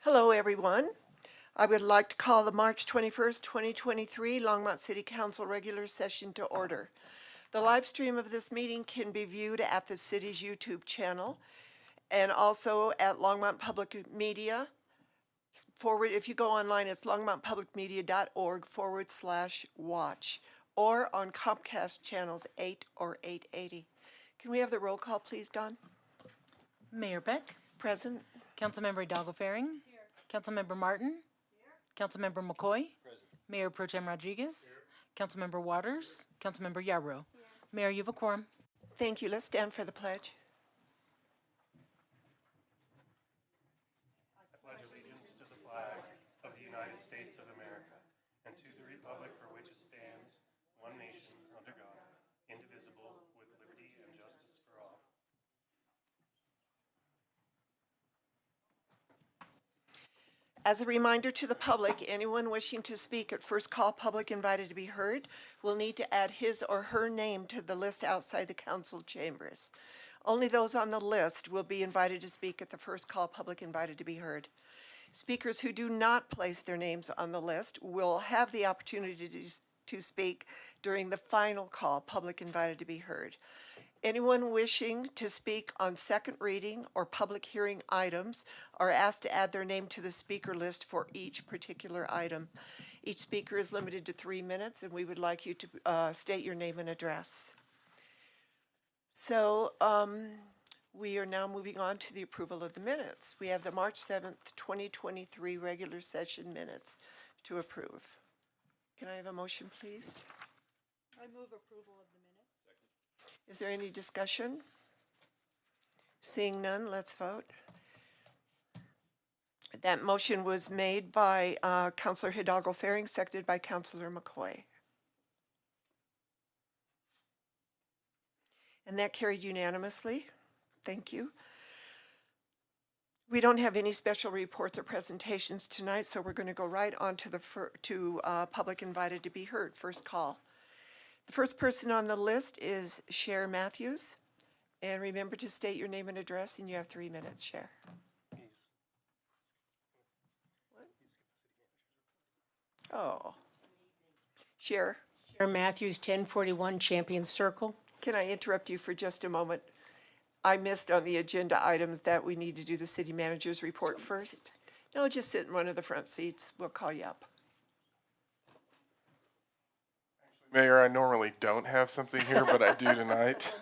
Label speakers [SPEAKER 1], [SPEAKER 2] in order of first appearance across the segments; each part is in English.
[SPEAKER 1] Hello, everyone. I would like to call the March 21st, 2023 Longmont City Council regular session to order. The live stream of this meeting can be viewed at the city's YouTube channel and also at Longmont Public Media. If you go online, it's longmontpublicmedia.org/watch or on Comcast channels 8 or 880. Can we have the roll call, please, Don?
[SPEAKER 2] Mayor Beck,
[SPEAKER 1] Present.
[SPEAKER 2] Councilmember Hidalgo-Faring. Councilmember Martin. Councilmember McCoy. Mayor Pro Tem Rodriguez. Councilmember Waters. Councilmember Yarrow. Mayor, you have a quorum.
[SPEAKER 1] Thank you. Let's stand for the pledge.
[SPEAKER 3] I pledge allegiance to the flag of the United States of America and to the republic for which it stands, one nation, under God, indivisible, with liberty and justice for all.
[SPEAKER 1] As a reminder to the public, anyone wishing to speak at first call public invited to be heard will need to add his or her name to the list outside the council chambers. Only those on the list will be invited to speak at the first call public invited to be heard. Speakers who do not place their names on the list will have the opportunity to speak during the final call public invited to be heard. Anyone wishing to speak on second reading or public hearing items are asked to add their name to the speaker list for each particular item. Each speaker is limited to 3 minutes, and we would like you to state your name and address. So we are now moving on to the approval of the minutes. We have the March 7th, 2023 regular session minutes to approve. Can I have a motion, please?
[SPEAKER 4] I move approval of the minutes.
[SPEAKER 1] Is there any discussion? Seeing none, let's vote. That motion was made by Councilor Hidalgo-Faring, seconded by Councilor McCoy. And that carried unanimously. Thank you. We don't have any special reports or presentations tonight, so we're going to go right on to the public invited to be heard, first call. The first person on the list is Cher Matthews. And remember to state your name and address, and you have 3 minutes, Cher. What? Oh. Cher.
[SPEAKER 4] Chair Matthews, 1041 Champion Circle.
[SPEAKER 1] Can I interrupt you for just a moment? I missed on the agenda items that we need to do the city manager's report first. No, just sit in one of the front seats. We'll call you up.
[SPEAKER 5] Mayor, I normally don't have something here, but I do tonight.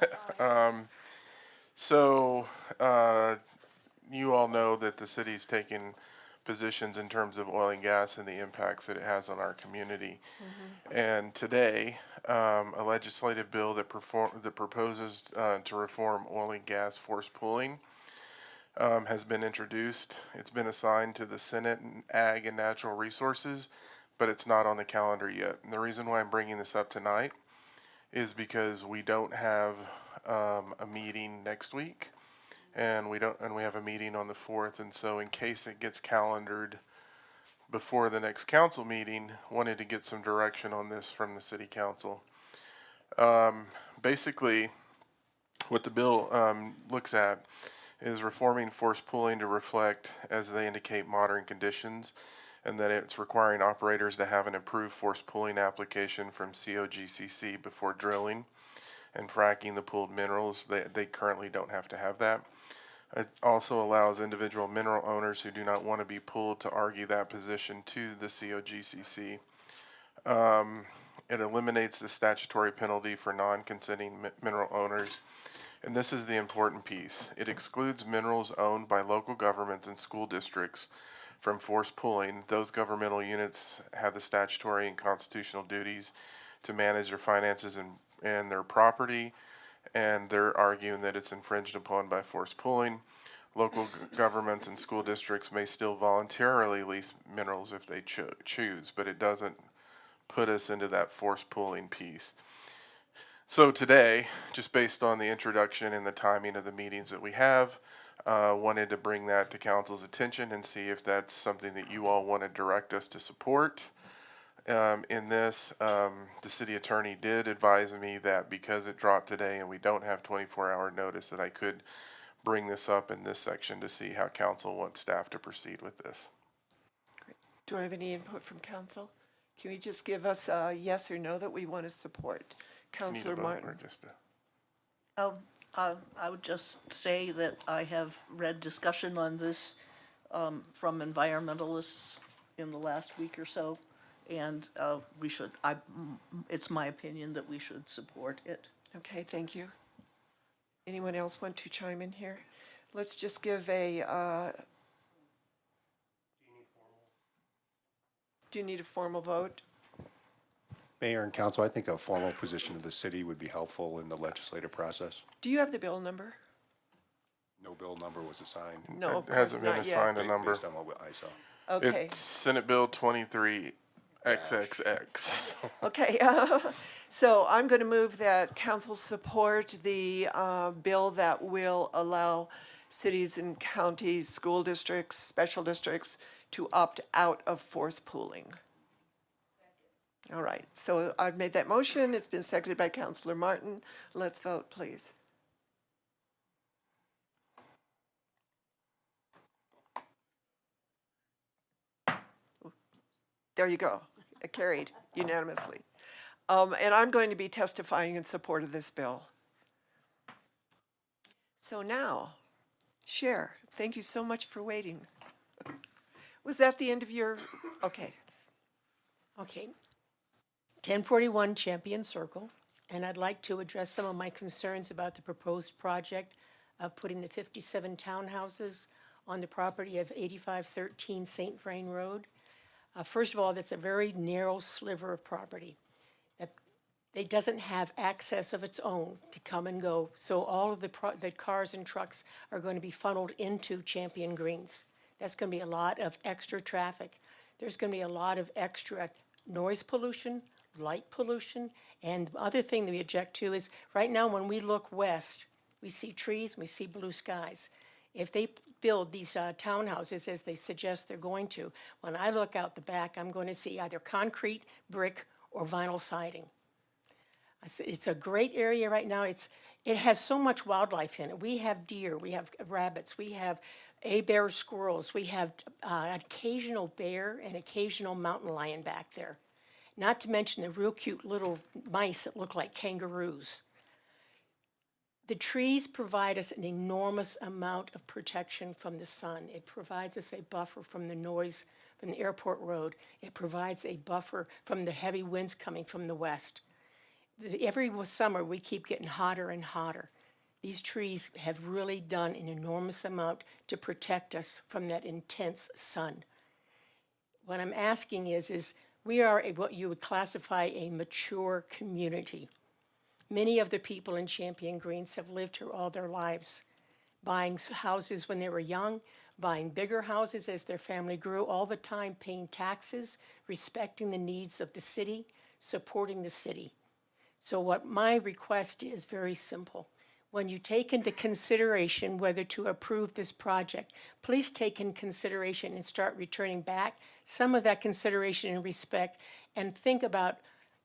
[SPEAKER 5] You all know that the city's taken positions in terms of oil and gas and the impacts that it has on our community. And today, a legislative bill that proposes to reform oil and gas force pooling has been introduced. It's been assigned to the Senate and Ag and Natural Resources, but it's not on the calendar yet. And the reason why I'm bringing this up tonight is because we don't have a meeting next week, and we have a meeting on the 4th. And so, in case it gets calendared before the next council meeting, wanted to get some direction on this from the city council. Basically, what the bill looks at is reforming force pooling to reflect, as they indicate, modern conditions, and that it's requiring operators to have an approved force pooling application from COGCC before drilling and fracking the pooled minerals. They currently don't have to have that. It also allows individual mineral owners who do not want to be pooled to argue that position to the COGCC. It eliminates the statutory penalty for non-consenting mineral owners. And this is the important piece. It excludes minerals owned by local governments and school districts from force pooling. Those governmental units have the statutory and constitutional duties to manage their finances and their property, and they're arguing that it's infringed upon by force pooling. Local governments and school districts may still voluntarily lease minerals if they choose, but it doesn't put us into that force pooling piece. So today, just based on the introduction and the timing of the meetings that we have, wanted to bring that to council's attention and see if that's something that you all want to direct us to support. In this, the city attorney did advise me that because it dropped today and we don't have 24-hour notice, that I could bring this up in this section to see how council wants staff to proceed with this.
[SPEAKER 1] Do I have any input from council? Can we just give us a yes or no that we want to support?
[SPEAKER 5] Need a
[SPEAKER 1] Councilor
[SPEAKER 5] vote
[SPEAKER 1] Martin?
[SPEAKER 5] or just a-
[SPEAKER 6] I would just say that I have read discussion on this from environmentalists in the last week or so, and it's my opinion that we should support it.
[SPEAKER 1] Okay, thank you. Anyone else want to chime in here? Let's just give a, do you need a formal vote?
[SPEAKER 7] Mayor and council, I think a formal position of the city would be helpful in the legislative process.
[SPEAKER 1] Do you have the bill number?
[SPEAKER 7] No bill number was assigned.
[SPEAKER 1] No, of
[SPEAKER 5] It
[SPEAKER 1] course
[SPEAKER 5] hasn't been
[SPEAKER 1] not
[SPEAKER 5] assigned
[SPEAKER 1] yet.
[SPEAKER 5] a number.
[SPEAKER 7] Based on what I saw.
[SPEAKER 1] Okay,
[SPEAKER 5] It's Senate Bill 23XXX.
[SPEAKER 1] okay. So I'm going to move that council support the bill that will allow cities and counties, school districts, special districts to opt out of force pooling. All right, so I've made that motion. It's been seconded by Councilor Martin. Let's vote, please. There you go. Carried unanimously. And I'm going to be testifying in support of this bill. So now, Cher, thank you so much for waiting. Was that the end of your, okay.
[SPEAKER 4] Okay. 1041 Champion Circle, and I'd like to address some of my concerns about the proposed project of putting the 57 townhouses on the property of 8513 St. Vrain Road. First of all, that's a very narrow sliver of property. It doesn't have access of its own to come and go, so all of the cars and trucks are going to be funneled into Champion Greens. That's going to be a lot of extra traffic. There's going to be a lot of extra noise pollution, light pollution, and the other thing that we object to is, right now, when we look west, we see trees, we see blue skies. If they build these townhouses, as they suggest they're going to, when I look out the back, I'm going to see either concrete, brick, or vinyl siding. It's a great area right now. It has so much wildlife in it. We have deer, we have rabbits, we have bear squirrels, we have an occasional bear and occasional mountain lion back there. Not to mention the real cute little mice that look like kangaroos. The trees provide us an enormous amount of protection from the sun. It provides us a buffer from the noise from the airport road. It provides a buffer from the heavy winds coming from the west. Every summer, we keep getting hotter and hotter. These trees have really done an enormous amount to protect us from that intense sun. What I'm asking is we are what you would classify a mature community. Many of the people in Champion Greens have lived here all their lives, buying houses when they were young, buying bigger houses as their family grew, all the time paying taxes, respecting the needs of the city, supporting the city. So what my request is very simple. When you take into consideration whether to approve this project, please take in consideration and start returning back some of that consideration and respect, and think about,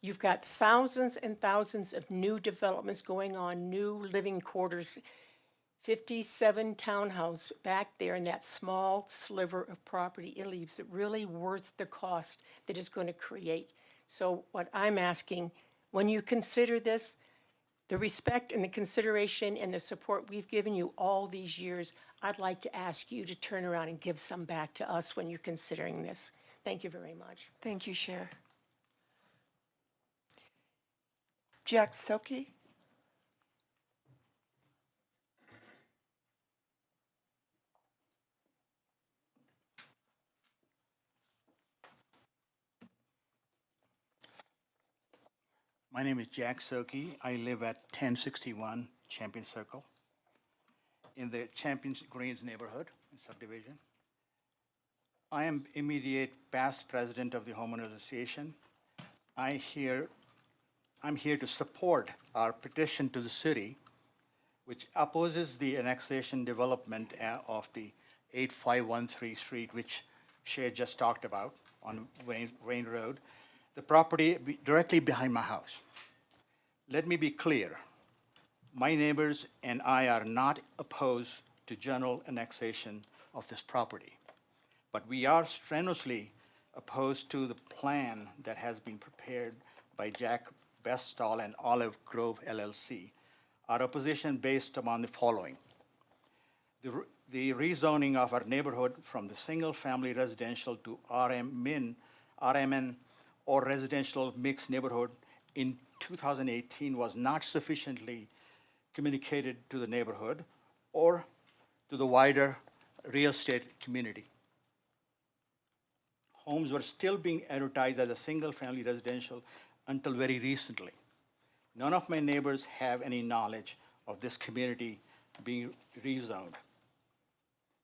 [SPEAKER 4] you've got thousands and thousands of new developments going on, new living quarters, 57 townhouses back there in that small sliver of property. It leaves it really worth the cost that it's going to create. So what I'm asking, when you consider this, the respect and the consideration and the support we've given you all these years, I'd like to ask you to turn around and give some back to us when you're considering this. Thank you very much.
[SPEAKER 1] Thank you, Cher. Jack Soki?
[SPEAKER 8] My name is Jack Soki. I live at 1061 Champion Circle in the Champion Greens neighborhood and subdivision. I am immediate past president of the homeowner association. I'm here to support our petition to the city, which opposes the annexation development of the 8513 street, which Shay just talked about on Rain Road. The property directly behind my house. Let me be clear. My neighbors and I are not opposed to general annexation of this property. But we are strenuously opposed to the plan that has been prepared by Jack Bestall and Olive Grove LLC. Our opposition based upon the following. The rezoning of our neighborhood from the single-family residential to RMN, or residential mixed neighborhood in 2018 was not sufficiently communicated to the neighborhood or to the wider real estate community. Homes were still being advertised as a single-family residential until very recently. None of my neighbors have any knowledge of this community being rezoned.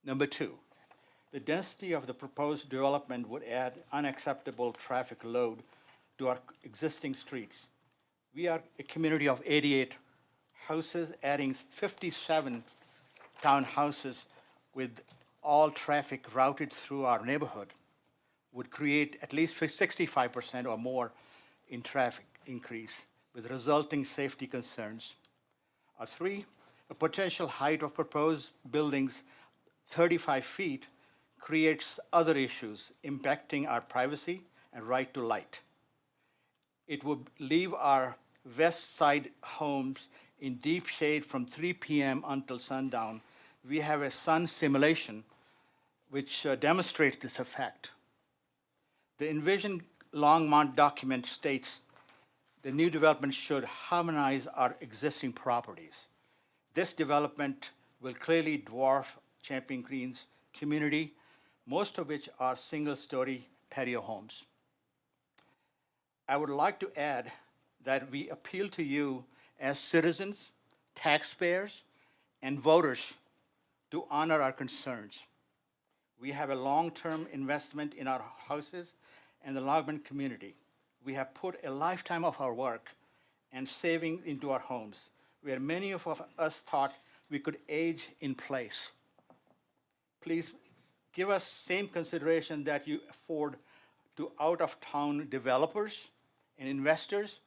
[SPEAKER 8] Number two, the density of the proposed development would add unacceptable traffic load to our existing streets. We are a community of 88 houses, adding 57 townhouses with all traffic routed through our neighborhood would create at least 65% or more in traffic increase with resulting safety concerns. Three, a potential height of proposed buildings 35 feet creates other issues impacting our privacy and right to light. It would leave our west side homes in deep shade from 3 p.m. until sundown. We have a sun simulation which demonstrates this effect. The envisioned Longmont document states the new development should harmonize our existing properties. This development will clearly dwarf Champion Greens community, most of which are single-story patio homes. I would like to add that we appeal to you as citizens, taxpayers, and voters to honor our concerns. We have a long-term investment in our houses and the Longmont community. We have put a lifetime of our work and saving into our homes, where many of us thought we could age in place. Please give us same consideration that you afford to out-of-town developers and investors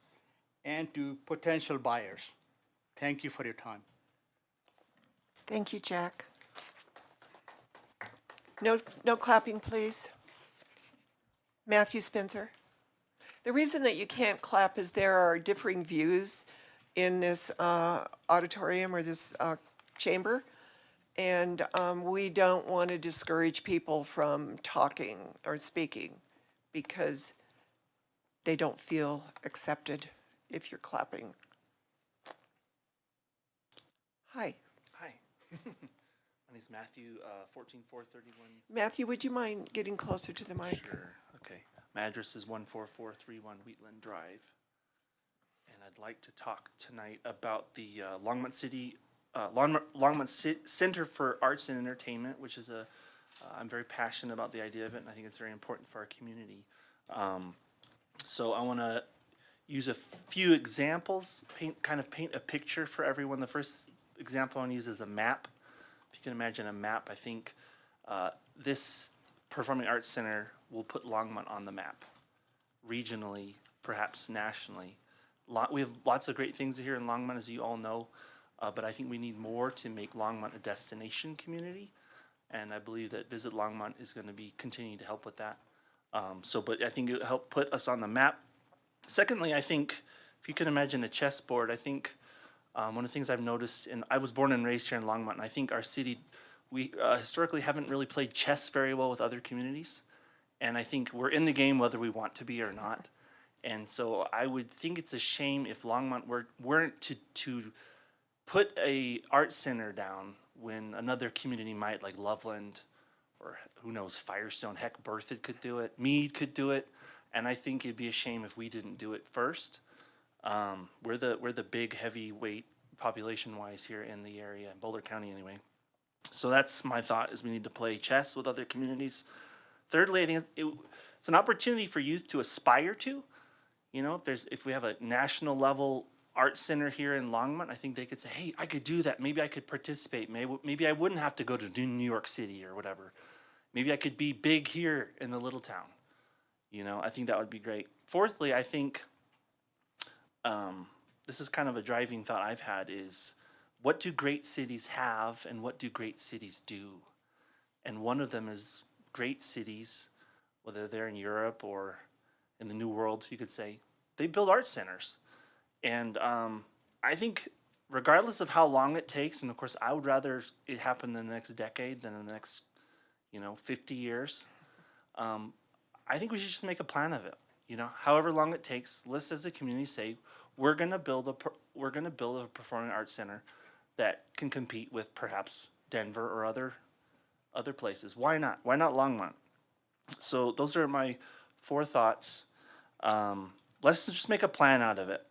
[SPEAKER 8] and to potential buyers. Thank you for your time.
[SPEAKER 1] Thank you, Jack. No clapping, please. Matthew Spencer. The reason that you can't clap is there are differing views in this auditorium or this chamber. And we don't want to discourage people from talking or speaking because they don't feel accepted if you're clapping. Hi.
[SPEAKER 9] Hi. My name's Matthew, 14431.
[SPEAKER 1] Matthew, would you mind getting closer to the mic?
[SPEAKER 9] Sure. Okay. My address is 14431 Wheatland Drive. And I'd like to talk tonight about the Longmont Center for Arts and Entertainment, which is I'm very passionate about the idea of it, and I think it's very important for our community. So I want to use a few examples, paint a picture for everyone. The first example I want to use is a map. If you can imagine a map, I think this Performing Arts Center will put Longmont on the map, regionally, perhaps nationally. We have lots of great things here in Longmont, as you all know, but I think we need more to make Longmont a destination community, and I believe that Visit Longmont is going to be continuing to help with that. But I think it'll help put us on the map. Secondly, I think if you can imagine a chessboard, I think one of the things I've noticed, and I was born and raised here in Longmont, and I think our city, we historically haven't really played chess very well with other communities, and I think we're in the game whether we want to be or not. And so I would think it's a shame if Longmont weren't to put a art center down when another community might, like Loveland, or who knows, Firestone, heck, Berthoud could do it, Meade could do it, and I think it'd be a shame if we didn't do it first. We're the big heavyweight population-wise here in the area, in Boulder County anyway. So that's my thought, is we need to play chess with other communities. Thirdly, I think it's an opportunity for youth to aspire to. You know, if we have a national level art center here in Longmont, I think they could say, hey, I could do that. Maybe I could participate. Maybe I wouldn't have to go to New York City or whatever. Maybe I could be big here in the little town. You know, I think that would be great. Fourthly, I think this is kind of a driving thought I've had is what do great cities have and what do great cities do? And one of them is great cities, whether they're in Europe or in the New World, you could say, they build art centers. And I think regardless of how long it takes, and of course I would rather it happen in the next decade than in the next, 50 years, I think we should just make a plan of it. However long it takes, let's as a community say, we're gonna build a performing arts center that can compete with perhaps Denver or other places. Why not? Why not Longmont? So those are my 4 thoughts. Let's just make a plan out of it.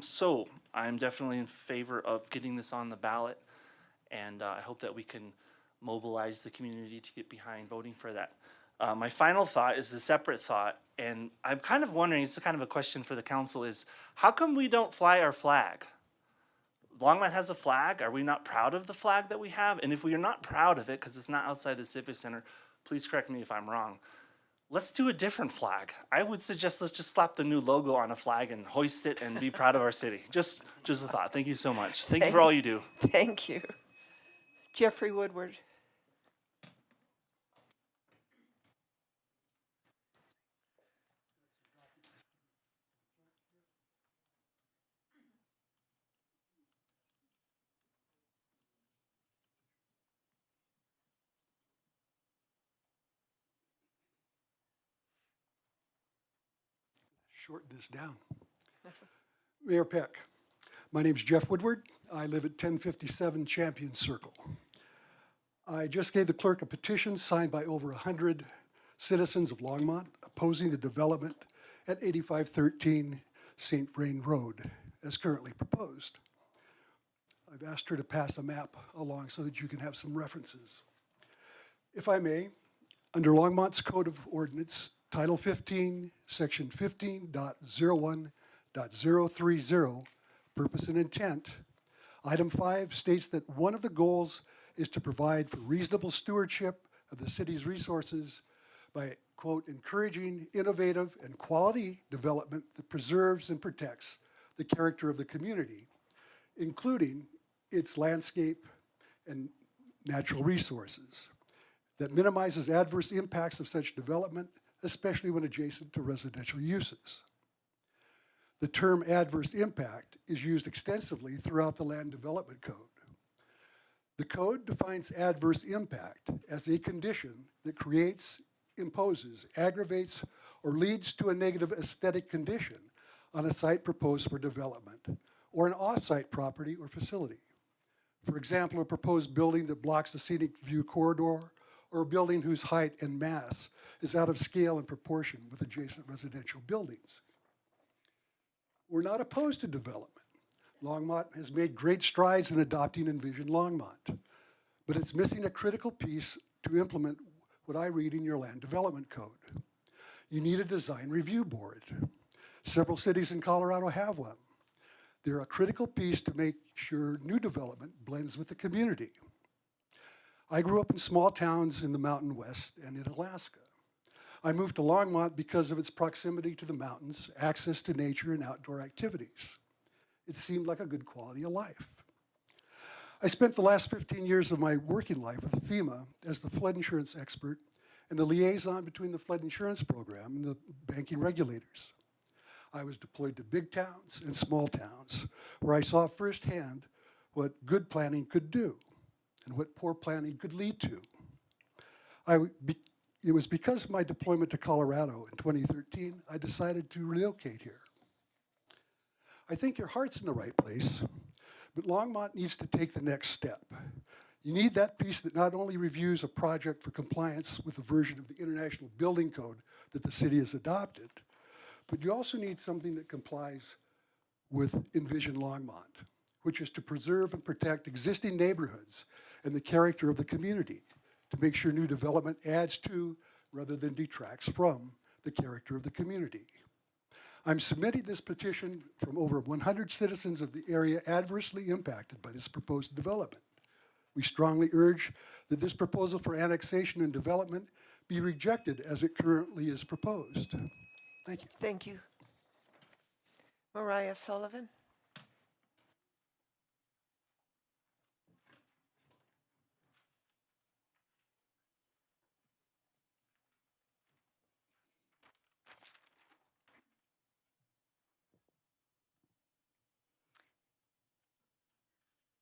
[SPEAKER 9] So I'm definitely in favor of getting this on the ballot, and I hope that we can mobilize the community to get behind voting for that. My final thought is a separate thought, and I'm kind of wondering, it's kind of a question for the council, is how come we don't fly our flag? Longmont has a flag. Are we not proud of the flag that we have? And if we are not proud of it, because it's not outside the Civic Center, please correct me if I'm wrong. Let's do a different flag. I would suggest let's just slap the new logo on a flag and hoist it and be proud of our city. Just a thought. Thank you so much. Thank you for all you do.
[SPEAKER 1] Thank you. Jeffrey Woodward.
[SPEAKER 10] Shorten this down. Mayor Peck, my name's Jeff Woodward. I live at 1057 Champion Circle. I just gave the clerk a petition signed by over 100 citizens of Longmont opposing the development at 8513 St. Vrain Road as currently proposed. I've asked her to pass a map along so that you can have some references. If I may, under Longmont's Code of Ordinance, Title 15, Section 15.01.030, Purpose and Intent, Item 5 states that one of the goals is to provide for reasonable stewardship of the city's resources by, quote, encouraging innovative and quality development that preserves and protects the character of the community, including its landscape and natural resources, that minimizes adverse impacts of such development, especially when adjacent to residential uses. The term adverse impact is used extensively throughout the Land Development Code. The code defines adverse impact as a condition that creates, imposes, aggravates, or leads to a negative aesthetic condition on a site proposed for development, or an off-site property or facility. For example, a proposed building that blocks a scenic view corridor, or a building whose height and mass is out of scale in proportion with adjacent residential buildings. We're not opposed to development. Longmont has made great strides in adopting Envision Longmont, but it's missing a critical piece to implement what I read in your Land Development Code. You need a design review board. Several cities in Colorado have one. They're a critical piece to make sure new development blends with the community. I grew up in small towns in the Mountain West and in Alaska. I moved to Longmont because of its proximity to the mountains, access to nature, and outdoor activities. It seemed like a good quality of life. I spent the last 15 years of my working life with FEMA as the flood insurance expert and the liaison between the flood insurance program and the banking regulators. I was deployed to big towns and small towns where I saw firsthand what good planning could do and what poor planning could lead to. It was because of my deployment to Colorado in 2013, I decided to relocate here. I think your heart's in the right place, but Longmont needs to take the next step. You need that piece that not only reviews a project for compliance with the version of the International Building Code that the city has adopted, but you also need something that complies with Envision Longmont, which is to preserve and protect existing neighborhoods and the character of the community, to make sure new development adds to, rather than detracts from, the character of the community. I'm submitting this petition from over 100 citizens of the area adversely impacted by this proposed development. We strongly urge that this proposal for annexation and development be rejected as it currently is proposed. Thank you.
[SPEAKER 1] Thank you. Mariah Sullivan.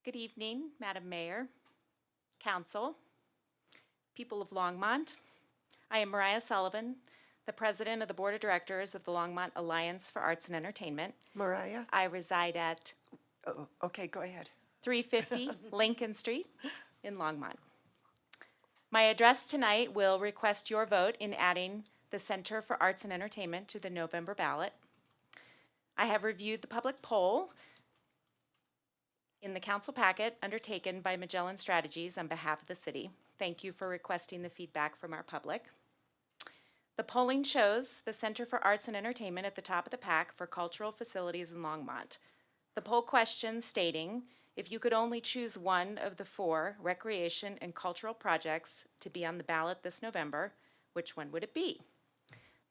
[SPEAKER 11] Good evening, Madam Mayor, Council, people of Longmont. I am Mariah Sullivan, the President of the Board of Directors of the Longmont Alliance for Arts and Entertainment.
[SPEAKER 1] Mariah?
[SPEAKER 11] I reside at
[SPEAKER 1] Oh, okay, go ahead.
[SPEAKER 11] 350 Lincoln Street in Longmont. My address tonight will request your vote in adding the Center for Arts and Entertainment to the November ballot. I have reviewed the public poll in the council packet undertaken by Magellan Strategies on behalf of the city. Thank you for requesting the feedback from our public. The polling shows the Center for Arts and Entertainment at the top of the pack for cultural facilities in Longmont. The poll question stating, if you could only choose one of the 4 recreation and cultural projects to be on the ballot this November, which one would it be?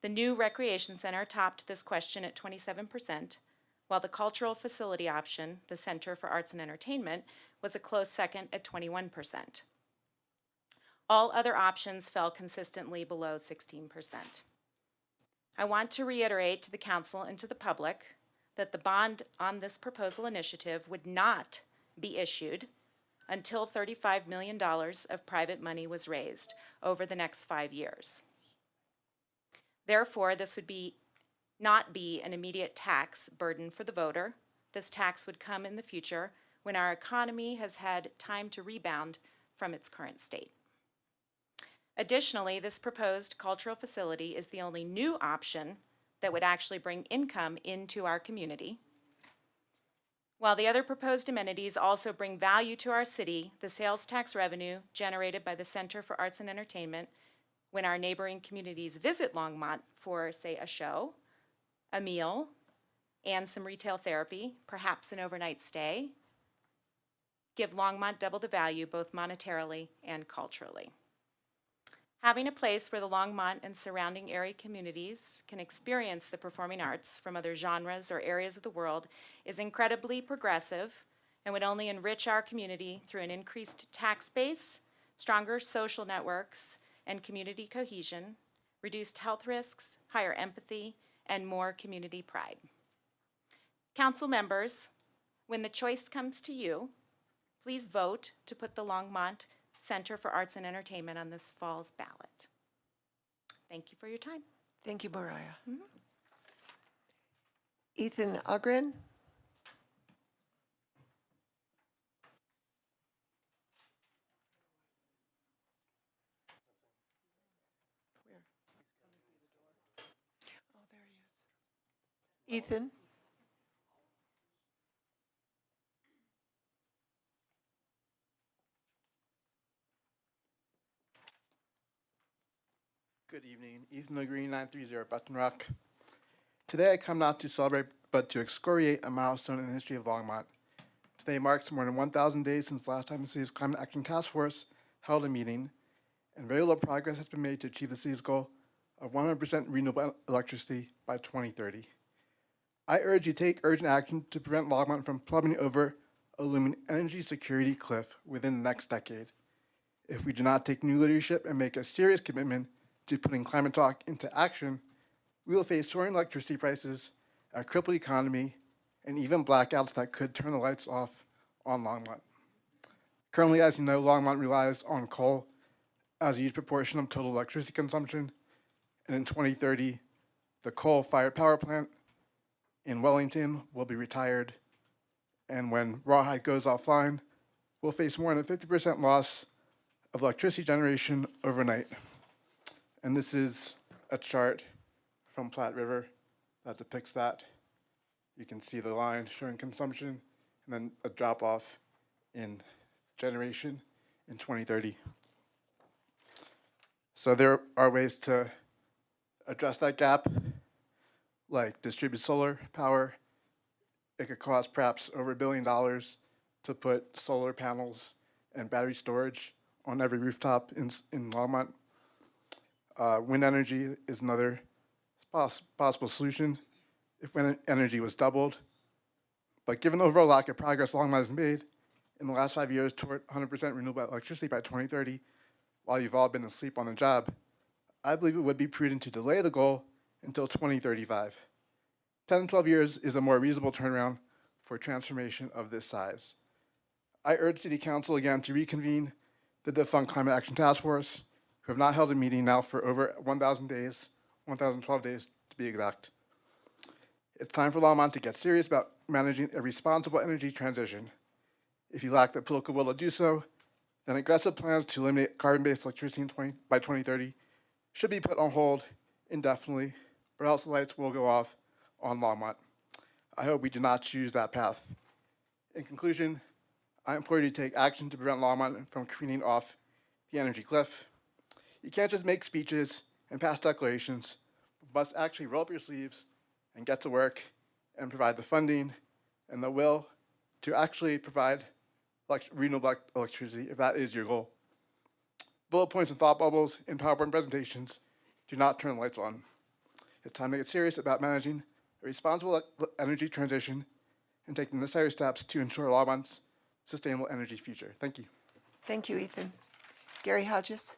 [SPEAKER 11] The new recreation center topped this question at 27%, while the cultural facility option, the Center for Arts and Entertainment, was a close second at 21%. All other options fell consistently below 16%. I want to reiterate to the council and to the public that the bond on this proposal initiative would not be issued until $35 million of private money was raised over the next 5 years. Therefore, this would not be an immediate tax burden for the voter. This tax would come in the future when our economy has had time to rebound from its current state. Additionally, this proposed cultural facility is the only new option that would actually bring income into our community. While the other proposed amenities also bring value to our city, the sales tax revenue generated by the Center for Arts and Entertainment when our neighboring communities visit Longmont for, say, a show, a meal, and some retail therapy, perhaps an overnight stay, give Longmont double the value both monetarily and culturally. Having a place where the Longmont and surrounding area communities can experience the performing arts from other genres or areas of the world is incredibly progressive and would only enrich our community through an increased tax base, stronger social networks, and community cohesion, reduced health risks, higher empathy, and more community pride. Council members, when the choice comes to you, please vote to put the Longmont Center for Arts and Entertainment on this fall's ballot. Thank you for your time.
[SPEAKER 1] Thank you, Mariah. Ethan Ugren? Where? Oh, there he is. Ethan?
[SPEAKER 12] Good evening, Ethan Green, 930 Button Rock. Today I come not to celebrate, but to excoriate a milestone in the history of Longmont. Today marks more than 1,000 days since the last time the city's Climate Action Task Force held a meeting, and very little progress has been made to achieve the city's goal of 100% renewable electricity by 2030. I urge you to take urgent action to prevent Longmont from plummeting over a looming energy security cliff within the next decade. If we do not take new leadership and make a serious commitment to putting climate talk into action, we will face soaring electricity prices, a crippled economy, and even blackouts that could turn the lights off on Longmont. Currently, as you know, Longmont relies on coal as a huge proportion of total electricity consumption, and in 2030, the coal-fired power plant in Wellington will be retired, and when Rawhide goes offline, we'll face more than a 50% loss of electricity generation overnight. And this is a chart from Platte River that depicts that. You can see the line showing consumption and then a drop off in generation in 2030. So there are ways to address that gap, like distributed solar power. It could cost perhaps over $1 billion to put solar panels and battery storage on every rooftop in Longmont. Wind energy is another possible solution if wind energy was doubled. But given the overall lack of progress Longmont has made in the last 5 years toward 100% renewable electricity by 2030, while you've all been asleep on the job, I believe it would be prudent to delay the goal until 2035. 10 to 12 years is a more reasonable turnaround for transformation of this size. I urge City Council again to reconvene the defunct Climate Action Task Force, who have not held a meeting now for over 1,000 days, 1,012 days to be exact. It's time for Longmont to get serious about managing a responsible energy transition. If you lack the political will to do so, then aggressive plans to eliminate carbon-based electricity by 2030 should be put on hold indefinitely, or else the lights will go off on Longmont. I hope we do not choose that path. In conclusion, I implore you to take action to prevent Longmont from careening off the energy cliff. You can't just make speeches and pass declarations, but must actually roll up your sleeves and get to work and provide the funding and the will to actually provide renewable electricity if that is your goal. Bullet points and thought bubbles in PowerPoint presentations do not turn the lights on. It's time to get serious about managing a responsible energy transition and take the necessary steps to ensure Longmont's sustainable energy future. Thank you.
[SPEAKER 1] Thank you, Ethan. Gary Hodges?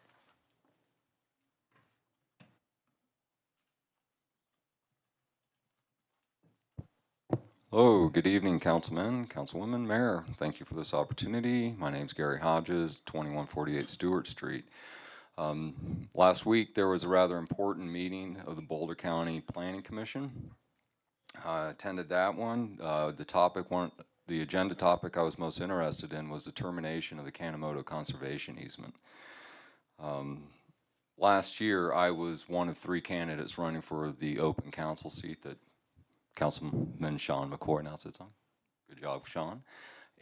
[SPEAKER 13] Hello, good evening, councilmen, councilwomen, mayor. Thank you for this opportunity. My name's Gary Hodges, 2148 Stewart Street. Last week, there was a rather important meeting of the Boulder County Planning Commission. I attended that one. The agenda topic I was most interested in was the termination of the Kanemoto conservation easement. Last year, I was one of 3 candidates running for the open council seat that Councilman Sean McCoy now sits on. Good job, Sean.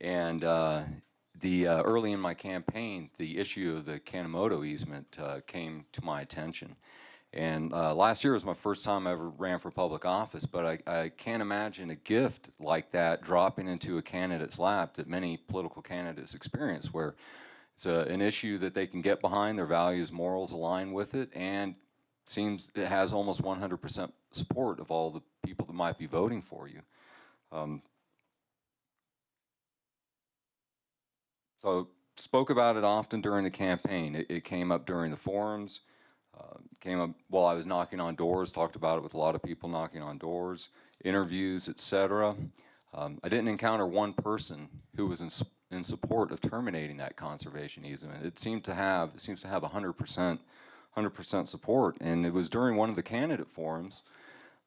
[SPEAKER 13] And early in my campaign, the issue of the Kanemoto easement came to my attention. And last year was my first time I ever ran for public office, but I can't imagine a gift like that dropping into a candidate's lap that many political candidates experience, where it's an issue that they can get behind, their values, morals align with it, and seems it has almost 100% support of all the people that might be voting for you. So spoke about it often during the campaign. It came up during the forums, came up while I was knocking on doors, talked about it with a lot of people knocking on doors, interviews, etc. I didn't encounter one person who was in support of terminating that conservation easement. It seems to have 100% support, and it was during one of the candidate forums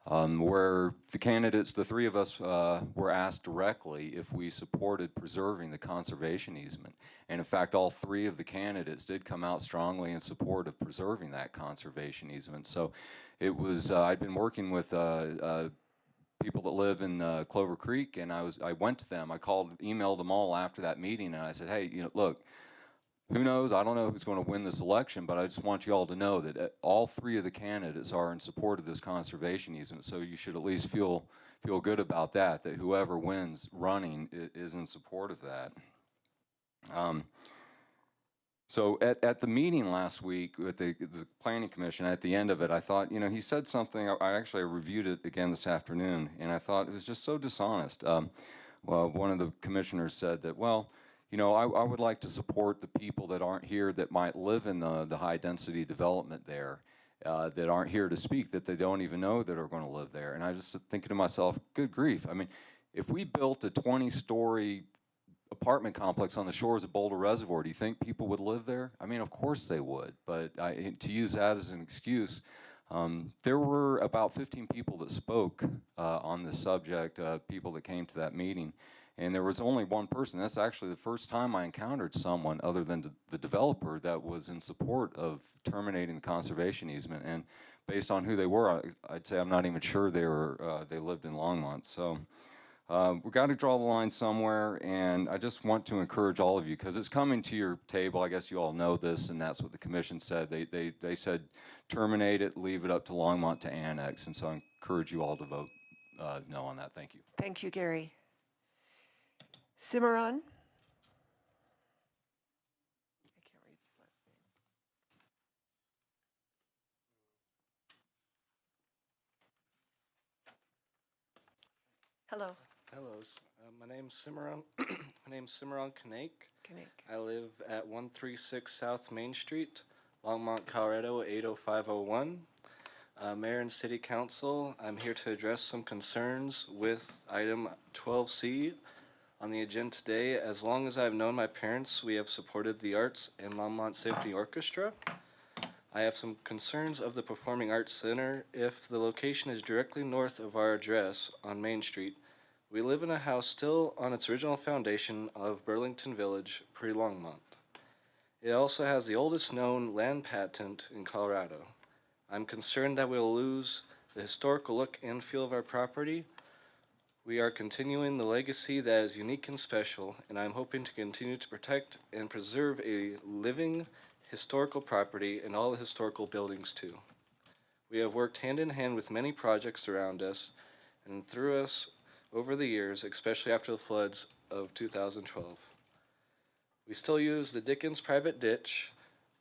[SPEAKER 13] where the candidates, the 3 of us, were asked directly if we supported preserving the conservation easement. And in fact, all 3 of the candidates did come out strongly in support of preserving that conservation easement. So it was, I'd been working with people that live in Clover Creek, and I went to them, emailed them all after that meeting, and I said, hey, look, who knows? I don't know who's going to win this election, but I just want you all to know that all 3 of the candidates are in support of this conservation easement, so you should at least feel good about that whoever wins running is in support of that. So at the meeting last week with the Planning Commission, at the end of it, I thought, he said something, I reviewed it again this afternoon, and I thought it was just so dishonest. Well, one of the commissioners said that, well, I would like to support the people that aren't here that might live in the high-density development there, that aren't here to speak, that they don't even know that are going to live there. And I was just thinking to myself, good grief. I mean, if we built a 20-story apartment complex on the shores of Boulder Reservoir, do you think people would live there? I mean, of course they would. But to use that as an excuse, there were about 15 people that spoke on this subject, people that came to that meeting. And there was only one person. That's actually the first time I encountered someone other than the developer that was in support of terminating the conservation easement. And based on who they were, I'd say I'm not even sure they lived in Longmont. So we've got to draw the line somewhere, and I just want to encourage all of you, because it's coming to your table. I guess you all know this, and that's what the commission said. They said terminate it, leave it up to Longmont to annex, and so I encourage you all to vote no on that. Thank you.
[SPEAKER 1] Thank you, Gary. Cimarron? I can't read his last name. Hello.
[SPEAKER 14] Hello, my name's Cimarron. My name's Cimarron Kanake.
[SPEAKER 1] Kanake.
[SPEAKER 14] I live at 136 South Main Street, Longmont, Colorado, 80501. Mayor and City Council, I'm here to address some concerns with item 12C On the agenda today, as long as I've known my parents, we have supported the arts and Longmont Symphony Orchestra. I have some concerns of the Performing Arts Center. If the location is directly north of our address on Main Street, we live in a house still on its original foundation of Burlington Village, pre-Longmont. It also has the oldest known land patent in Colorado. I'm concerned that we'll lose the historical look and feel of our property. We are continuing the legacy that is unique and special, and I'm hoping to continue to protect and preserve a living historical property and all the historical buildings too. We have worked hand in hand with many projects around us and through us over the years, especially after the floods of 2012. We still use the Dickens private ditch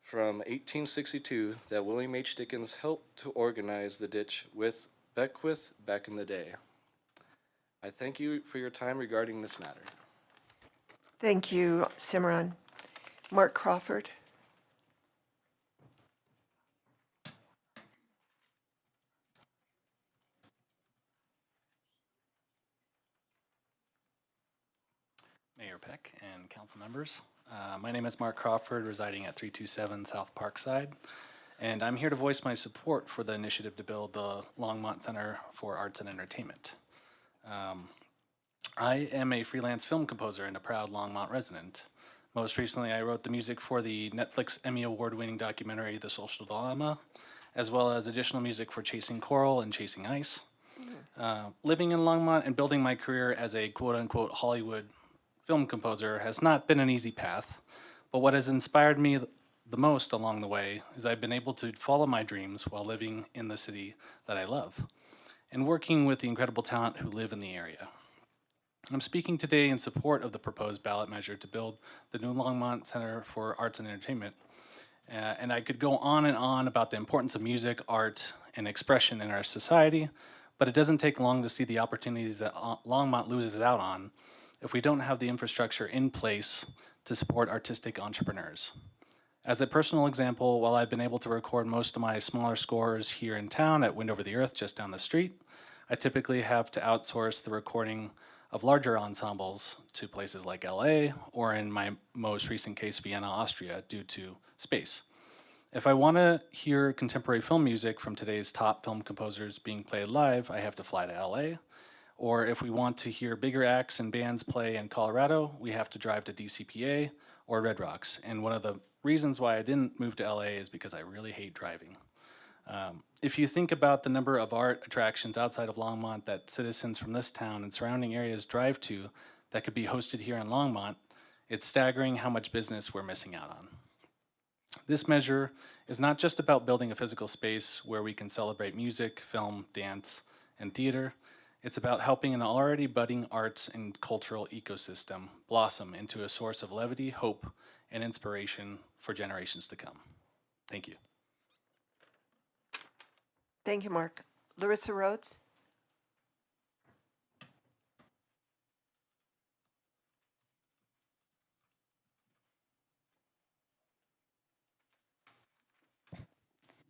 [SPEAKER 14] from 1862 that William H. Dickens helped to organize the ditch with Beckwith back in the day. I thank you for your time regarding this matter.
[SPEAKER 1] Thank you, Simran. Mark Crawford.
[SPEAKER 15] Mayor Peck and council members. My name is Mark Crawford, residing at 327 South Parkside, and I'm here to voice my support for the initiative to build the Longmont Center for Arts and Entertainment. I am a freelance film composer and a proud Longmont resident. Most recently, I wrote the music for the Netflix Emmy Award-winning documentary, The Social Dilemma, as well as additional music for Chasing Coral and Chasing Ice. Living in Longmont and building my career as a quote-unquote Hollywood film composer has not been an easy path, but what has inspired me the most along the way is I've been able to follow my dreams while living in the city that I love and working with the incredible talent who live in the area. I'm speaking today in support of the proposed ballot measure to build the new Longmont Center for Arts and Entertainment. And I could go on and on about the importance of music, art, and expression in our society, but it doesn't take long to see the opportunities that Longmont loses out on if we don't have the infrastructure in place to support artistic entrepreneurs. As a personal example, while I've been able to record most of my smaller scores here in town at Wind Over the Earth just down the street, I typically have to outsource the recording of larger ensembles to places like LA, or in my most recent case, Vienna, Austria, due to space. If I want to hear contemporary film music from today's top film composers being played live, I have to fly to LA. Or if we want to hear bigger acts and bands play in Colorado, we have to drive to DCPA or Red Rocks. And one of the reasons why I didn't move to LA is because I really hate driving. If you think about the number of art attractions outside of Longmont that citizens from this town and surrounding areas drive to that could be hosted here in Longmont, it's staggering how much business we're missing out on. This measure is not just about building a physical space where we can celebrate music, film, dance, and theater. It's about helping an already budding arts and cultural ecosystem blossom into a source of levity, hope, and inspiration for generations to come. Thank you.
[SPEAKER 1] Thank you, Mark. Larissa Rhodes.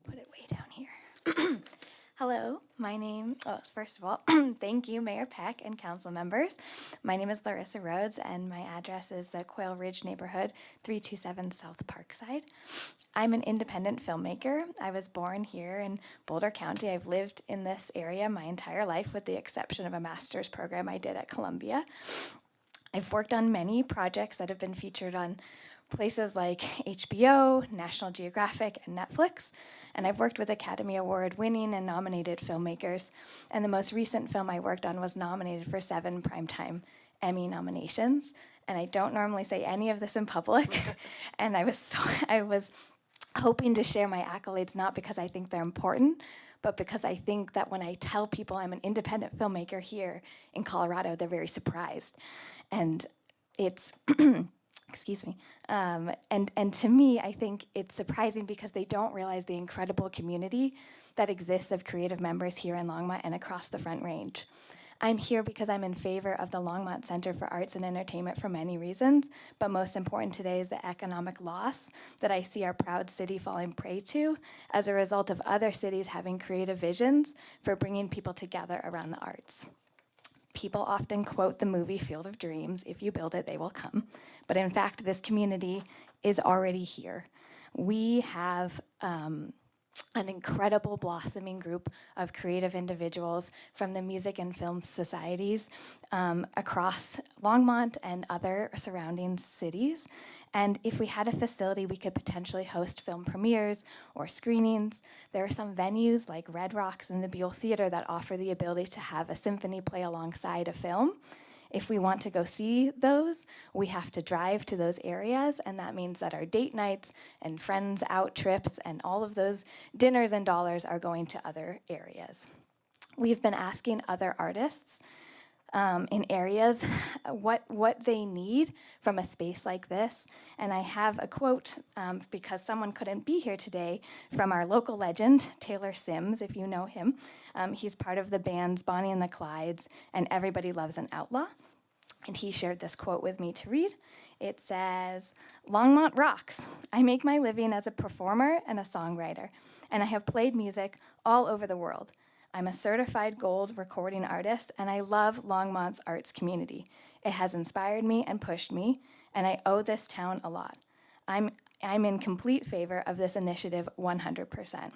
[SPEAKER 16] Put it way down here. Hello, my name, first of all, thank you, Mayor Peck and council members. My name is Larissa Rhodes, and my address is the Quail Ridge neighborhood, 327 South Parkside. I'm an independent filmmaker. I was born here in Boulder County. I've lived in this area my entire life, with the exception of a master's program I did at Columbia. I've worked on many projects that have been featured on places like HBO, National Geographic, and Netflix, and I've worked with Academy Award winning and nominated filmmakers, and the most recent film I worked on was nominated for 7 Primetime Emmy nominations, and I don't normally say any of this in public, and I was hoping to share my accolades not because I think they're important, but because I think that when I tell people I'm an independent filmmaker here in Colorado, they're very surprised, and it's excuse me. And to me, I think it's surprising because they don't realize the incredible community that exists of creative members here in Longmont and across the Front Range. I'm here because I'm in favor of the Longmont Center for Arts and Entertainment for many reasons, but most important today is the economic loss that I see our proud city falling prey to as a result of other cities having creative visions for bringing people together around the arts. People often quote the movie Field of Dreams, if you build it, they will come. But in fact, this community is already here. We have an incredible blossoming group of creative individuals from the music and film societies across Longmont and other surrounding cities. And if we had a facility, we could potentially host film premieres or screenings. There are some venues like Red Rocks and the Buell Theater that offer the ability to have a symphony play alongside a film. If we want to go see those, we have to drive to those areas, and that means that our date nights and friends out trips and all of those dinners and dollars are going to other areas. We've been asking other artists in areas what they need from a space like this, and I have a quote because someone couldn't be here today from our local legend, Taylor Sims, if you know him. He's part of the bands Bonnie and the Clydes and Everybody Loves an Outlaw. And he shared this quote with me to read. It says, "Longmont rocks. I make my living as a performer and a songwriter, and I have played music all over the world. I'm a certified gold recording artist, and I love Longmont's arts community. It has inspired me and pushed me, and I owe this town a lot. I'm in complete favor of this initiative 100%.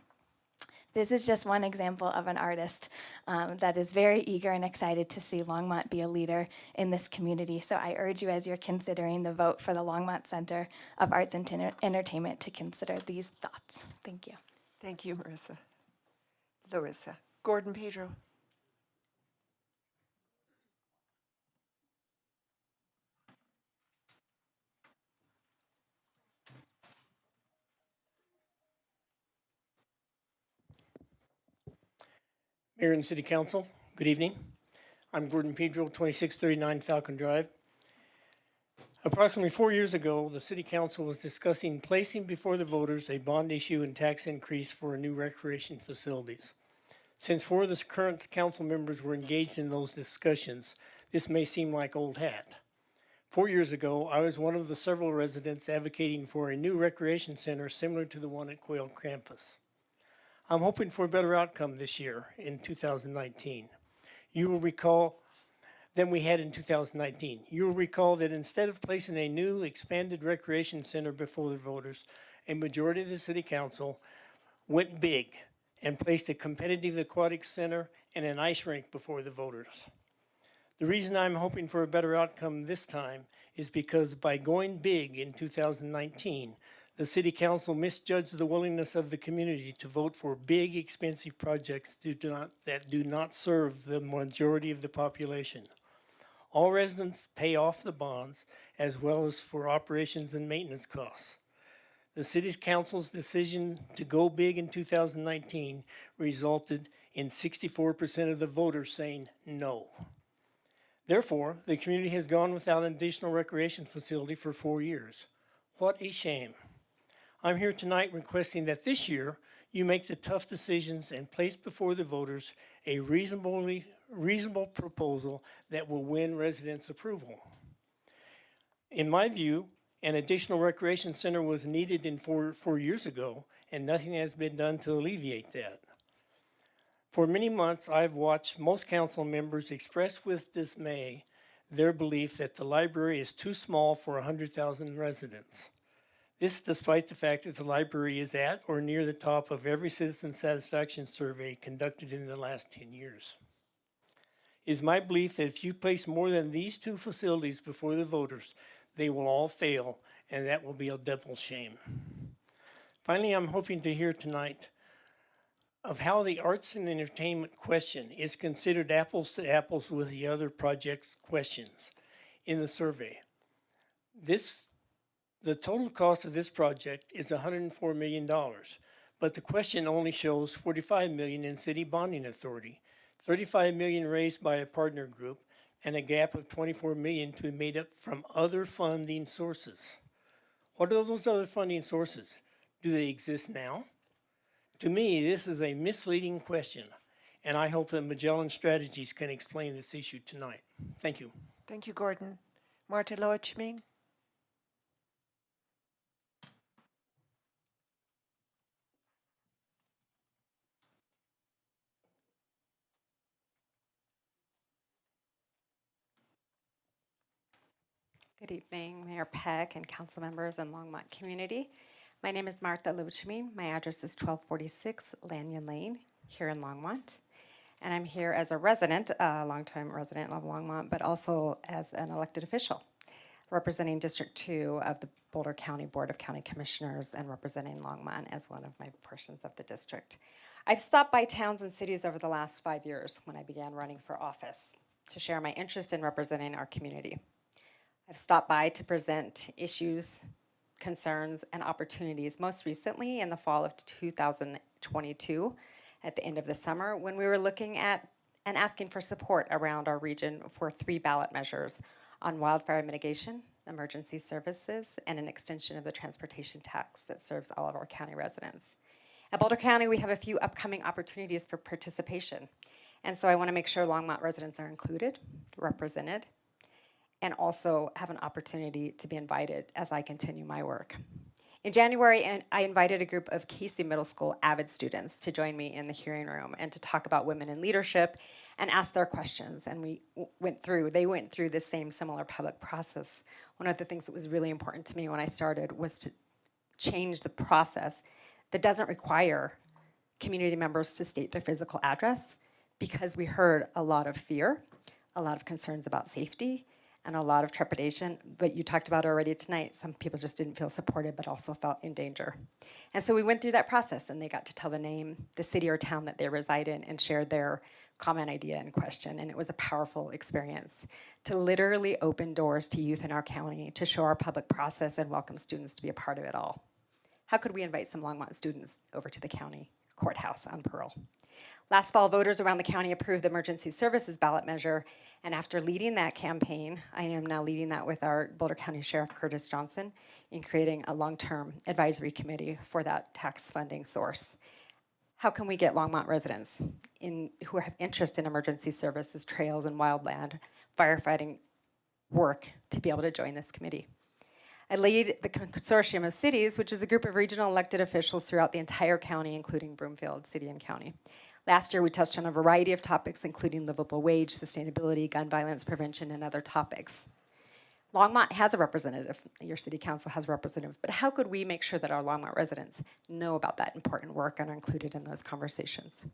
[SPEAKER 16] This is just one example of an artist that is very eager and excited to see Longmont be a leader in this community. So I urge you, as you're considering the vote for the Longmont Center of Arts and Entertainment, to consider these thoughts. Thank you.
[SPEAKER 1] Thank you, Larissa. Gordon Pedro.
[SPEAKER 17] Mayor and City Council, good evening. I'm Gordon Pedro, 2639 Falcon Drive. Approximately 4 years ago, the City Council was discussing placing before the voters a bond issue and tax increase for new recreation facilities. Since 4 of the current council members were engaged in those discussions, this may seem like old hat. 4 years ago, I was one of the several residents advocating for a new recreation center similar to the one at Quail Campus. I'm hoping for a better outcome this year in 2019. You will recall than we had in 2019. You will recall that instead of placing a new expanded recreation center before the voters, a majority of the City Council went big and placed a competitive aquatic center and an ice rink before the voters. The reason I'm hoping for a better outcome this time is because by going big in 2019, the City Council misjudged the willingness of the community to vote for big, expensive projects that do not serve the majority of the population. All residents pay off the bonds as well as for operations and maintenance costs. The City Council's decision to go big in 2019 resulted in 64% of the voters saying no. Therefore, the community has gone without an additional recreation facility for 4 years. What a shame. I'm here tonight requesting that this year you make the tough decisions and place before the voters a reasonable proposal that will win residents' approval. In my view, an additional recreation center was needed in 4 years ago, and nothing has been done to alleviate that. For many months, I've watched most council members express with dismay their belief that the library is too small for 100,000 residents. This despite the fact that the library is at or near the top of every citizen satisfaction survey conducted in the last 10 years. It is my belief that if you place more than these 2 facilities before the voters, they will all fail, and that will be a double shame. Finally, I'm hoping to hear tonight of how the arts and entertainment question is considered apples to apples with the other projects' questions in the survey. The total cost of this project is $104 million, but the question only shows $45 million in city bonding authority, $35 million raised by a partner group, and a gap of $24 million to be made up from other funding sources. What are those other funding sources? Do they exist now? To me, this is a misleading question, and I hope that Magellan Strategies can explain this issue tonight. Thank you.
[SPEAKER 1] Thank you, Gordon. Marta Loachmin.
[SPEAKER 18] Good evening, Mayor Peck and council members and Longmont community. My name is Martha Luchmin. My address is 1246 Lanyon Lane here in Longmont. And I'm here as a resident, a longtime resident of Longmont, but also as an elected official, representing District 2 of the Boulder County Board of County Commissioners and representing Longmont as one of my portions of the district. I've stopped by towns and cities over the last 5 years when I began running for office to share my interest in representing our community. I've stopped by to present issues, concerns, and opportunities, most recently in the fall of 2022, at the end of the summer, when we were looking at and asking for support around our region for 3 ballot measures on wildfire mitigation, emergency services, and an extension of the transportation tax that serves all of our county residents. At Boulder County, we have a few upcoming opportunities for participation, and so I want to make sure Longmont residents are included, represented, and also have an opportunity to be invited as I continue my work. In January, I invited a group of Casey Middle School AVID students to join me in the hearing room and to talk about women in leadership and ask their questions. And they went through the same similar public process. One of the things that was really important to me when I started was to change the process that doesn't require community members to state their physical address, because we heard a lot of fear, a lot of concerns about safety, and a lot of trepidation, but you talked about already tonight, some people just didn't feel supported but also felt in danger. And so we went through that process, and they got to tell the name, the city or town that they reside in, and shared their comment, idea, and question. And it was a powerful experience to literally open doors to youth in our county, to show our public process and welcome students to be a part of it all. How could we invite some Longmont students over to the county courthouse on Pearl? Last fall, voters around the county approved the emergency services ballot measure, and after leading that campaign, I am now leading that with our Boulder County Sheriff Curtis Johnson in creating a long-term advisory committee for that tax funding source. How can we get Longmont residents who have interest in emergency services, trails, and wildland firefighting work to be able to join this committee? I lead the consortium of cities, which is a group of regional elected officials throughout the entire county, including Broomfield City and County. Last year, we touched on a variety of topics, including livable wage, sustainability, gun violence prevention, and other topics. Longmont has a representative, your city council has a representative, but how could we make sure that our Longmont residents know about that important work and are included in those conversations?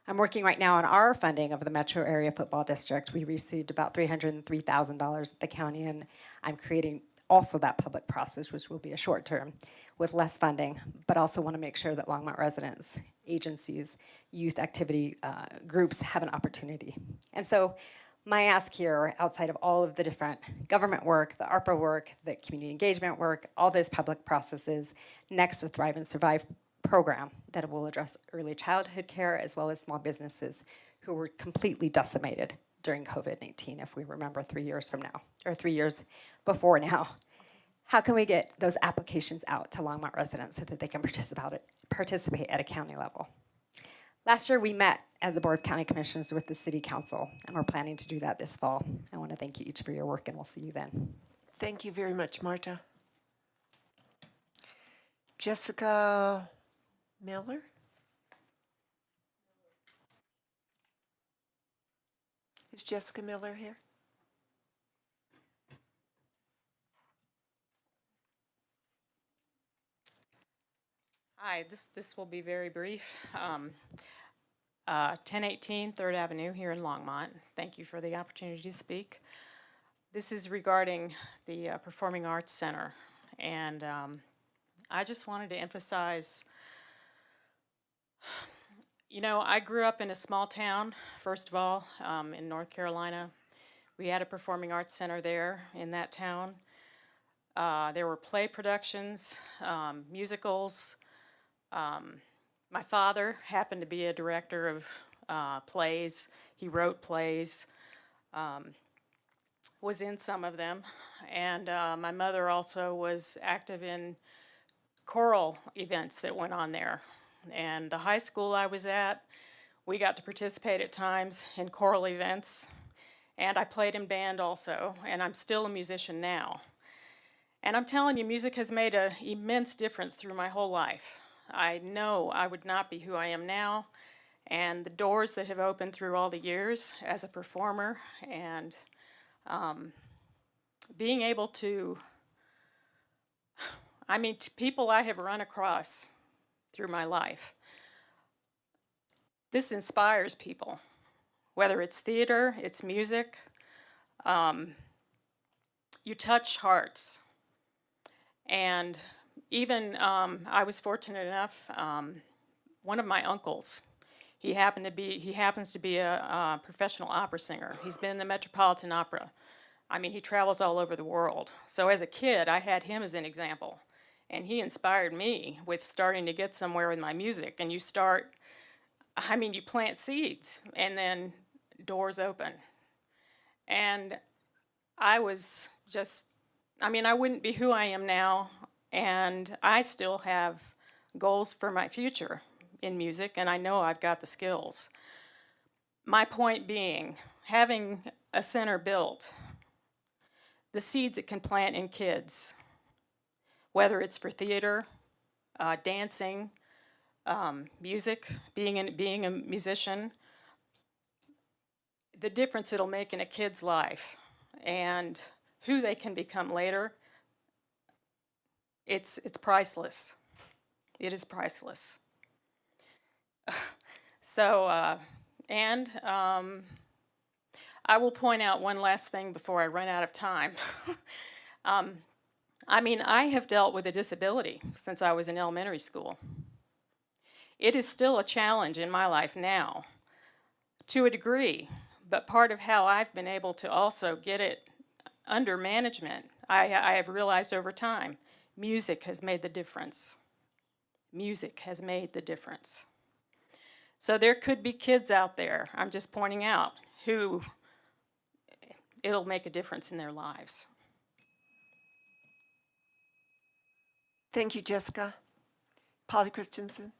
[SPEAKER 18] I'm working right now on our funding of the Metro Area Football District. We received about $303,000 at the county, and I'm creating also that public process, which will be a short term with less funding, but also want to make sure that Longmont residents, agencies, youth activity groups have an opportunity. And so my ask here, outside of all of the different government work, the ARPA work, the community engagement work, all those public processes, next to Thrive and Survive program that will address early childhood care as well as small businesses who were completely decimated during COVID-19, if we remember 3 years from now, or 3 years before now. How can we get those applications out to Longmont residents so that they can participate at a county level? Last year, we met as the Board of County Commissioners with the City Council, and we're planning to do that this fall. I want to thank you each for your work, and we'll see you then.
[SPEAKER 1] Thank you very much, Marta. Jessica Miller? Is Jessica Miller here?
[SPEAKER 19] Hi, this will be very brief. 1018 3rd Avenue here in Longmont. Thank you for the opportunity to speak. This is regarding the Performing Arts Center, and I just wanted to emphasize, you know, I grew up in a small town, first of all, in North Carolina. We had a Performing Arts Center there in that town. There were play productions, musicals. My father happened to be a director of plays. He wrote plays, was in some of them. And my mother also was active in choral events that went on there. And the high school I was at, we got to participate at times in choral events. And I played in band also, and I'm still a musician now. And I'm telling you, music has made an immense difference through my whole life. I know I would not be who I am now, and the doors that have opened through all the years as a performer and being able to, people I have run across through my life, this inspires people, whether it's theater, it's music. You touch hearts. And even, I was fortunate enough, one of my uncles, he happens to be a professional opera singer. He's been in the Metropolitan Opera. He travels all over the world. So as a kid, I had him as an example. And he inspired me with starting to get somewhere with my music. And you start, you plant seeds, and then doors open. And I was just, I wouldn't be who I am now, and I still have goals for my future in music, and I know I've got the skills. My point being, having a center built, the seeds it can plant in kids, whether it's for theater, dancing, music, being a musician, the difference it'll make in a kid's life and who they can become later, it's priceless. It is priceless. So, I will point out one last thing before I run out of time. I have dealt with a disability since I was in elementary school. It is still a challenge in my life now, to a degree, but part of how I've been able to also get it under management, I have realized over time, music has made the difference. Music has made the difference. So there could be kids out there, I'm just pointing out, who it'll make a difference in their lives.
[SPEAKER 1] Thank you, Jessica. Polly Christensen.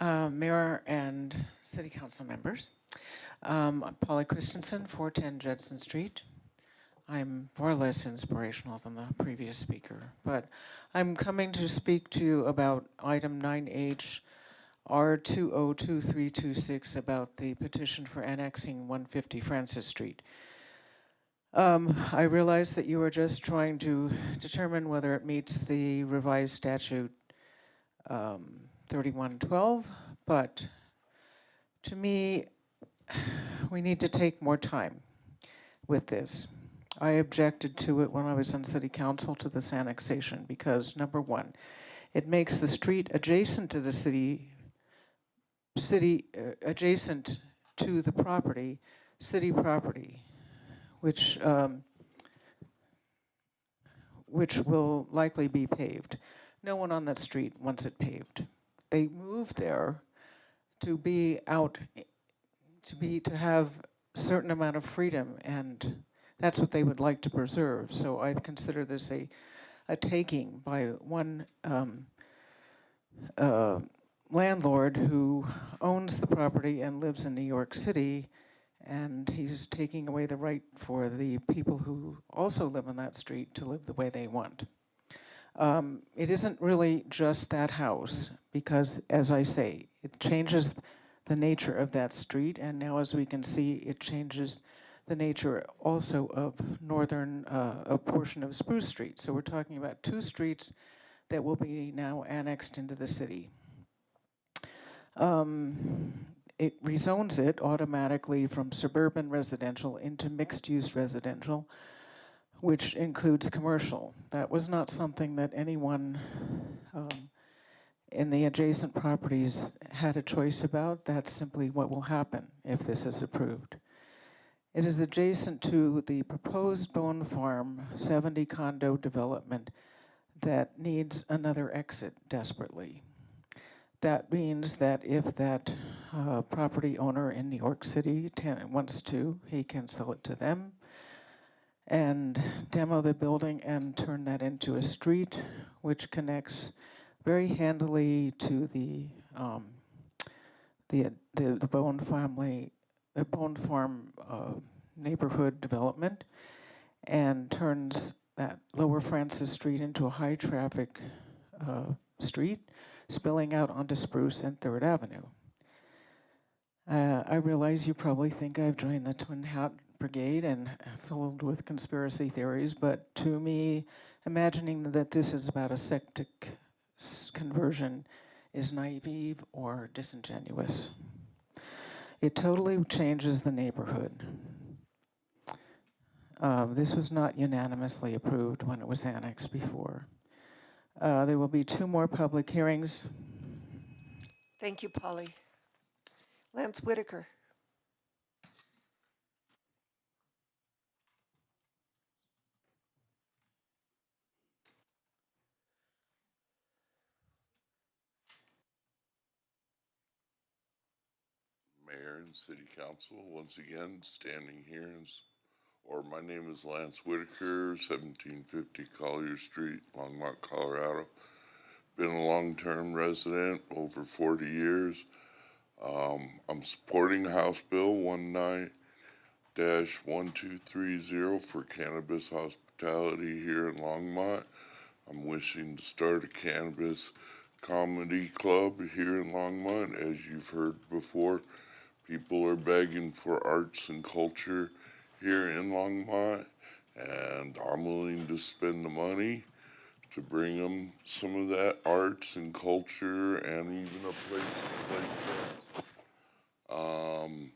[SPEAKER 20] Mayor and City Council members. I'm Polly Christensen, 410 Judson Street. I'm far less inspirational than the previous speaker, but I'm coming to speak to you about item 9H R202326 about the petition for annexing 150 Francis Street. I realize that you are just trying to determine whether it meets the revised statute 3112, but to me, we need to take more time with this. I objected to it when I was on City Council to this annexation because, number one, it makes the street adjacent to the city adjacent to the property, city property, which will likely be paved. No one on that street wants it paved. They moved there to be out, to have a certain amount of freedom, and that's what they would like to preserve. So I consider this a taking by one landlord who owns the property and lives in New York City, and he's taking away the right for the people who also live on that street to live the way they want. It isn't really just that house, because, as I say, it changes the nature of that street, and now, as we can see, it changes the nature also of a portion of Spruce Street. So we're talking about two streets that will be now annexed into the city. It rezones it automatically from suburban residential into mixed-use residential, which includes commercial. That was not something that anyone in the adjacent properties had a choice about. That's simply what will happen if this is approved. It is adjacent to the proposed Bone Farm 70 condo development that needs another exit desperately. That means that if that property owner in New York City wants to, he can sell it to them and demo the building and turn that into a street, which connects very handily to the Bone Farm neighborhood development, and turns that Lower Francis Street into a high traffic street. spilling out onto Spruce and 3rd Avenue. I realize you probably think I've joined the Twin Hat Brigade and filled with conspiracy theories, but to me, imagining that this is about a septic conversion is naive or disingenuous. It totally changes the neighborhood. This was not unanimously approved when it was annexed before. There will be 2 more public hearings.
[SPEAKER 1] Thank you, Polly. Lance Whitaker.
[SPEAKER 21] Mayor and City Council, once again, standing here, my name is Lance Whitaker, 1750 Collier Street, Longmont, Colorado. Been a long-term resident, over 40 years. I'm supporting House Bill 19-1230 for cannabis hospitality here in Longmont. I'm wishing to start a cannabis comedy club here in Longmont. As you've heard before, people are begging for arts and culture here in Longmont, and I'm willing to spend the money to bring them some of that arts and culture and even a place to play tennis.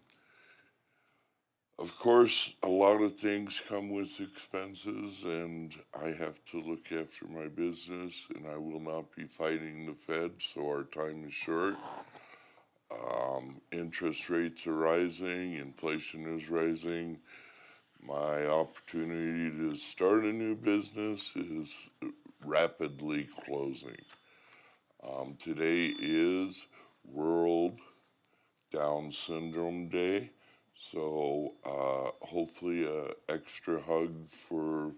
[SPEAKER 21] Of course, a lot of things come with expenses, and I have to look after my business, and I will not be fighting the Fed, so our time is short. Interest rates are rising, inflation is rising. My opportunity to start a new business is rapidly closing. Today is World Down Syndrome Day, so hopefully an extra hug for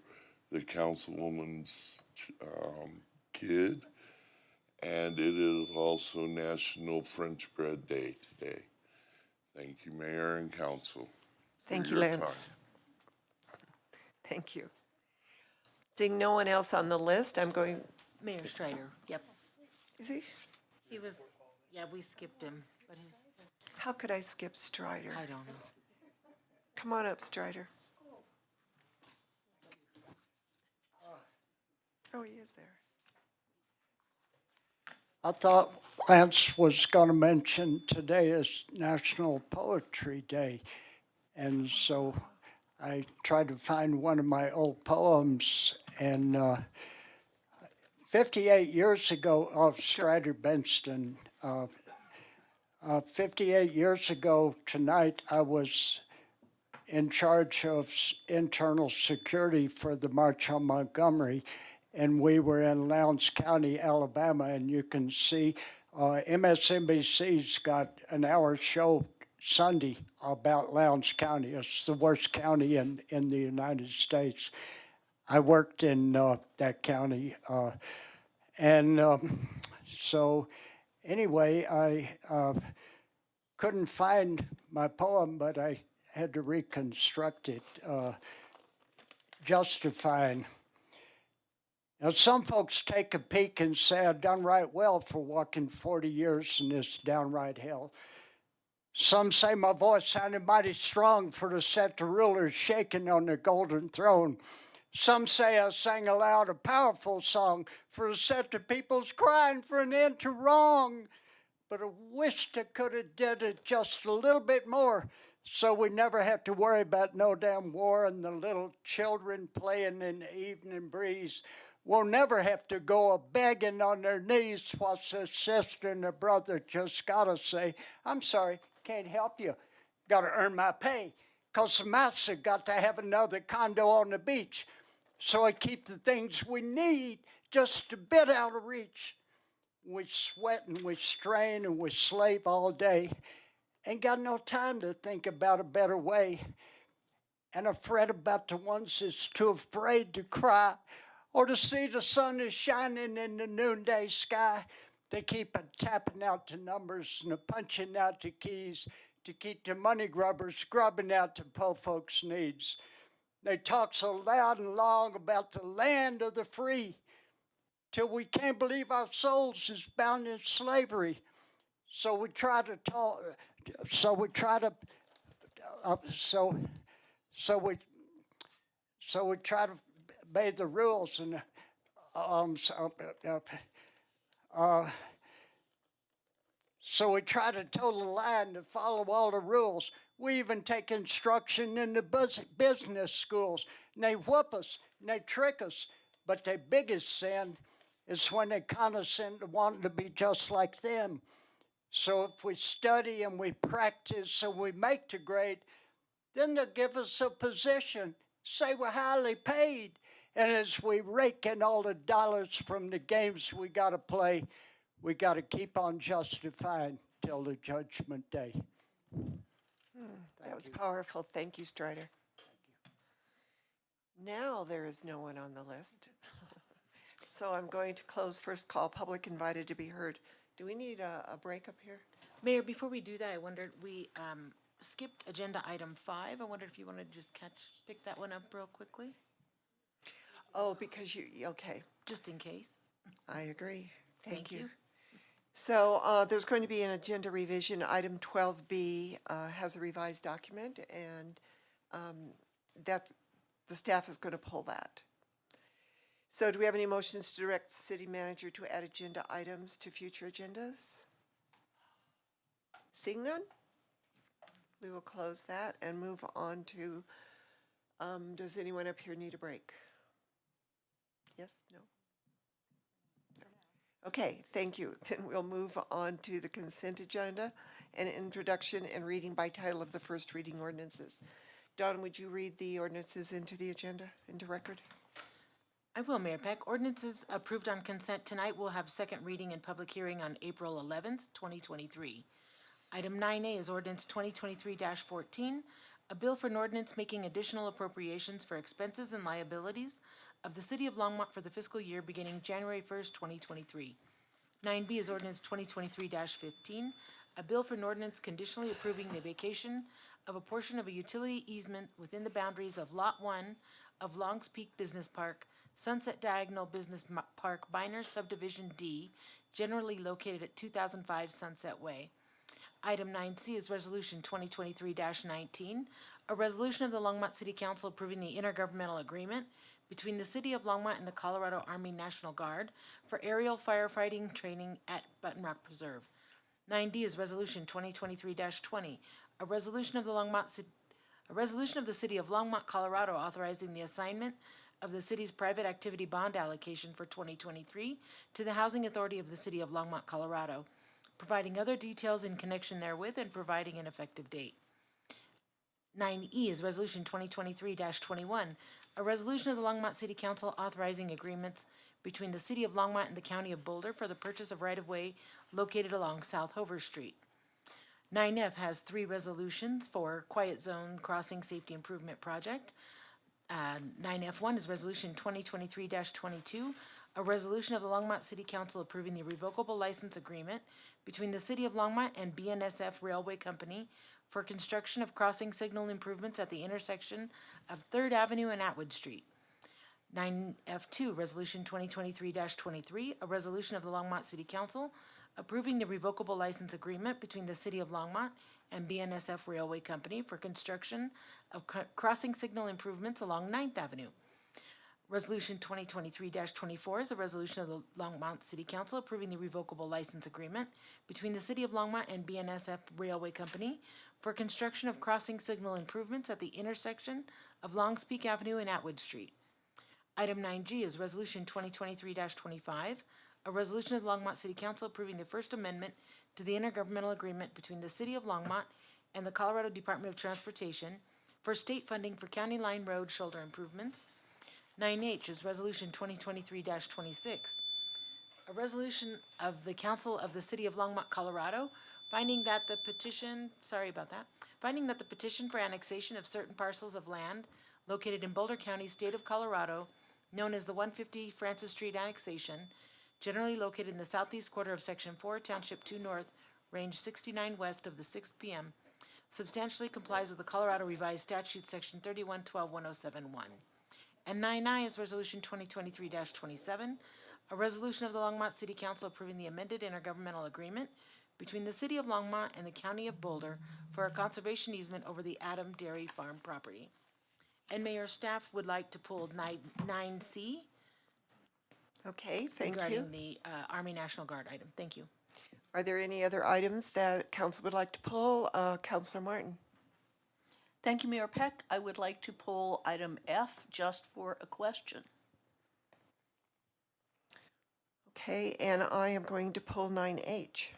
[SPEAKER 21] the councilwoman's kid. And it is also National French Bread Day today. Thank you, Mayor and Council.
[SPEAKER 1] Thank you, Lance. Thank you. Seeing no one else on the list, I'm going,
[SPEAKER 2] Mayor Strider, yep.
[SPEAKER 1] is he?
[SPEAKER 2] He was, yeah, we skipped him, but he's,
[SPEAKER 1] How could I skip Strider?
[SPEAKER 2] I don't know.
[SPEAKER 1] Come on up, Strider. Oh, he is there.
[SPEAKER 22] I thought Lance was going to mention today is National Poetry Day, and so I tried to find one of my old poems, and 58 years ago, Strider Benston, 58 years ago tonight, I was in charge of internal security for the March on Montgomery, and we were in Lowndes County, Alabama, and you can see MSNBC's got an hour show Sunday about Lowndes County. It's the worst county in the United States. I worked in that county, so anyway, I couldn't find my poem, but I had to reconstruct it, justifying. Now, some folks take a peek and say, I've done right well for walking 40 years in this downright hell. Some say my voice sounded mighty strong for to set the rulers shaking on their golden throne. Some say I sang aloud a powerful song for to set the peoples crying for an end to wrong. But I wished I could have did it just a little bit more, so we never have to worry about no damn war and the little children playing in the evening breeze. We'll never have to go a-begging on their knees whilst their sister and their brother just gotta say, I'm sorry, can't help you. Gotta earn my pay, 'cause the master got to have another condo on the beach. So I keep the things we need just a bit out of reach. We sweat and we strain and we slave all day. Ain't got no time to think about a better way. And I fret about the ones that's too afraid to cry or to see the sun is shining in the noonday sky. They keep tapping out the numbers and punching out the keys to keep the money grubbers grubbing out the poor folks' needs. 'em. They talk so loud and long about the land of the free, till we can't believe our souls is bound in slavery. So we try to talk, so we try to, so we try to obey the rules and so we try to toe the line to follow all the rules. We even take instruction in the business schools, and they whoop us, and they trick us. But their biggest sin is when they condescend to wanting to be just like them. So if we study and we practice and we make the grade, then they'll give us a position, say we're highly paid. And as we rake in all the dollars from the games we got to play, we got to keep on justifying till the judgment day.
[SPEAKER 1] That was powerful. Thank you, Strider. Now there is no one on the list. So I'm going to close first call, public invited to be heard. Do we need a break up here?
[SPEAKER 2] Mayor, before we do that, I wondered, we skipped agenda item 5. I wondered if you wanted to just pick that one up real quickly,
[SPEAKER 1] Oh, because okay,
[SPEAKER 2] just in case.
[SPEAKER 1] I agree. Thank you.
[SPEAKER 2] you.
[SPEAKER 1] So there's going to be an agenda revision. Item 12B has a revised document, and that's, the staff is going to pull that. So do we have any motions to direct the city manager to add agenda items to future agendas? Seeing none, we will close that and move on to, does anyone up here need a break? Yes, no? Okay, thank you. Then we'll move on to the consent agenda and introduction and reading by title of the first reading ordinances. Dawn, would you read the ordinances into the agenda, into record?
[SPEAKER 2] I will, Mayor Peck. Ordinances approved on consent tonight will have second reading and public hearing on April 11th, 2023. Item 9A is ordinance 2023-14, a bill for an ordinance making additional appropriations for expenses and liabilities of the City of Longmont for the fiscal year beginning January 1st, 2023. 9B is ordinance 2023-15, a bill for an ordinance conditionally approving the vacation of a portion of a utility easement within the boundaries of Lot 1 of Longs Peak Business Park, Sunset Diagonal Business Park Minor Subdivision D, generally located at 2005 Sunset Way. Item 9C is Resolution 2023-19, a resolution of the Longmont City Council approving the intergovernmental agreement between the City of Longmont and the Colorado Army National Guard for aerial firefighting training at Button Rock Preserve. 9D is Resolution 2023-20, a resolution of the City of Longmont, Colorado, authorizing the assignment of the city's private activity bond allocation for 2023 to the Housing Authority of the City of Longmont, Colorado, providing other details in connection therewith and providing an effective date. 9E is Resolution 2023-21, a resolution of the Longmont City Council authorizing agreements between the City of Longmont and the County of Boulder for the purchase of right-of-way located along South Hover Street. 9F has 3 resolutions for Quiet Zone Crossing Safety Improvement Project. 9F1 is Resolution 2023-22, a resolution of the Longmont City Council approving the revocable license agreement between the City of Longmont and BNSF Railway Company for construction of crossing signal improvements at the intersection of 3rd Avenue and Atwood Street. 9F2, Resolution 2023-23, a resolution of the Longmont City Council approving the revocable license agreement between the City of Longmont and BNSF Railway Company for construction of crossing signal improvements along 9th Avenue. Resolution 2023-24 is a resolution of the Longmont City Council approving the revocable license agreement between the City of Longmont and BNSF Railway Company for construction of crossing signal improvements at the intersection of Longs Peak Avenue and Atwood Street. Item 9G is Resolution 2023-25, a resolution of the Longmont City Council approving the First Amendment to the intergovernmental agreement between the City of Longmont and the Colorado Department of Transportation for state funding for County Line Road shoulder improvements. 9H is Resolution 2023-26, a resolution of the Council of the City of Longmont, Colorado, finding that the petition for annexation of certain parcels of land located in Boulder County, State of Colorado, known as the 150 Francis Street annexation, generally located in the southeast quarter of Section 4, Township 2 North, Range 69 West of the 6th PM, substantially complies with the Colorado Revised Statute, Section 3112-1071. And 9I is Resolution 2023-27, A resolution of the Longmont City Council approving the amended intergovernmental agreement between the City of Longmont and the County of Boulder for a conservation easement over the Adam Dairy Farm property. And Mayor, staff would like to pull 9C
[SPEAKER 1] Okay, thank you.
[SPEAKER 2] regarding the Army National Guard item. Thank you.
[SPEAKER 1] Are there any other items that council would like to pull? Councilor Martin?
[SPEAKER 3] Thank you, Mayor Peck. I would like to pull item F just for a question.
[SPEAKER 1] Okay, and I am going to pull 9H.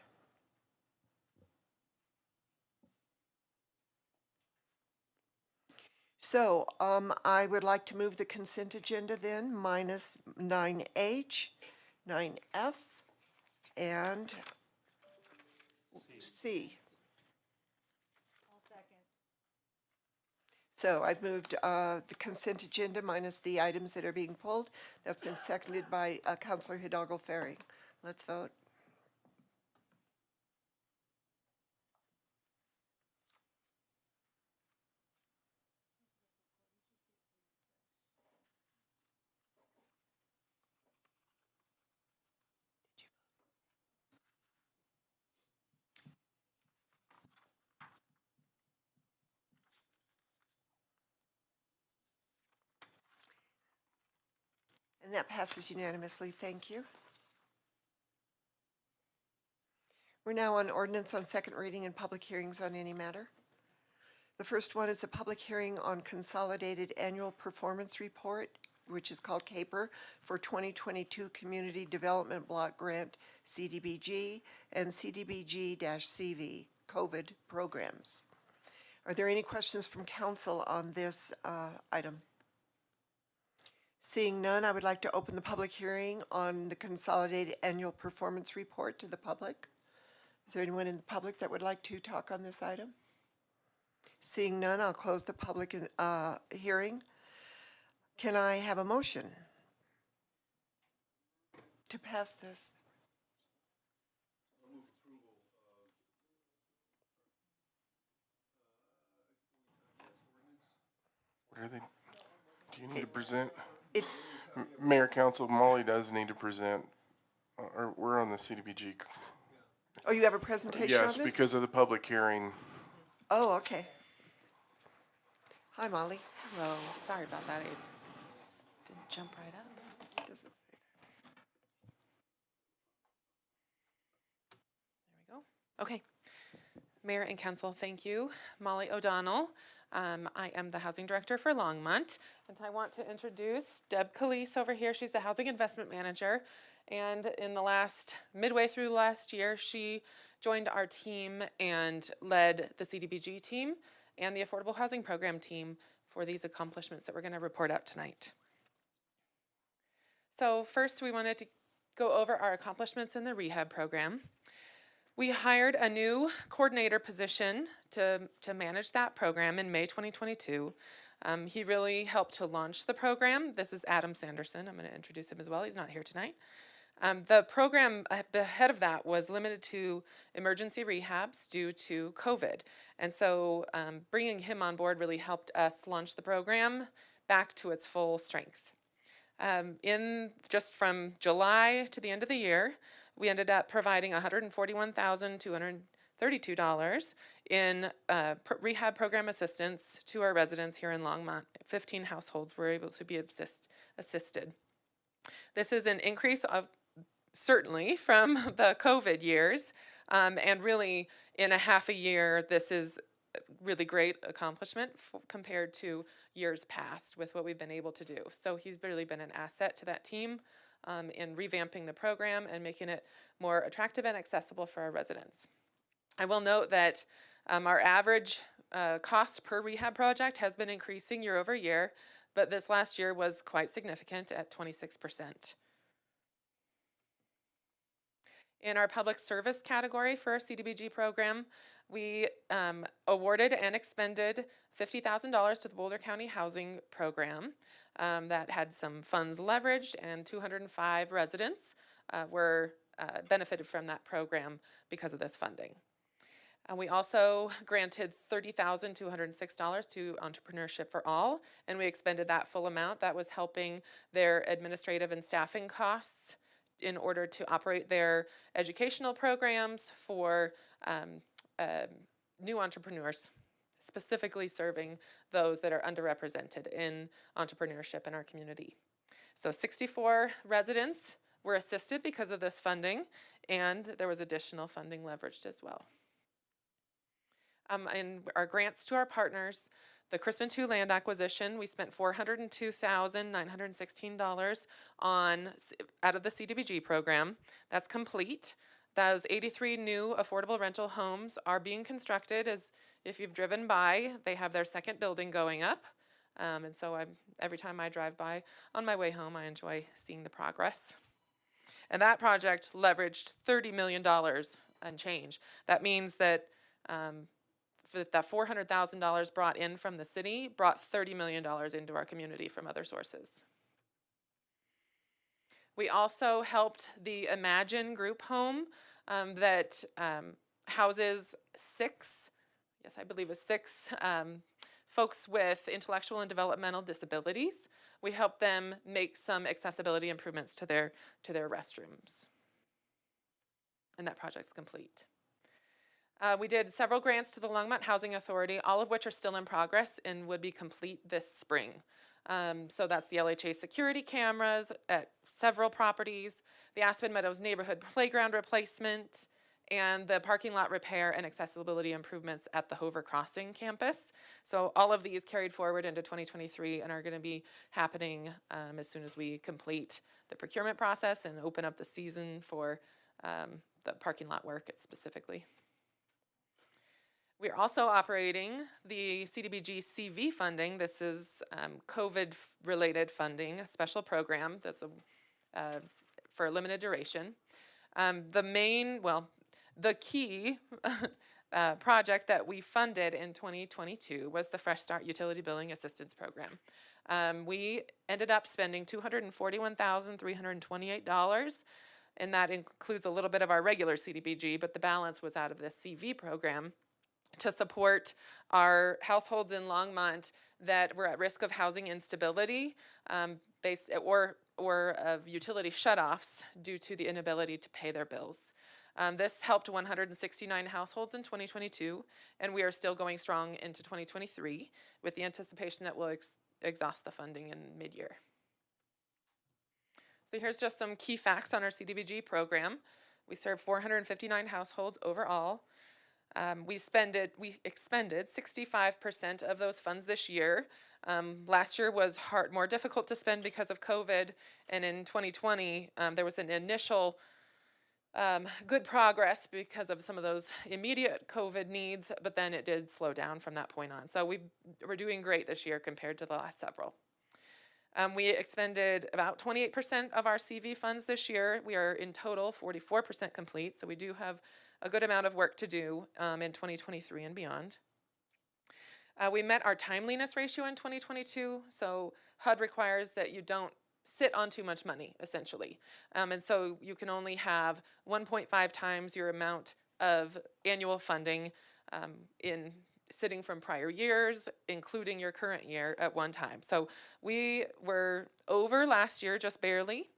[SPEAKER 1] So I would like to move the consent agenda then, minus 9H, 9F, and C. So I've moved the consent agenda minus the items that are being pulled. That's been seconded by Councilor Hidalgo Ferry. Let's vote. And that passes unanimously. Thank you. We're now on ordinance on second reading and public hearings on any matter. The first one is a public hearing on consolidated annual performance report, which is called CAPER, for 2022 Community Development Block Grant CDBG and CDBG-CV COVID programs. Are there any questions from council on this item? Seeing none, I would like to open the public hearing on the consolidated annual performance report to the public. Is there anyone in the public that would like to talk on this item? Seeing none, I'll close the public hearing. Can I have a motion to pass this?
[SPEAKER 5] What are they? Do you need to present? Mayor, Council, Molly does need to present. Or we're on the CDBG.
[SPEAKER 1] Oh, you have a presentation on
[SPEAKER 5] Yes,
[SPEAKER 1] this?
[SPEAKER 5] because of the public hearing.
[SPEAKER 1] Oh, okay. Hi, Molly.
[SPEAKER 6] Hello, sorry about that. It didn't jump right up.
[SPEAKER 1] Doesn't say
[SPEAKER 6] There we go. Okay. Mayor and council, thank you. Molly O'Donnell. I am the housing director for Longmont, and I want to introduce Deb Calise over here. She's the housing investment manager, and in the midway through last year, she joined our team and led the CDBG team and the Affordable Housing Program team for these accomplishments that we're going to report out tonight. So first, we wanted to go over our accomplishments in the rehab program. We hired a new coordinator position to manage that program in May 2022. He really helped to launch the program. This is Adam Sanderson. I'm going to introduce him as well. He's not here tonight. The program ahead of that was limited to emergency rehabs due to COVID. And so bringing him on board really helped us launch the program back to its full strength. Just from July to the end of the year, we ended up providing $141,232 in rehab program assistance to our residents here in Longmont. 15 households were able to be assisted. This is an increase of certainly from the COVID years, and really in a half a year, this is really great accomplishment compared to years past with what we've been able to do. So he's really been an asset to that team in revamping the program and making it more attractive and accessible for our residents. I will note that our average cost per rehab project has been increasing year over year, but this last year was quite significant at 26%. In our public service category for our CDBG program, we awarded and expended $50,000 to the Boulder County Housing Program that had some funds leveraged, and 205 residents were benefited from that program because of this funding. We also granted $30,206 to Entrepreneurship for All, and we expended that full amount. That was helping their administrative and staffing costs in order to operate their educational programs for new entrepreneurs, specifically serving those that are underrepresented in entrepreneurship in our community. So 64 residents were assisted because of this funding, and there was additional funding leveraged as well. And our grants to our partners, the Crispin 2 land acquisition, we spent $402,916 on out of the CDBG program. That's complete. Those 83 new affordable rental homes are being constructed. As if you've driven by, they have their second building going up. And so every time I drive by on my way home, I enjoy seeing the progress. And that project leveraged $30 million and change. That means that that $400,000 brought in from the city brought $30 million into our community from other sources. We also helped the Imagine group home that houses six folks with intellectual and developmental disabilities. We helped them make some accessibility improvements to their restrooms. And that project's complete. We did several grants to the Longmont Housing Authority, all of which are still in progress and would be complete this spring. So that's the LHA security cameras at several properties, the Aspen Meadows neighborhood playground replacement, and the parking lot repair and accessibility improvements at the Hover Crossing campus. So all of these carried forward into 2023 and are going to be happening as soon as we complete the procurement process and open up the season for the parking lot work specifically. We're also operating the CDBG CV funding. This is COVID-related funding, a special program that's for a limited duration. The key project that we funded in 2022 was the Fresh Start Utility Billing Assistance Program. We ended up spending $241,328, and that includes a little bit of our regular CDBG, but the balance was out of this CV program to support our households in Longmont that were at risk of housing instability or of utility shutoffs due to the inability to pay their bills. This helped 169 households in 2022, and we are still going strong into 2023 with the anticipation that we'll exhaust the funding in mid-year. So here's just some key facts on our CDBG program. We serve 459 households overall. We expended 65% of those funds this year. Last year was more difficult to spend because of COVID, and in 2020, there was an initial good progress because of some of those immediate COVID needs, but then it did slow down from that point on. So we're doing great this year compared to the last several. We expended about 28% of our CV funds this year. We are in total 44% complete, so we do have a good amount of work to do in 2023 and beyond. We met our timeliness ratio in 2022, so HUD requires that you don't sit on too much money, essentially. And so you can only have 1.5 times your amount of annual funding sitting from prior years, including your current year at one time. So we were over last year just barely,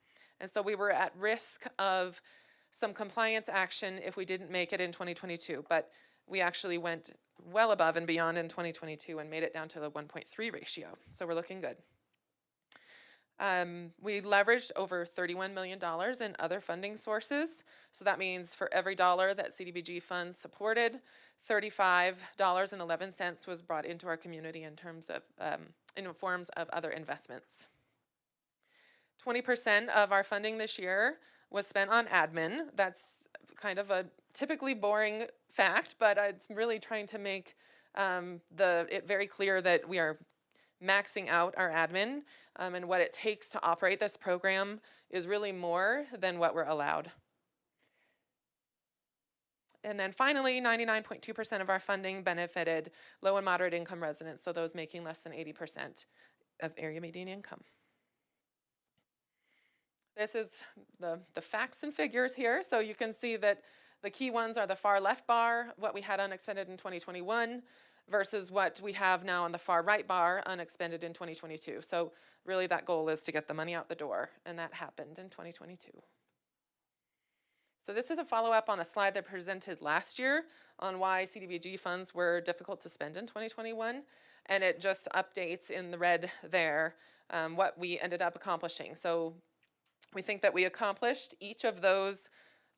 [SPEAKER 6] and so we were at risk of some compliance action if we didn't make it in 2022, but we actually went well above and beyond in 2022 and made it down to the 1.3 ratio. So we're looking good. We leveraged over $31 million in other funding sources. So that means for every dollar that CDBG funds supported, $35.11 was brought into our community in terms of, in forms of other investments. 20% of our funding this year was spent on admin. That's kind of a typically boring fact, but it's really trying to make it very clear that we are maxing out our admin, and what it takes to operate this program is really more than what we're allowed. And then finally, 99.2% of our funding benefited low and moderate income residents, so those making less than 80% of area median income. This is the facts and figures here. So you can see that the key ones are the far left bar, what we had unexpended in 2021, versus what we have now on the far right bar, unexpended in 2022. So really that goal is to get the money out the door, and that happened in 2022. So this is a follow-up on a slide that I presented last year on why CDBG funds were difficult to spend in 2021. And it just updates in the red there what we ended up accomplishing. So we think that we accomplished each of those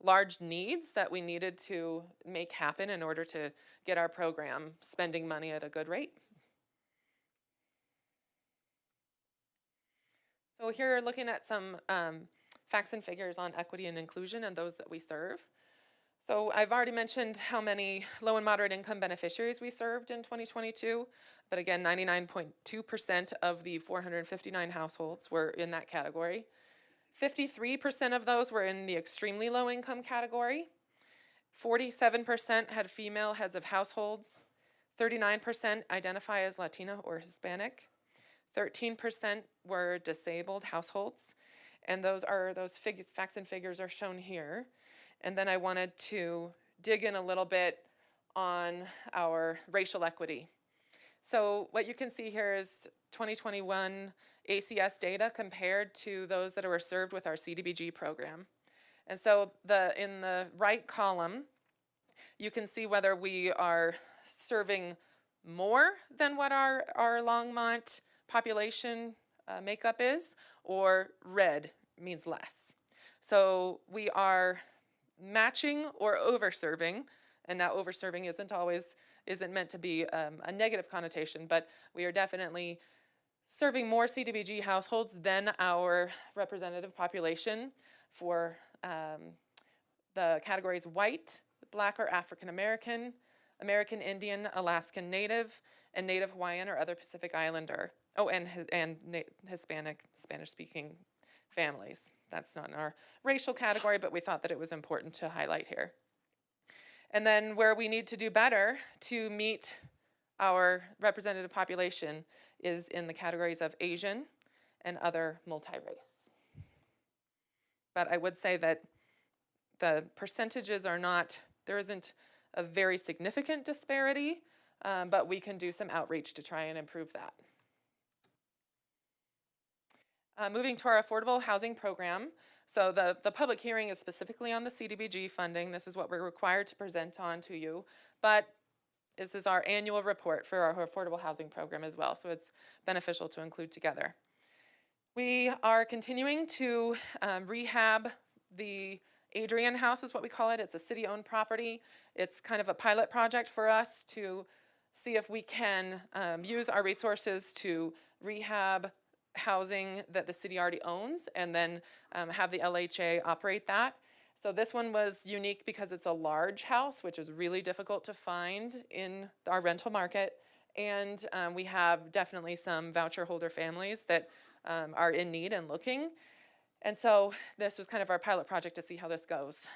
[SPEAKER 6] large needs that we needed to make happen in order to get our program spending money at a good rate. So here, looking at some facts and figures on equity and inclusion and those that we serve. So I've already mentioned how many low and moderate income beneficiaries we served in 2022, but again, 99.2% of the 459 households were in that category. 53% of those were in the extremely low income category. 47% had female heads of households. 39% identify as Latina or Hispanic. 13% were disabled households. And those facts and figures are shown here. And then I wanted to dig in a little bit on our racial equity. So what you can see here is 2021 ACS data compared to those that were served with our CDBG program. And so in the right column, you can see whether we are serving more than what our Longmont population makeup is, or red means less. So we are matching or over-serving, and now over-serving isn't meant to be a negative connotation, but we are definitely serving more CDBG households than our representative population for the categories white, Black or African American, American Indian, Alaskan Native, and Native Hawaiian or other Pacific Islander. Oh, and Hispanic, Spanish-speaking families. That's not in our racial category, but we thought that it was important to highlight here. And then where we need to do better to meet our representative population is in the categories of Asian and other multi-race. But I would say that the percentages are not, there isn't a very significant disparity, but we can do some outreach to try and improve that. Moving to our affordable housing program. So the public hearing is specifically on the CDBG funding. This is what we're required to present on to you. But this is our annual report for our affordable housing program as well. So it's beneficial to include together. We are continuing to rehab the Adrian House is what we call it. It's a city-owned property. It's kind of a pilot project for us to see if we can use our resources to rehab housing that the city already owns and then have the LHA operate that. So this one was unique because it's a large house, which is really difficult to find in our rental market. And we have definitely some voucher holder families that are in need and looking. And so this was kind of our pilot project to see how this goes.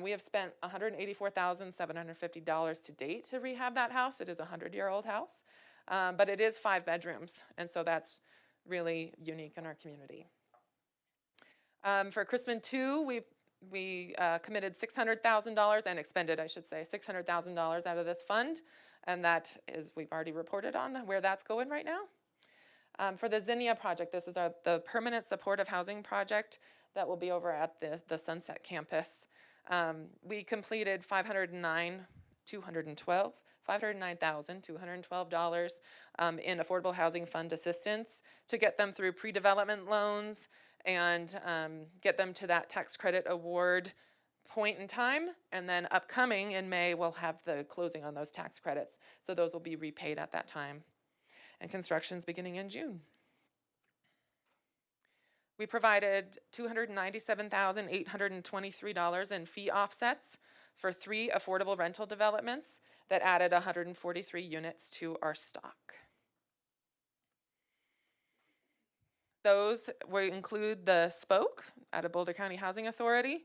[SPEAKER 6] We have spent $184,750 to date to rehab that house. It is a 100-year-old house, but it is 5 bedrooms. And so that's really unique in our community. For Crispin 2, we committed $600,000 and expended, I should say, $600,000 out of this fund. And that is, we've already reported on where that's going right now. For the Zinnia project, this is the permanent supportive housing project that will be over at the Sunset campus. We completed $509,212 in affordable housing fund assistance to get them through pre-development loans and get them to that tax credit award point in time. And then upcoming in May, we'll have the closing on those tax credits. So those will be repaid at that time. And construction's beginning in June. We provided $297,823 in fee offsets for 3 affordable rental developments that added 143 units to our stock. Those will include the Spoke out of Boulder County Housing Authority,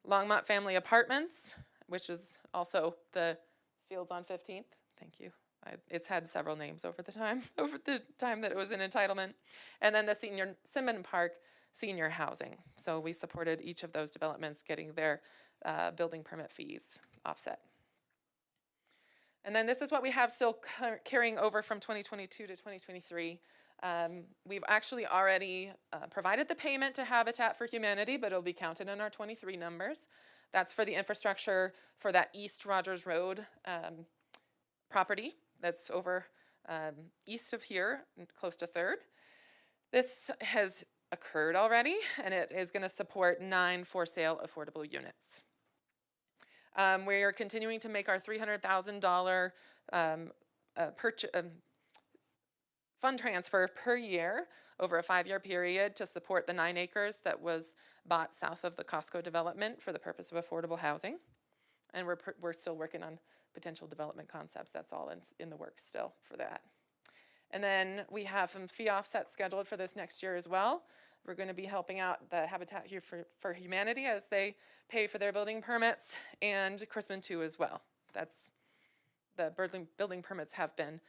[SPEAKER 6] Longmont Family Apartments, which is also the Fields on 15th. Thank you. It's had several names over the time that it was in entitlement. And then the Simmon Park Senior Housing. So we supported each of those developments getting their building permit fees offset. And then this is what we have still carrying over from 2022 to 2023. We've actually already provided the payment to Habitat for Humanity, but it'll be counted in our 23 numbers. That's for the infrastructure for that East Rogers Road property that's over east of here, close to 3rd. This has occurred already, and it is going to support 9 for-sale affordable units. We are continuing to make our $300,000 fund transfer per year over a 5-year period to support the 9 acres that was bought south of the Costco development for the purpose of affordable housing. And we're still working on potential development concepts. That's all in the works still for that. And then we have some fee offsets scheduled for this next year as well. We're going to be helping out the Habitat here for Humanity as they pay for their building permits, and Chrisman too as well. That's the building permits have been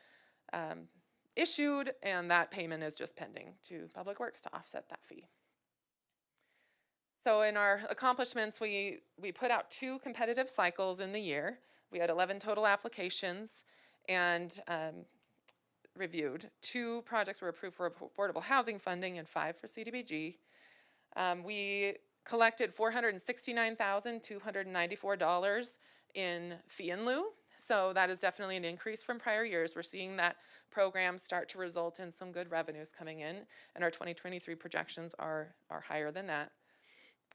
[SPEAKER 6] issued, and that payment is just pending to Public Works to offset that fee. So in our accomplishments, we put out 2 competitive cycles in the year. We had 11 total applications and reviewed. 2 projects were approved for affordable housing funding and 5 for CDBG. We collected $469,294 in fee in lieu. So that is definitely an increase from prior years. We're seeing that program start to result in some good revenues coming in, and our 2023 projections are higher than that.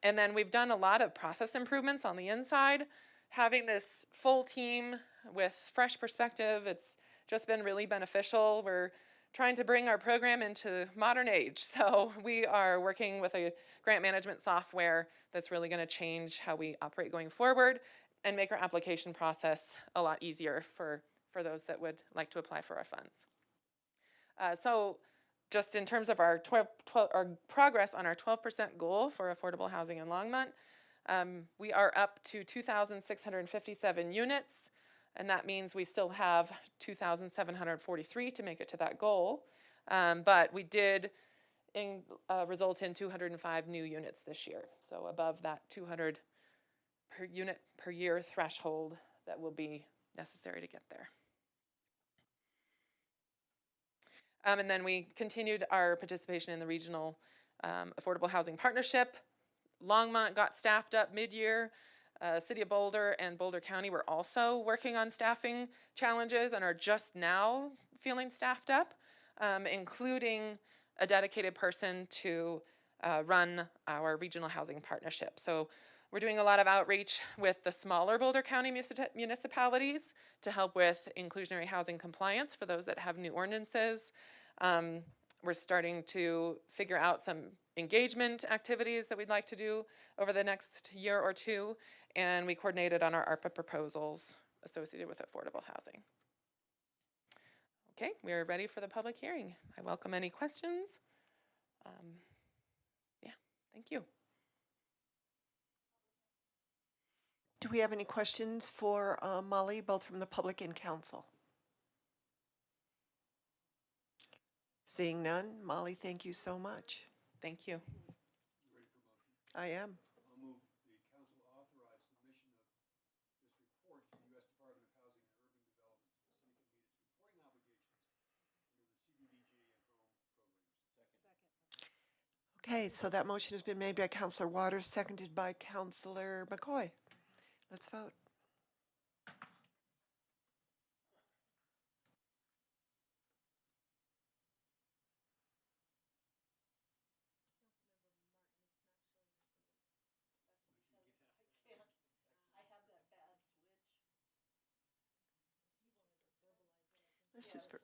[SPEAKER 6] And then we've done a lot of process improvements on the inside. Having this full team with fresh perspective, it's just been really beneficial. We're trying to bring our program into modern age. So we are working with a grant management software that's really going to change how we operate going forward and make our application process a lot easier for those that would like to apply for our funds. So just in terms of our progress on our 12% goal for affordable housing in Longmont, we are up to 2,657 units, and that means we still have 2,743 to make it to that goal. But we did result in 205 new units this year, so above that 200 per unit per year threshold that will be necessary to get there. And then we continued our participation in the regional affordable housing partnership. Longmont got staffed up mid-year. City of Boulder and Boulder County were also working on staffing challenges and are just now feeling staffed up, including a dedicated person to run our regional housing partnership. So we're doing a lot of outreach with the smaller Boulder County municipalities to help with inclusionary housing compliance for those that have new ordinances. We're starting to figure out some engagement activities that we'd like to do over the next year or 2, and we coordinated on our ARPA proposals associated with affordable housing. Okay, we are ready for the public hearing. I welcome any questions. Yeah, thank you.
[SPEAKER 1] Do we have any questions for Molly, both from the public and council? Seeing none, Molly, thank you so much.
[SPEAKER 6] Thank you.
[SPEAKER 1] I am.
[SPEAKER 10] I'll move the council authorize submission of this report to the U.S. Department of Housing and Urban Development specifically meet its reporting obligations under the CDBG and home programs. Second.
[SPEAKER 1] Okay, so that motion has been made by Councilor Waters, seconded by Councilor McCoy. Let's vote. This is for,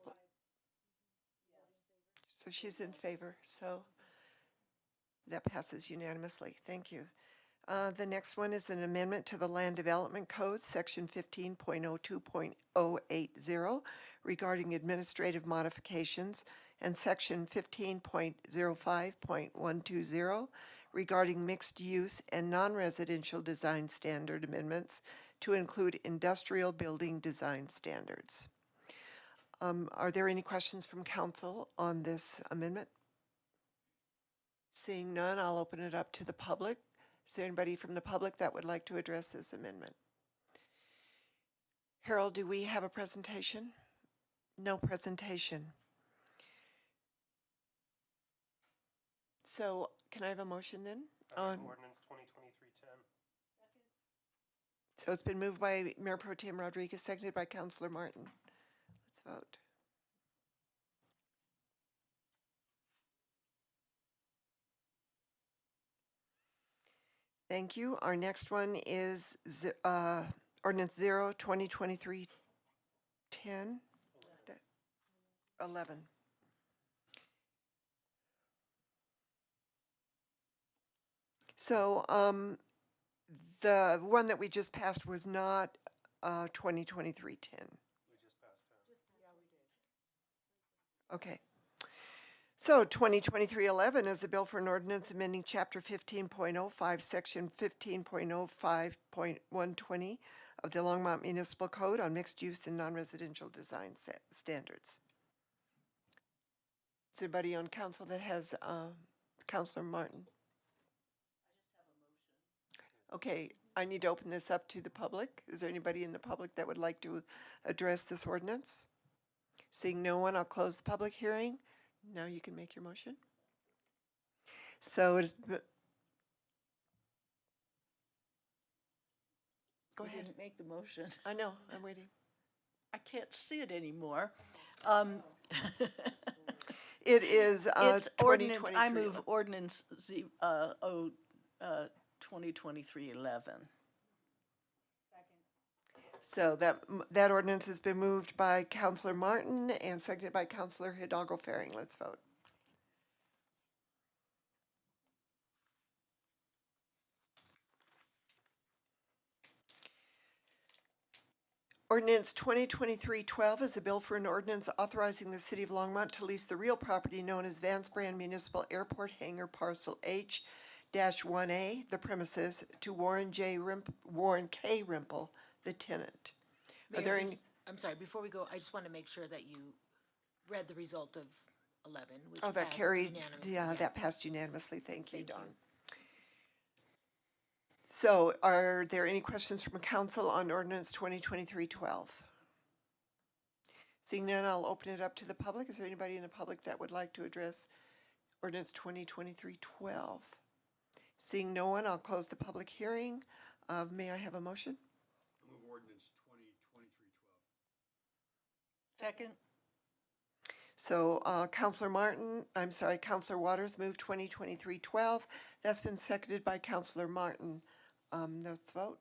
[SPEAKER 1] so she's in favor, so that passes unanimously. Thank you. The next one is an amendment to the Land Development Code, Section 15.02.080, regarding administrative modifications, and Section 15.05.120, regarding mixed-use and non-residential design standard amendments to include industrial building design standards. Are there any questions from council on this amendment? Seeing none, I'll open it up to the public. Is there anybody from the public that would like to address this amendment? Harold, do we have a presentation? No presentation. So can I have a motion then?
[SPEAKER 4] Ordinance 2023-10.
[SPEAKER 1] So it's been moved by Mayor Pro Tem Rodriguez, seconded by Councilor Martin. Let's vote. Thank you. Our next one is ordinance 0-2023-10. 11. So the one that we just passed was not 2023-10. Okay. So 2023-11 is a bill for an ordinance amending Chapter 15.05, Section 15.05.120 of the Longmont Municipal Code on mixed use and non-residential design standards. Is anybody on council that has Councilor Martin? Okay, I need to open this up to the public. Is there anybody in the public that would like to address this ordinance? Seeing no one, I'll close the public hearing. Now you can make your motion. So it is. Go ahead.
[SPEAKER 3] Didn't make the motion.
[SPEAKER 1] I know, I'm waiting.
[SPEAKER 3] I can't see it anymore.
[SPEAKER 1] It is
[SPEAKER 3] It's ordinance, I
[SPEAKER 1] 2023.
[SPEAKER 3] move ordinance 2023-11.
[SPEAKER 1] So that ordinance has been moved by Councilor Martin and seconded by Councilor Hidalgo Faring. Let's vote. Ordinance 2023-12 is a bill for an ordinance authorizing the City of Longmont to lease the real property known as Vance Brand Municipal Airport Hangar Parcel H-1A, the premises, to Warren K. Rimple, the tenant. Are there any?
[SPEAKER 2] I'm sorry, before we go, I just want to make sure that you read the result of 11, which
[SPEAKER 1] Oh, that
[SPEAKER 2] passed
[SPEAKER 1] carried,
[SPEAKER 2] unanimously.
[SPEAKER 1] yeah, that passed unanimously. Thank you, Dawn. So are there any questions from council on ordinance 2023-12? Seeing none, I'll open it up to the public. Is there anybody in the public that would like to address ordinance 2023-12? Seeing no one, I'll close the public hearing. May I have a motion?
[SPEAKER 10] Move ordinance 2023-12.
[SPEAKER 3] Second.
[SPEAKER 1] So Councilor Waters moved 2023-12. That's been seconded by Councilor Martin. Let's vote.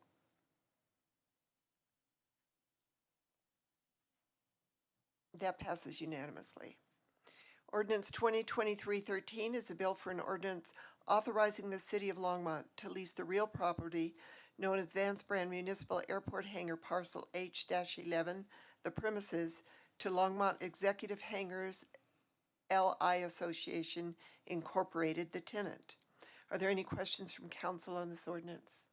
[SPEAKER 1] That passes unanimously. Ordinance 2023-13 is a bill for an ordinance authorizing the City of Longmont to lease the real property known as Vance Brand Municipal Airport Hangar Parcel H-11, the premises, to Longmont Executive Hangars L.I. Association Incorporated, the tenant. Are there any questions from council on this ordinance?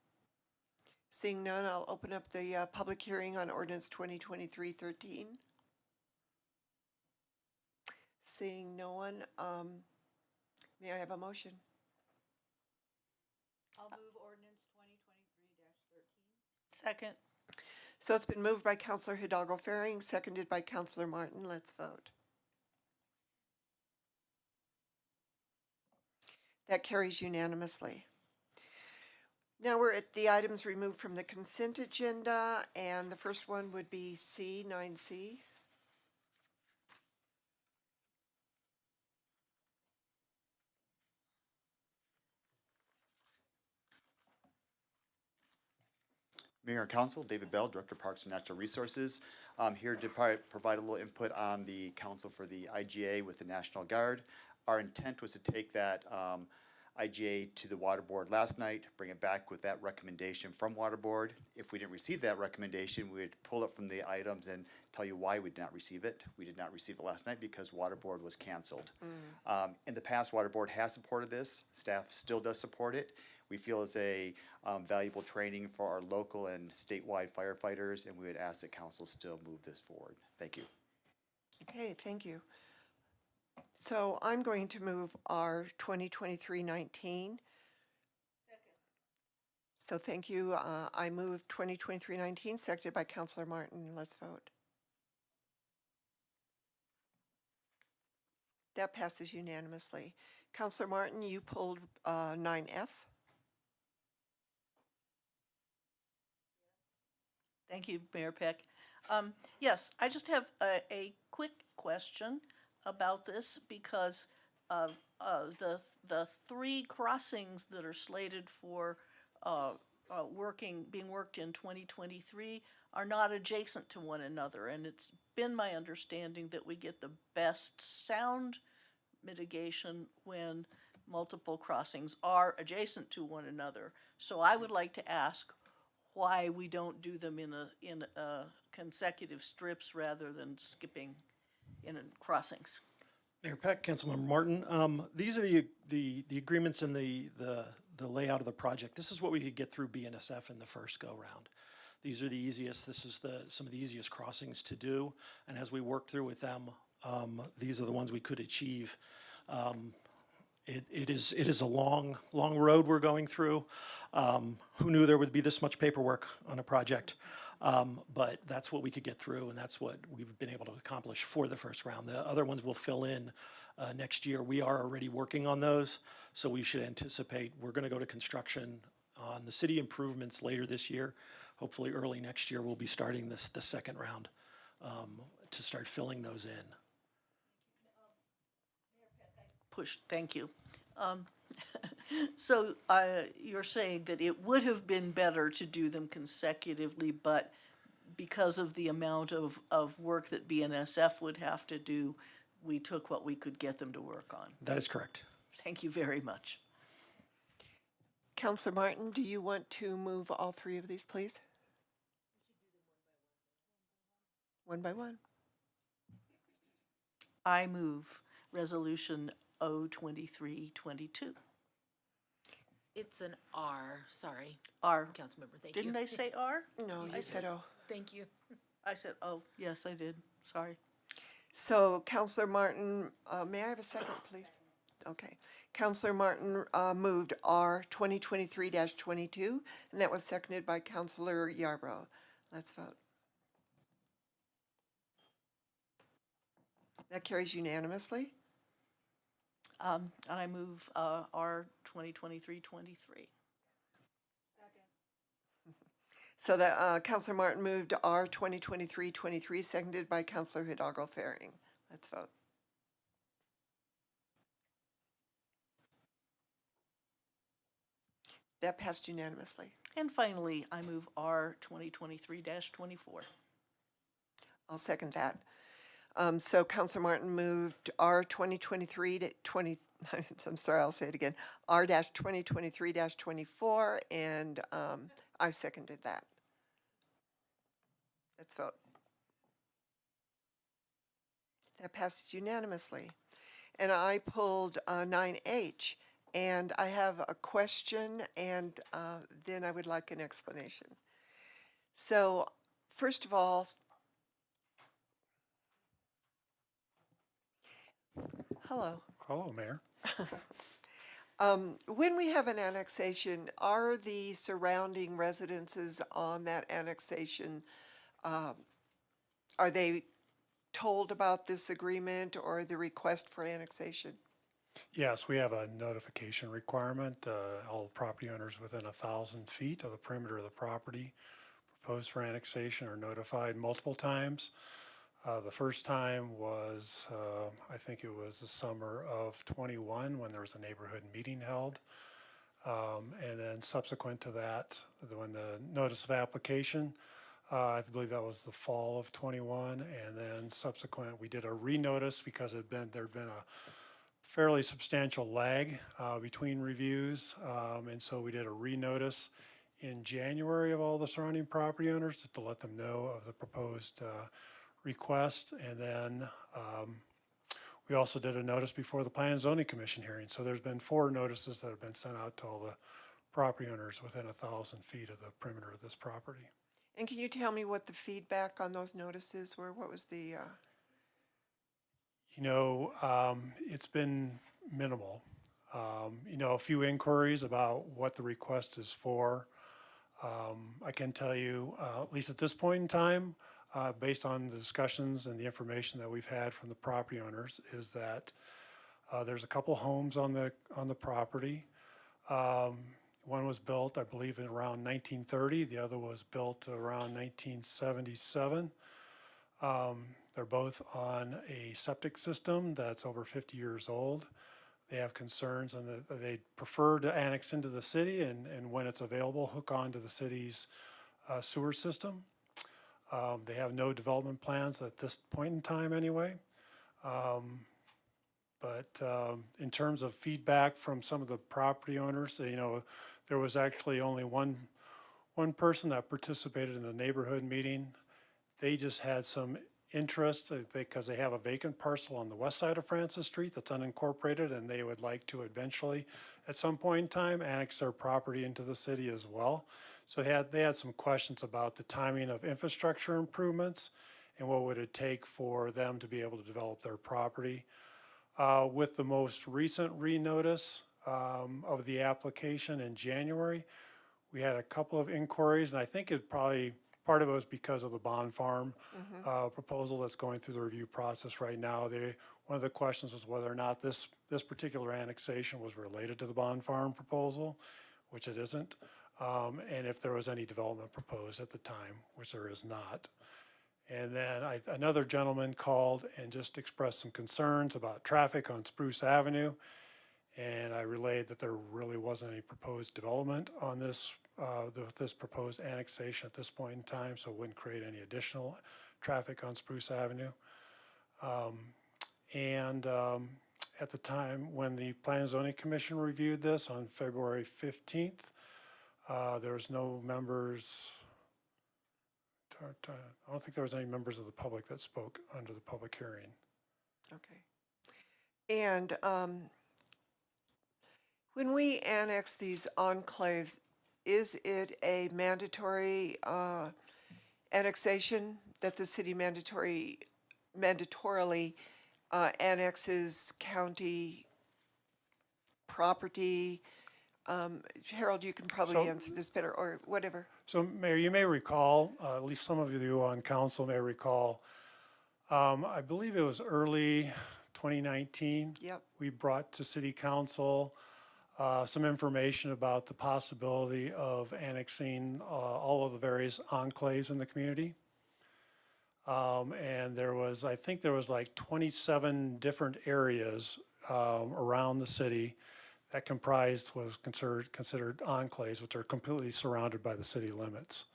[SPEAKER 1] Seeing none, I'll open up the public hearing on ordinance 2023-13. Seeing no one, may I have a motion?
[SPEAKER 3] I'll move ordinance 2023-13. Second.
[SPEAKER 1] So it's been moved by Councilor Hidalgo Faring, seconded by Councilor Martin. Let's vote. That carries unanimously. Now we're at the items removed from the consent agenda, and the first one would be C, 9C.
[SPEAKER 4] Mayor and Council, David Bell, Director of Parks and Natural Resources. I'm here to provide a little input on the council for the IGA with the National Guard. Our intent was to take that IGA to the Water Board last night, bring it back with that recommendation from Water Board. If we didn't receive that recommendation, we would pull it from the items and tell you why we did not receive it. We did not receive it last night because Water Board was canceled. In the past, Water Board has supported this. Staff still does support it. We feel it's a valuable training for our local and statewide firefighters, and we would ask that council still move this forward. Thank you.
[SPEAKER 1] Okay, thank you. So I'm going to move our 2023-19. Second. So thank you. I move 2023-19, seconded by Councilor Martin. Let's vote. That passes unanimously. Councilor Martin, you pulled 9F.
[SPEAKER 3] Thank you, Mayor Peck. Yes, I just have a quick question about this because the three crossings that are slated for being worked in 2023 are not adjacent to one another, and it's been my understanding that we get the best sound mitigation when multiple crossings are adjacent to one another. So I would like to ask why we don't do them in consecutive strips rather than skipping in crossings.
[SPEAKER 7] Mayor Peck, Councilmember Martin, these are the agreements and the layout of the project. This is what we could get through BNSF in the first go-round. These are the easiest, this is some of the easiest crossings to do, and as we work through with them, these are the ones we could achieve. It is a long road we're going through. Who knew there would be this much paperwork on a project? But that's what we could get through, and that's what we've been able to accomplish for the first round. The other ones will fill in next year. We are already working on those, so we should anticipate we're going to go to construction on the city improvements later this year. Hopefully early next year, we'll be starting the second round to start filling those in.
[SPEAKER 3] Thank you. So you're saying that it would have been better to do them consecutively, but because of the amount of work that BNSF would have to do, we took what we could get them to work on.
[SPEAKER 7] That is correct.
[SPEAKER 3] Thank you very much.
[SPEAKER 1] Councillor Martin, do you want to move all three of these, please? One by one.
[SPEAKER 3] I move Resolution O2322.
[SPEAKER 2] It's an R, sorry.
[SPEAKER 3] R.
[SPEAKER 2] Councilmember, thank you.
[SPEAKER 3] Didn't I say R?
[SPEAKER 1] No, you said O.
[SPEAKER 2] Thank you.
[SPEAKER 3] I said, oh, yes, I did. Sorry.
[SPEAKER 1] So, Councillor Martin, may I have a second, please? Okay. Councillor Martin moved R 2023-22, and that was seconded by Councillor Yarbrough. Let's vote. That carries unanimously.
[SPEAKER 3] And I move R 2023-23.
[SPEAKER 1] So that Councillor Martin moved R 2023-23, seconded by Councillor Hidalgo Faring. Let's vote. That passed unanimously.
[SPEAKER 3] And finally, I move R 2023-24.
[SPEAKER 1] I'll second that. So Councillor Martin moved R 2023-20, I'm sorry, I'll say it again, R 2023-24, and I seconded that. Let's vote. That passes unanimously. And I pulled 9H, and I have a question, and then I would like an explanation. So, first of all, hello.
[SPEAKER 8] Hello, Mayor.
[SPEAKER 1] When we have an annexation, are the surrounding residences on that annexation, are they told about this agreement or the request for annexation?
[SPEAKER 8] Yes, we have a notification requirement. All property owners within 1,000 feet of the perimeter of the property proposed for annexation are notified multiple times. The first time was, I think it was the summer of 21 when there was a neighborhood meeting held. And then subsequent to that, when the notice of application, I believe that was the fall of 21. And then subsequent, we did a renotice because there'd been a fairly substantial lag between reviews. And so we did a renotice in January of all the surrounding property owners just to let them know of the proposed request, and then we also did a notice before the Plan and Zoning Commission hearing. So there's been 4 notices that have been sent out to all the property owners within 1,000 feet of the perimeter of this property.
[SPEAKER 1] And can you tell me what the feedback on those notices were? What was the?
[SPEAKER 8] You know, it's been minimal. You know, a few inquiries about what the request is for. I can tell you, at least at this point in time, based on the discussions and the information that we've had from the property owners, is that there's a couple homes on the property. One was built, I believe, in around 1930. The other was built around 1977. They're both on a septic system that's over 50 years old. They have concerns and they prefer to annex into the city and when it's available, hook on to the city's sewer system. They have no development plans at this point in time anyway. But in terms of feedback from some of the property owners, you know, there was actually only one person that participated in the neighborhood meeting. They just had some interest because they have a vacant parcel on the west side of Francis Street that's unincorporated, and they would like to eventually, at some point in time, annex their property into the city as well. So they had some questions about the timing of infrastructure improvements and what would it take for them to be able to develop their property. With the most recent renotice of the application in January, we had a couple of inquiries, and I think it probably, part of it was because of the bond farm proposal that's going through the review process right now. One of the questions was whether or not this particular annexation was related to the bond farm proposal, which it isn't, and if there was any development proposed at the time, which there is not. And then another gentleman called and just expressed some concerns about traffic on Spruce Avenue. And I relayed that there really wasn't any proposed development on this proposed annexation at this point in time, so it wouldn't create any additional traffic on Spruce Avenue. At the time when the Plan and Zoning Commission reviewed this on February 15th, there was no members. I don't think there was any members of the public that spoke under the public hearing.
[SPEAKER 1] Okay. And when we annex these enclaves, is it a mandatory annexation that the city mandatorily annexes county property? Harold, you can probably answer this better, or whatever.
[SPEAKER 8] So, Mayor, you may recall, at least some of you on council may recall, I believe it was early 2019.
[SPEAKER 1] Yep.
[SPEAKER 8] We brought to City Council some information about the possibility of annexing all of the various enclaves in the community. And I think there was like 27 different areas around the city that comprised what was considered enclaves, which are completely surrounded by the city limits.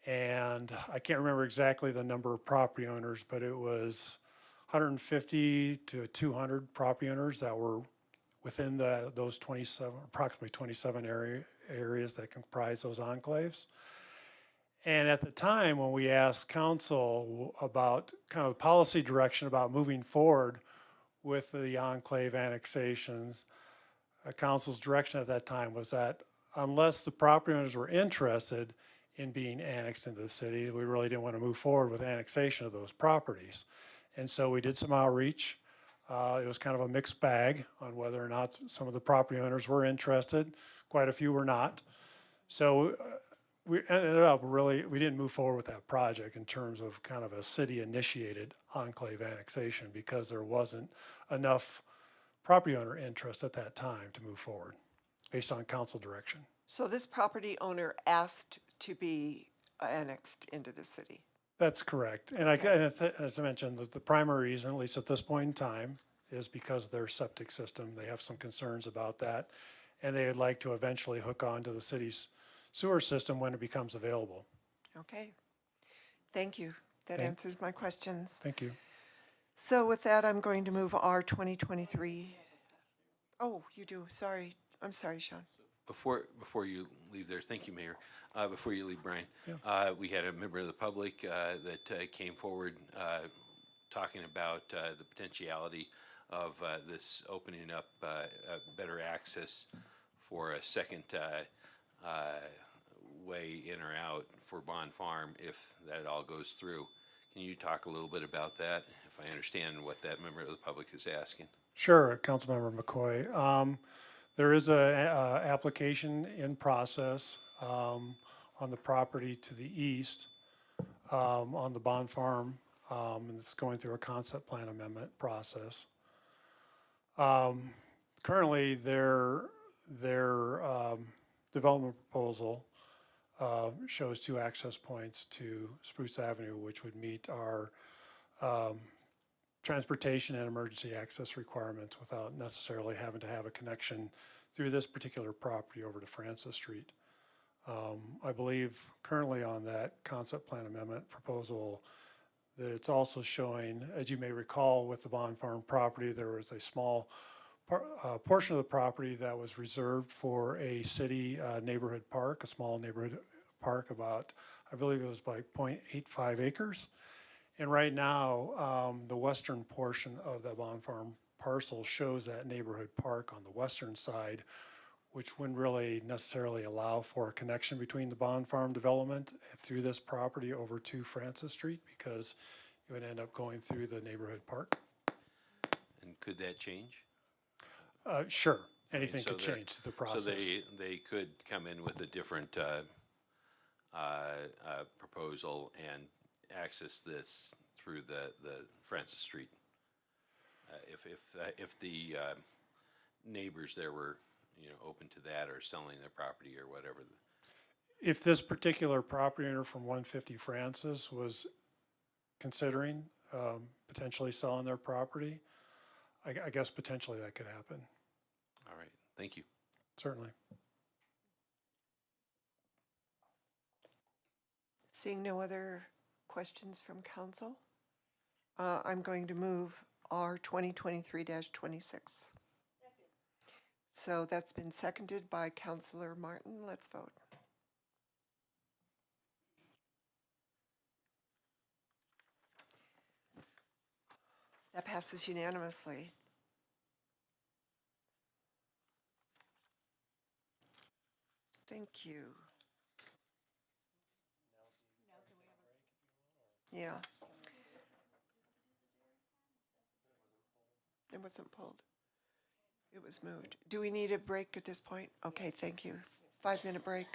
[SPEAKER 8] And I can't remember exactly the number of property owners, but it was 150 to 200 property owners that were within those 27, approximately 27 areas that comprise those enclaves. And at the time when we asked council about kind of policy direction about moving forward with the enclave annexations, council's direction at that time was that unless the property owners were interested in being annexed into the city, we really didn't want to move forward with annexation of those properties. And so we did some outreach. It was kind of a mixed bag on whether or not some of the property owners were interested. Quite a few were not. So we ended up we didn't move forward with that project in terms of kind of a city-initiated enclave annexation because there wasn't enough property owner interest at that time to move forward based on council direction.
[SPEAKER 1] So this property owner asked to be annexed into the city?
[SPEAKER 8] That's correct. And as I mentioned, the primary reason, at least at this point in time, is because of their septic system. They have some concerns about that, and they would like to eventually hook on to the city's sewer system when it becomes available.
[SPEAKER 1] Okay. Thank you. That answers my questions.
[SPEAKER 8] Thank you.
[SPEAKER 1] So with that, I'm going to move our 2023. Oh, you do. Sorry. I'm sorry, Sean.
[SPEAKER 9] Before you leave there, thank you, Mayor. Before you leave, Brian, we had a member of the public that came forward talking about the potentiality of this opening up better access for a second way in or out for Bond Farm if that all goes through. Can you talk a little bit about that, if I understand what that member of the public is asking?
[SPEAKER 8] Sure, Councilmember McCoy. There is a application in process on the property to the east on the Bond Farm, and it's going through a concept plan amendment process. Currently, development proposal shows 2 access points to Spruce Avenue, which would meet our transportation and emergency access requirements without necessarily having to have a connection through this particular property over to Francis Street. I believe currently on that concept plan amendment proposal that it's also showing, as you may recall, with the Bond Farm property, there was a small portion of the property that was reserved for a city neighborhood park, a small neighborhood park about, I believe it was like 0.85 acres. And right now, the western portion of the Bond Farm parcel shows that neighborhood park on the western side, which wouldn't really necessarily allow for a connection between the Bond Farm development through this property over to Francis Street, because it would end up going through the neighborhood park.
[SPEAKER 9] And could that change?
[SPEAKER 8] Sure,
[SPEAKER 9] I mean,
[SPEAKER 8] anything
[SPEAKER 9] so
[SPEAKER 8] could
[SPEAKER 9] there-
[SPEAKER 8] change the process.
[SPEAKER 9] So they could come in with a different proposal and access this through the Francis Street. If the neighbors there were, open to that or selling their property or whatever.
[SPEAKER 8] If this particular property owner from 150 Francis was considering potentially selling their property, I guess potentially that could happen,
[SPEAKER 9] All right, thank you.
[SPEAKER 8] certainly.
[SPEAKER 1] Seeing no other questions from council, I'm going to move R 2023-26. So that's been seconded by Councilor Martin. Let's vote. That passes unanimously. Thank you. Yeah. It wasn't pulled. It was moved. Do we need a break at this point? Okay, thank you. 5-minute break.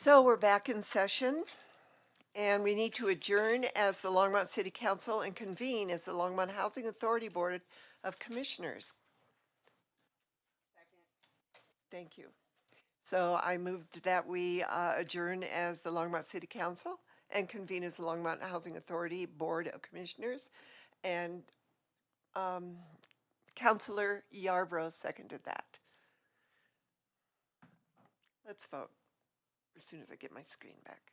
[SPEAKER 1] So we're back in session, and we need to adjourn as the Longmont City Council and convene as the Longmont Housing Authority Board of Commissioners. Thank you. So I moved that we adjourn as the Longmont City Council and convene as the Longmont Housing Authority Board of Commissioners. And Councilor Yarbrough seconded that. Let's vote as soon as I get my screen back.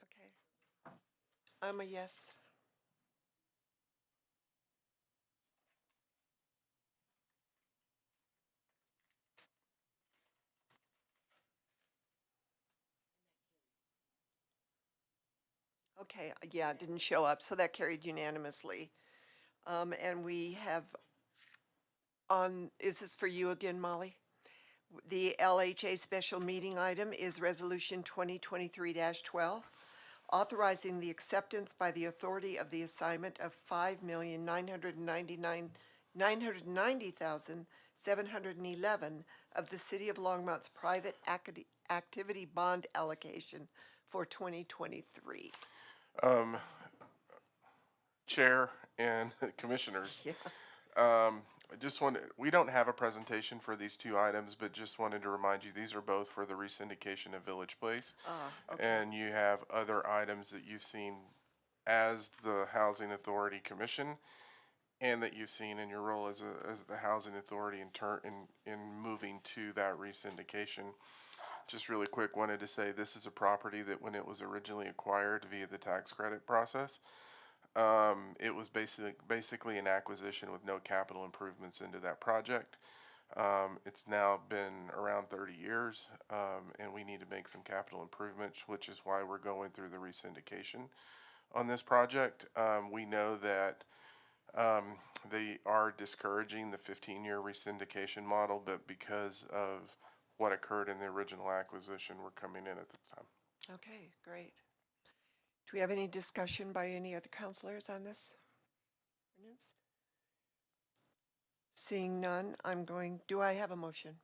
[SPEAKER 1] Okay. I'm a yes. Okay, yeah, it didn't show up, so that carried unanimously. And we have is this for you again, Molly? The LHA special meeting item is Resolution 2023-12, authorizing the acceptance by the authority of the assignment of $5,990,711 of the City of Longmont's private activity bond allocation for 2023.
[SPEAKER 5] Chair and Commissioners.
[SPEAKER 1] Yeah.
[SPEAKER 5] I just wanted, we don't have a presentation for these two items, but just wanted to remind you, these are both for the resyndication of Village Place.
[SPEAKER 1] Okay.
[SPEAKER 5] And you have other items that you've seen as the Housing Authority Commission and that you've seen in your role as the Housing Authority in moving to that resyndication. Just really quick, wanted to say this is a property that when it was originally acquired via the tax credit process, it was basically an acquisition with no capital improvements into that project. It's now been around 30 years, and we need to make some capital improvements, which is why we're going through the resyndication on this project. We know that they are discouraging the 15-year resyndication model, but because of what occurred in the original acquisition, we're coming in at this time.
[SPEAKER 1] Okay, great. Do we have any discussion by any other counselors on this ordinance? Seeing none, do I have a motion?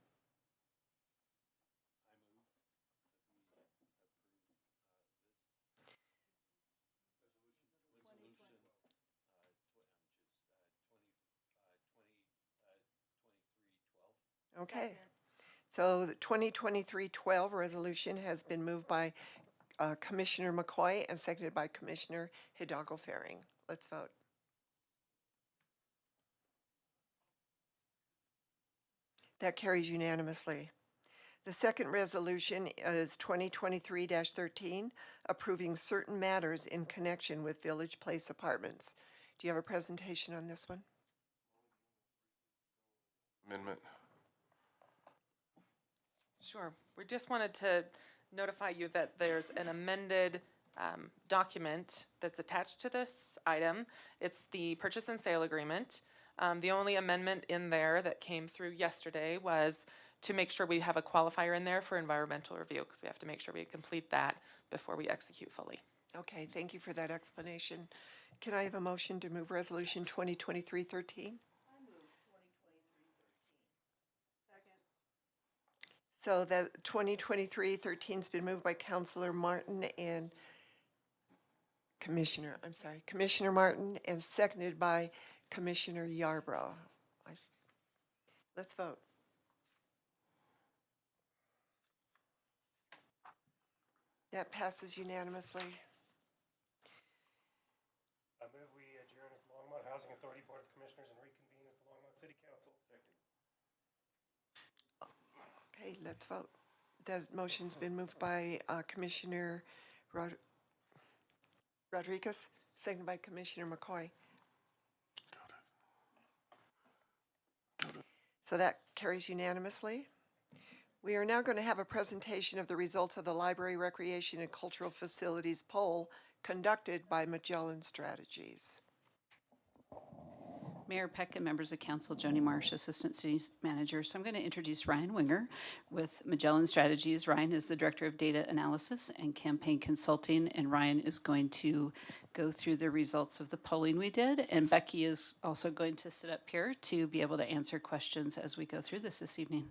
[SPEAKER 1] Okay. So the 2023-12 resolution has been moved by Commissioner McCoy and seconded by Commissioner Hidalgo-Faring. Let's vote. That carries unanimously. The second resolution is 2023-13, approving certain matters in connection with Village Place Apartments. Do you have a presentation on this one?
[SPEAKER 5] Amendment.
[SPEAKER 6] Sure. We just wanted to notify you that there's an amended document that's attached to this item. It's the purchase and sale agreement. The only amendment in there that came through yesterday was to make sure we have a qualifier in there for environmental review, because we have to make sure we complete that before we execute fully.
[SPEAKER 1] Okay, thank you for that explanation. Can I have a motion to move resolution 2023-13? So that 2023-13's been moved by Councilor Martin and Commissioner Martin, and seconded by Commissioner Yarbrough. Let's vote. That passes unanimously.
[SPEAKER 7] I move we adjourn as the Longmont Housing Authority Board of Commissioners and reconvene as the Longmont City Council.
[SPEAKER 1] Okay, let's vote. The motion's been moved by Commissioner Rodriguez, seconded by Commissioner McCoy. So that carries unanimously. We are now going to have a presentation of the results of the Library, Recreation, and Cultural Facilities poll conducted by Magellan Strategies.
[SPEAKER 11] Mayor Peck and members of council, Joni Marsh, Assistant City Manager. So I'm going to introduce Ryan Winger with Magellan Strategies. Ryan is the Director of Data Analysis and Campaign Consulting, and Ryan is going to go through the results of the polling we did, and Becky is also going to sit up here to be able to answer questions as we go through this evening.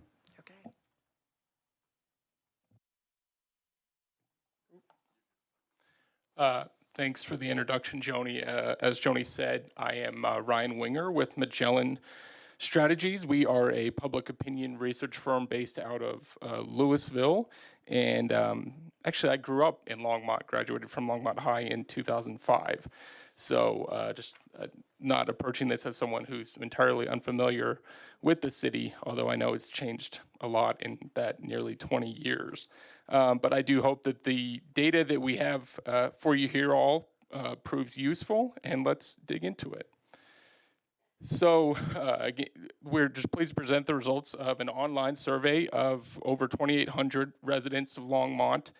[SPEAKER 12] Thanks for the introduction, Joni. As Joni said, I am Ryan Winger with Magellan Strategies. We are a public opinion research firm based out of Louisville. And actually, I grew up in Longmont, graduated from Longmont High in 2005. So just not approaching this as someone who's entirely unfamiliar with the city, although I know it's changed a lot in that nearly 20 years. But I do hope that the data that we have for you here all proves useful, and let's dig into it. So again, we're just pleased to present the results of an online survey of over 2,800 residents of Longmont,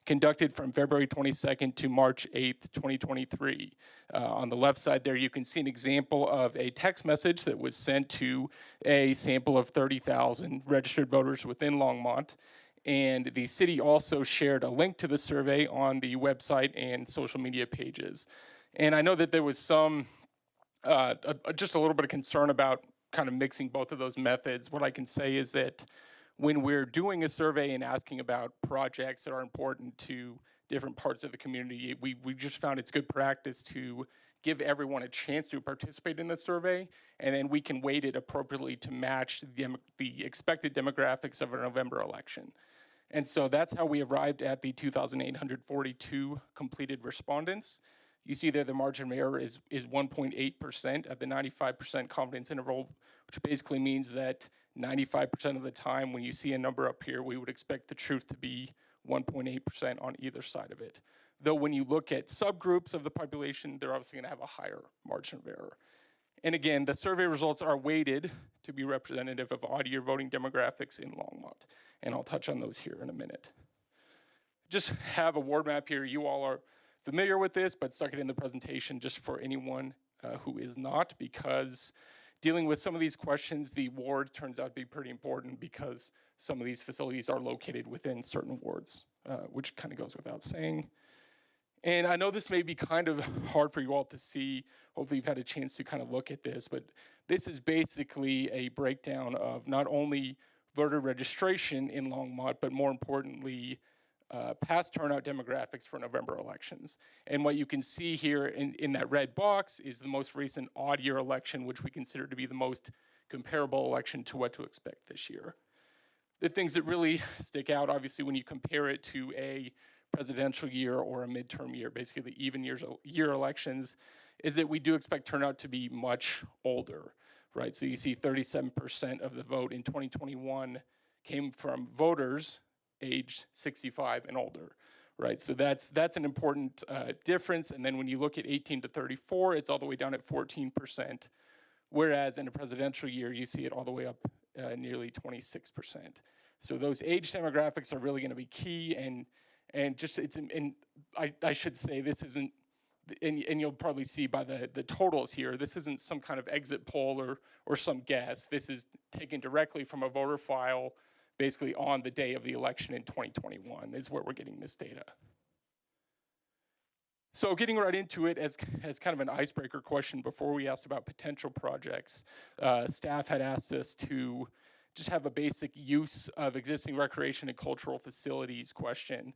[SPEAKER 12] conducted from February 22nd to March 8th, 2023. On the left side there, you can see an example of a text message that was sent to a sample of 30,000 registered voters within Longmont. And the city also shared a link to the survey on the website and social media pages. And I know that there was some, just a little bit of concern about kind of mixing both of those methods. What I can say is that when we're doing a survey and asking about projects that are important to different parts of the community, we just found it's good practice to give everyone a chance to participate in the survey, and then we can weight it appropriately to match the expected demographics of a November election. And so that's how we arrived at the 2,842 completed respondents. You see there the margin of error is 1.8% at the 95% confidence interval, which basically means that 95% of the time when you see a number up here, we would expect the truth to be 1.8% on either side of it. Though when you look at subgroups of the population, they're obviously gonna have a higher margin of error. And again, the survey results are weighted to be representative of odd-year voting demographics in Longmont. And I'll touch on those here in a minute. Just have a ward map here. You all are familiar with this, but stuck it in the presentation just for anyone who is not, because dealing with some of these questions, the ward turns out to be pretty important because some of these facilities are located within certain wards, which kind of goes without saying. And I know this may be kind of hard for you all to see. Hopefully you've had a chance to kind of look at this, but this is basically a breakdown of not only voter registration in Longmont, but more importantly, past turnout demographics for November elections. And what you can see here in that red box is the most recent odd year election, which we consider to be the most comparable election to what to expect this year. The things that really stick out, obviously, when you compare it to a presidential year or a midterm year, basically the even year elections, is that we do expect turnout to be much older, right? So you see 37% of the vote in 2021 came from voters aged 65 and older, right? So that's an important difference. And then when you look at 18 to 34, it's all the way down at 14%, whereas in a presidential year, you see it all the way up nearly 26%. So those age demographics are really going to be key, and just I should say this isn't, and you'll probably see by the totals here, this isn't some kind of exit poll or some guess. This is taken directly from a voter file, basically on the day of the election in 2021 is where we're getting this data. So getting right into it as kind of an icebreaker question before we asked about potential projects, staff had asked us to just have a basic use of existing recreation and cultural facilities question,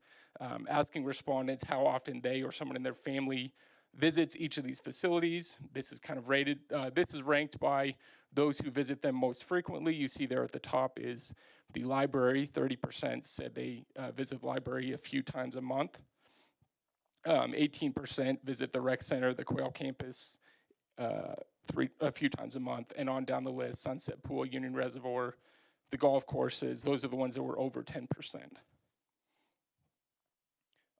[SPEAKER 12] asking respondents how often they or someone in their family visits each of these facilities. This is kind of rated, this is ranked by those who visit them most frequently. You see there at the top is the library. 30% said they visit the library a few times a month. 18% visit the rec center, the Quail campus, a few times a month, and on down the list, Sunset Pool, Union Reservoir, the golf courses. Those are the ones that were over 10%.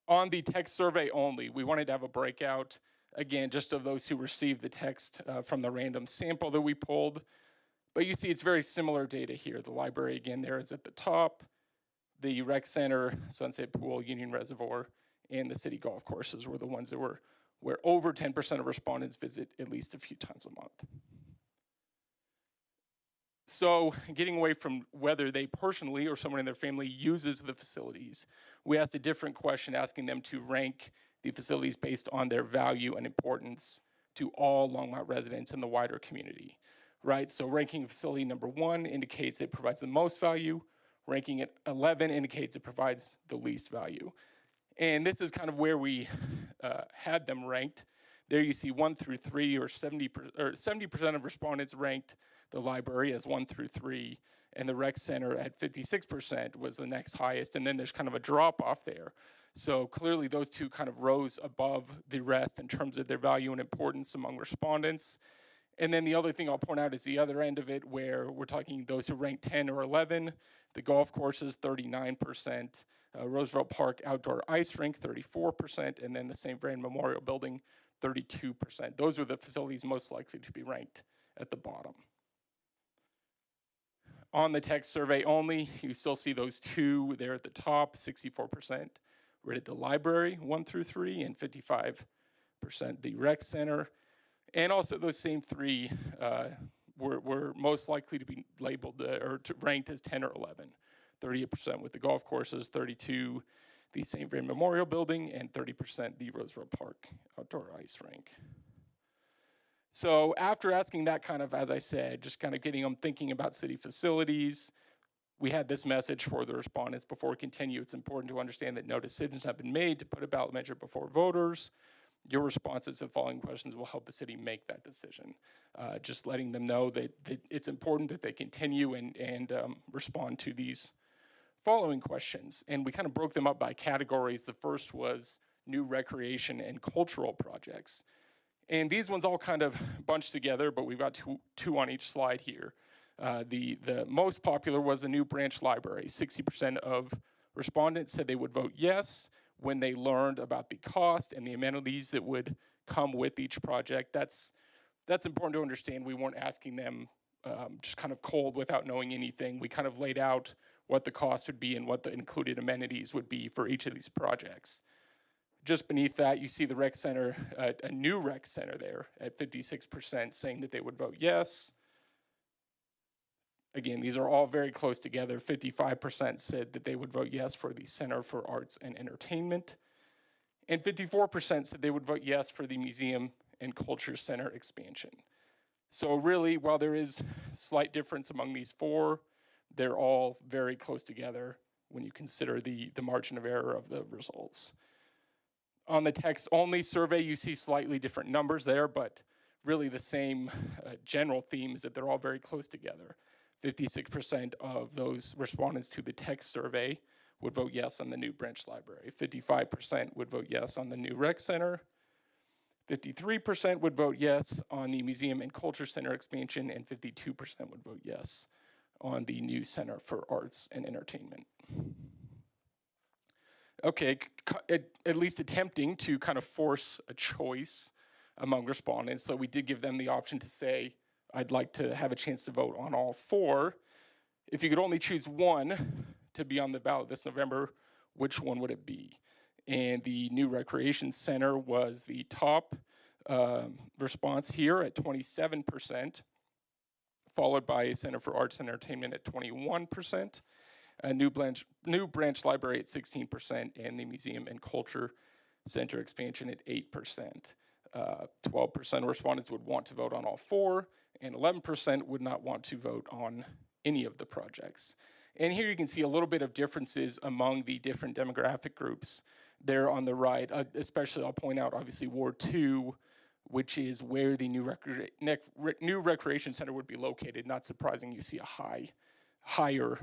[SPEAKER 12] On the text survey only, we wanted to have a breakout, again, just of those who received the text from the random sample that we pulled. But you see it's very similar data here. The library, again, there is at the top. The rec center, Sunset Pool, Union Reservoir, and the city golf courses were the ones that were where over 10% of respondents visit at least a few times a month. So getting away from whether they personally or someone in their family uses the facilities, we asked a different question, asking them to rank the facilities based on their value and importance to all Longmont residents in the wider community, right? So ranking facility number 1 indicates it provides the most value. Ranking at 11 indicates it provides the least value. And this is kind of where we had them ranked. There you see 1 through 3, or 70% of respondents ranked the library as 1 through 3, and the rec center at 56% was the next highest, and then there's kind of a drop off there. So clearly those two kind of rose above the rest in terms of their value and importance among respondents. And then the other thing I'll point out is the other end of it, where we're talking those who ranked 10 or 11, the golf courses, 39%, Roosevelt Park Outdoor Ice Rink, 34%, and then the St. Vrain Memorial Building, 32%. Those were the facilities most likely to be ranked at the bottom. On the text survey only, you still see those two there at the top, 64% rated the library, 1 through 3, and 55% the rec center. And also those same 3 were most likely to be labeled ranked as 10 or 11. 38% with the golf courses, 32% the St. Vrain Memorial Building, and 30% the Roosevelt Park Outdoor Ice Rink. So after asking that kind of, as I said, just kind of getting them thinking about city facilities, we had this message for the respondents. Before we continue, it's important to understand that no decisions have been made to put a ballot measure before voters. Your responses to the following questions will help the city make that decision. Just letting them know that it's important that they continue and respond to these following questions. And we kind of broke them up by categories. The first was new recreation and cultural projects. And these ones all kind of bunched together, but we've got two on each slide here. The most popular was the new branch library. 60% of respondents said they would vote yes when they learned about the cost and the amenities that would come with each project. That's important to understand. We weren't asking them just kind of cold without knowing anything. We kind of laid out what the cost would be and what the included amenities would be for each of these projects. Just beneath that, you see the rec center, a new rec center there at 56% saying that they would vote yes. Again, these are all very close together. 55% said that they would vote yes for the Center for Arts and Entertainment. And 54% said they would vote yes for the Museum and Culture Center expansion. So really, while there is slight difference among these 4, they're all very close together when you consider the margin of error of the results. On the text-only survey, you see slightly different numbers there, but really the same general theme is that they're all very close together. 56% of those respondents to the text survey would vote yes on the new branch library. 55% would vote yes on the new rec center. 53% would vote yes on the Museum and Culture Center expansion, and 52% would vote yes on the new Center for Arts and Entertainment. Okay, at least attempting to kind of force a choice among respondents. So we did give them the option to say, I'd like to have a chance to vote on all 4. If you could only choose one to be on the ballot this November, which one would it be? And the new recreation center was the top response here at 27%, followed by a Center for Arts and Entertainment at 21%. A new branch library at 16%, and the Museum and Culture Center expansion at 8%. 12% of respondents would want to vote on all 4, and 11% would not want to vote on any of the projects. And here you can see a little bit of differences among the different demographic groups there on the right. Especially, I'll point out, obviously, Ward 2, which is where the new recreation center would be located. Not surprising, you see a higher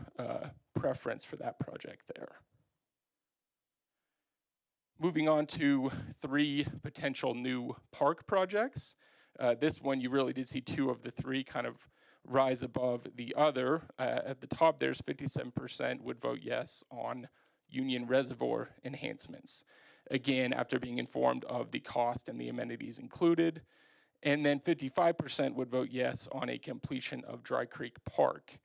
[SPEAKER 12] preference for that project there. Moving on to 3 potential new park projects. This one, you really did see 2 of the 3 kind of rise above the other. At the top, there's 57% would vote yes on Union Reservoir enhancements. Again, after being informed of the cost and the amenities included. And then 55% would vote yes on a completion of Dry Creek Park.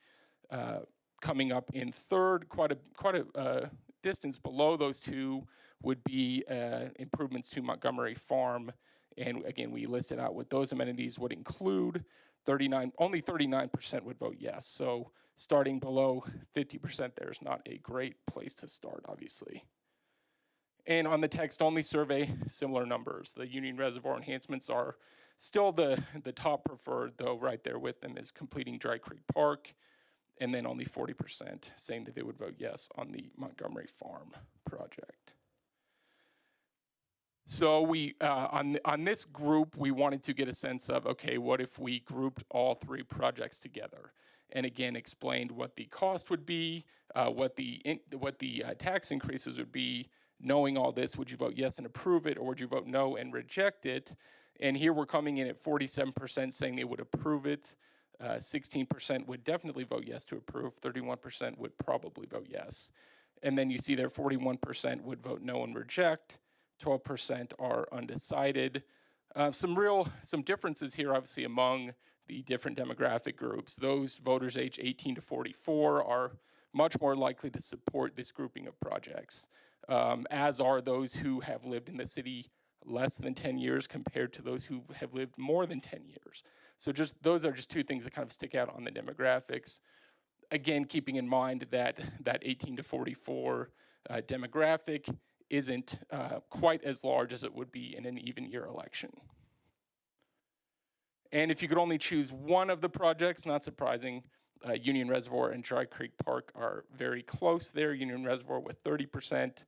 [SPEAKER 12] Coming up in third, quite a distance below those 2 would be improvements to Montgomery Farm. And again, we listed out what those amenities would include. only 39% would vote yes. So starting below 50% there is not a great place to start, obviously. And on the text-only survey, similar numbers. The Union Reservoir enhancements are still the top preferred, though right there with them is completing Dry Creek Park, and then only 40% saying that they would vote yes on the Montgomery Farm project. So we, on this group, we wanted to get a sense of, okay, what if we grouped all three projects together? And again, explained what the cost would be, what the tax increases would be. Knowing all this, would you vote yes and approve it, or would you vote no and reject it? And here we're coming in at 47% saying they would approve it. 16% would definitely vote yes to approve. 31% would probably vote yes. And then you see there 41% would vote no and reject. 12% are undecided. Some differences here, obviously, among the different demographic groups. Those voters age 18 to 44 are much more likely to support this grouping of projects, as are those who have lived in the city less than 10 years compared to those who have lived more than 10 years. So those are just two things that kind of stick out on the demographics. Again, keeping in mind that 18 to 44 demographic isn't quite as large as it would be in an even year election. And if you could only choose one of the projects, not surprising, Union Reservoir and Dry Creek Park are very close there. Union Reservoir with 30%,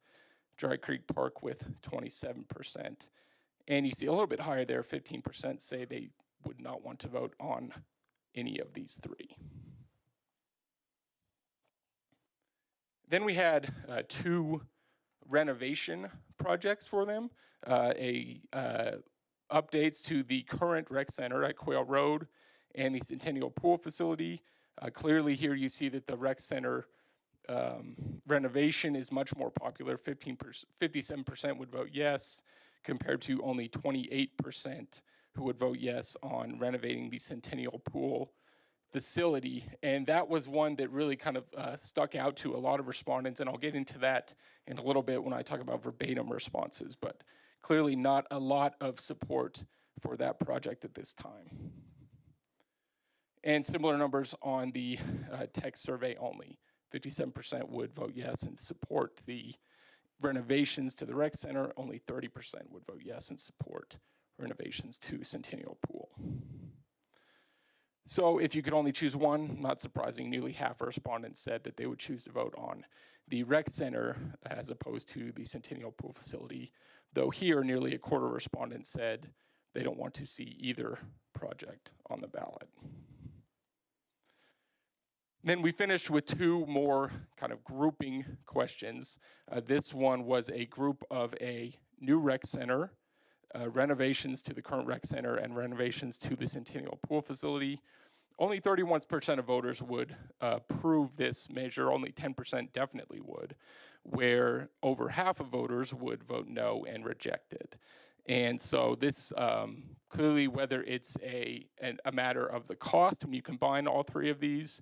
[SPEAKER 12] Dry Creek Park with 27%. And you see a little bit higher there, 15% say they would not want to vote on any of these three. Then we had two renovation projects for them, updates to the current rec center at Quail Road and the Centennial Pool facility. Clearly here you see that the rec center renovation is much more popular. 57% would vote yes, compared to only 28% who would vote yes on renovating the Centennial Pool facility. And that was one that really kind of stuck out to a lot of respondents, and I'll get into that in a little bit when I talk about verbatim responses, but clearly not a lot of support for that project at this time. And similar numbers on the text survey only. 57% would vote yes and support the renovations to the rec center. Only 30% would vote yes and support renovations to Centennial Pool. So if you could only choose one, not surprising, nearly half of respondents said that they would choose to vote on the rec center as opposed to the Centennial Pool facility, though here nearly a quarter of respondents said they don't want to see either project on the ballot. Then we finished with two more kind of grouping questions. This one was a group of a new rec center, renovations to the current rec center, and renovations to the Centennial Pool facility. Only 31% of voters would approve this measure. Only 10% definitely would, where over half of voters would vote no and reject it. And so this clearly, whether it's a matter of the cost, when you combine all three of these,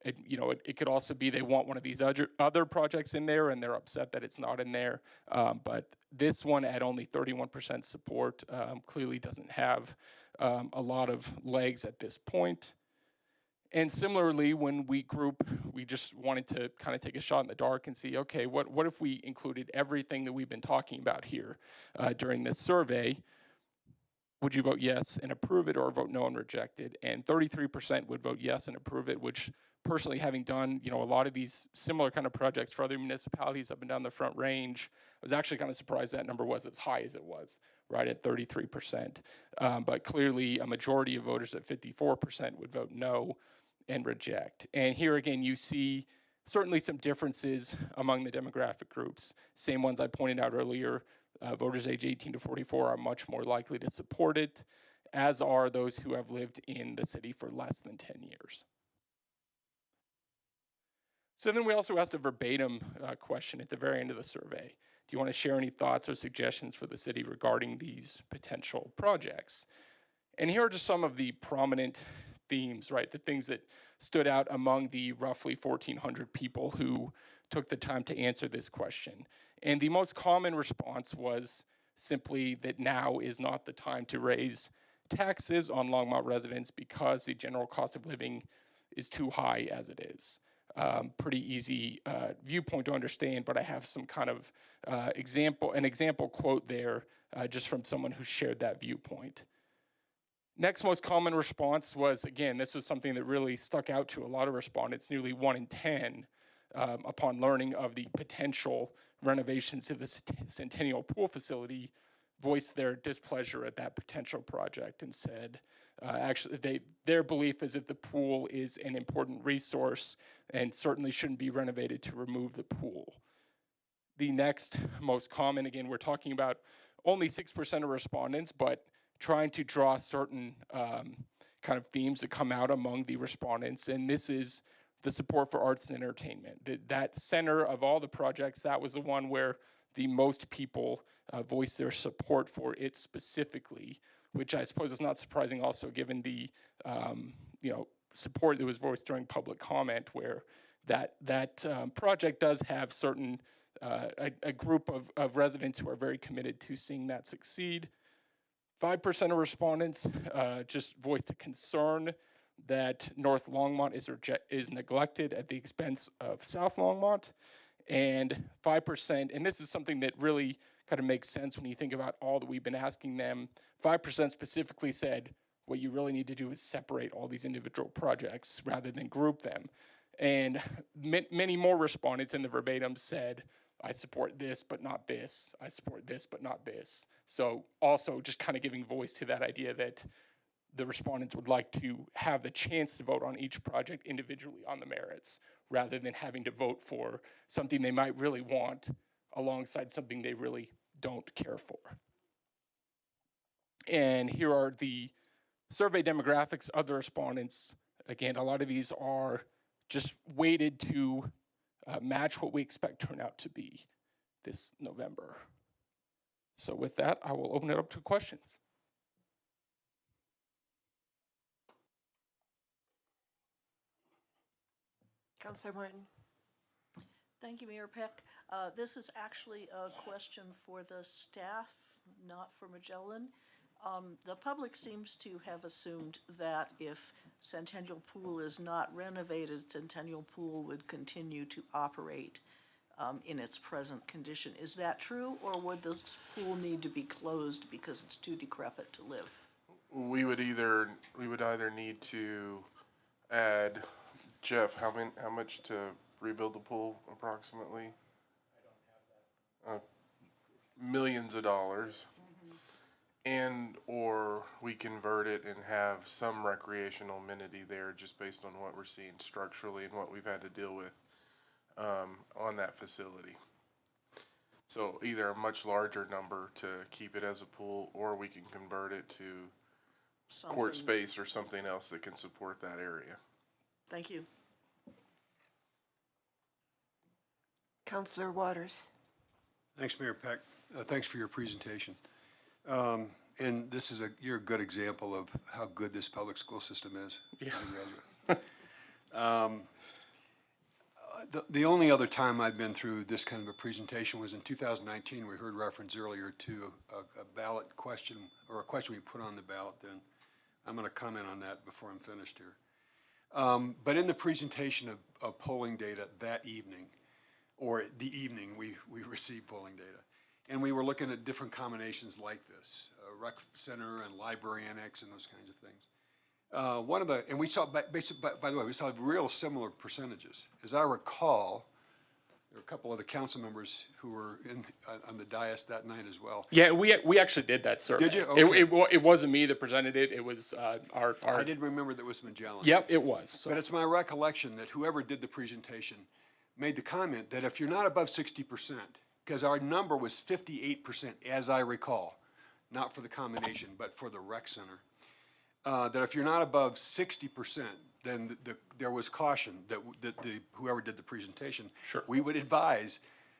[SPEAKER 12] it could also be they want one of these other projects in there and they're upset that it's not in there. But this one at only 31% support clearly doesn't have a lot of legs at this point. And similarly, when we group, we just wanted to kind of take a shot in the dark and see, okay, what if we included everything that we've been talking about here during this survey? Would you vote yes and approve it, or vote no and reject it? And 33% would vote yes and approve it, which personally, having done a lot of these similar kind of projects for other municipalities up and down the Front Range, I was actually kind of surprised that number was as high as it was, right at 33%. But clearly, a majority of voters at 54% would vote no and reject. And here again, you see certainly some differences among the demographic groups. Same ones I pointed out earlier. Voters age 18 to 44 are much more likely to support it, as are those who have lived in the city for less than 10 years. So then we also asked a verbatim question at the very end of the survey. Do you want to share any thoughts or suggestions for the city regarding these potential projects? And here are just some of the prominent themes, right? The things that stood out among the roughly 1,400 people who took the time to answer this question. And the most common response was simply that now is not the time to raise taxes on Longmont residents because the general cost of living is too high as it is. Pretty easy viewpoint to understand, but I have some kind of an example quote there just from someone who shared that viewpoint. Next most common response was, again, this was something that really stuck out to a lot of respondents, nearly 1 in 10, upon learning of the potential renovations to the Centennial Pool facility, voiced their displeasure at that potential project and said, their belief is that the pool is an important resource and certainly shouldn't be renovated to remove the pool. The next most common, again, we're talking about only 6% of respondents, but trying to draw certain kind of themes that come out among the respondents, and this is the support for arts and entertainment. That center of all the projects, that was the one where the most people voiced their support for it specifically, which I suppose is not surprising also given the support that was voiced during public comment, where that project does have certain a group of residents who are very committed to seeing that succeed. 5% of respondents just voiced a concern that North Longmont is neglected at the expense of South Longmont, and 5%, and this is something that really kind of makes sense when you think about all that we've been asking them, 5% specifically said, what you really need to do is separate all these individual projects rather than group them. And many more respondents in the verbatim said, I support this, but not this. I support this, but not this. So also just kind of giving voice to that idea that the respondents would like to have the chance to vote on each project individually on the merits, rather than having to vote for something they might really want alongside something they really don't care for. And here are the survey demographics of the respondents. Again, a lot of these are just weighted to match what we expect turnout to be this November. So with that, I will open it up to questions.
[SPEAKER 1] Councilor Martin.
[SPEAKER 3] Thank you, Mayor Peck. This is actually a question for the staff, not for Magellan. The public seems to have assumed that if Centennial Pool is not renovated, Centennial Pool would continue to operate in its present condition. Is that true, or would this pool need to be closed because it's too decrepit to live?
[SPEAKER 5] We would either need to add, Jeff, how much to rebuild the pool approximately? I don't have that. Millions of dollars. And or we convert it and have some recreational amenity there just based on what we're seeing structurally and what we've had to deal with on that facility. So either a much larger number to keep it as a pool, or we can convert it to court space or something else that can support that area.
[SPEAKER 3] Thank you.
[SPEAKER 1] Councilor Waters.
[SPEAKER 13] Thanks, Mayor Peck. Thanks for your presentation. And this is you're a good example of how good this public school system is.
[SPEAKER 12] Yeah.
[SPEAKER 13] The only other time I've been through this kind of a presentation was in 2019. We heard reference earlier to a ballot question, or a question we put on the ballot then. I'm going to comment on that before I'm finished here. But in the presentation of polling data that evening, or the evening we received polling data, and we were looking at different combinations like this, rec center and library annex and those kinds of things. And we saw, by the way, we saw real similar percentages. As I recall, there were a couple of the council members who were on the dais that night as well.
[SPEAKER 12] Yeah, we actually did that survey.
[SPEAKER 13] Did you? Okay.
[SPEAKER 12] It wasn't me that presented it. It was our.
[SPEAKER 13] I didn't remember that was Magellan.
[SPEAKER 12] Yep, it was. So.
[SPEAKER 13] But it's my recollection that whoever did the presentation made the comment that if you're not above 60%, because our number was 58%, as I recall, not for the combination, but for the rec center, that if you're not above 60%, then there was caution that whoever did the presentation,
[SPEAKER 12] sure,
[SPEAKER 13] we would advise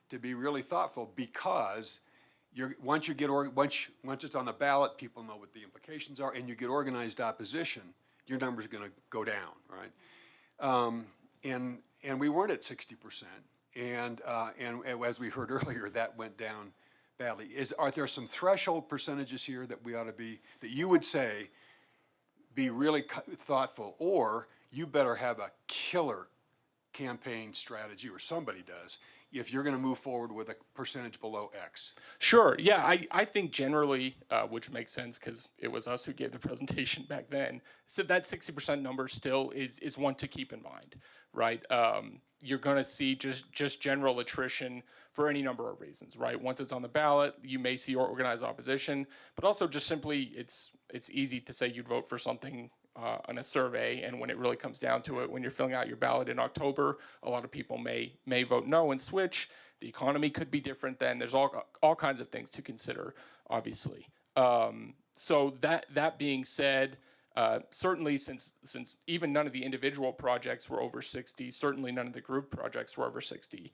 [SPEAKER 13] to be really thoughtful, because once it's on the ballot, people know what the implications are, and you get organized opposition, your number's going to go down, right? And we weren't at 60%, and as we heard earlier, that went down badly. Are there some threshold percentages here that we ought to be, that you would say be really thoughtful, or you better have a killer campaign strategy, or somebody does, if you're going to move forward with a percentage below X.
[SPEAKER 12] Sure. Yeah, I think generally, which makes sense because it was us who gave the presentation back then, so that 60% number still is one to keep in mind, right? You're going to see just general attrition for any number of reasons, right? Once it's on the ballot, you may see organized opposition, but also just simply it's easy to say you'd vote for something on a survey, and when it really comes down to it, when you're filling out your ballot in October, a lot of people may vote no and switch. The economy could be different then. There's all kinds of things to consider, obviously. So that being said, certainly since even none of the individual projects were over 60, certainly none of the group projects were over 60,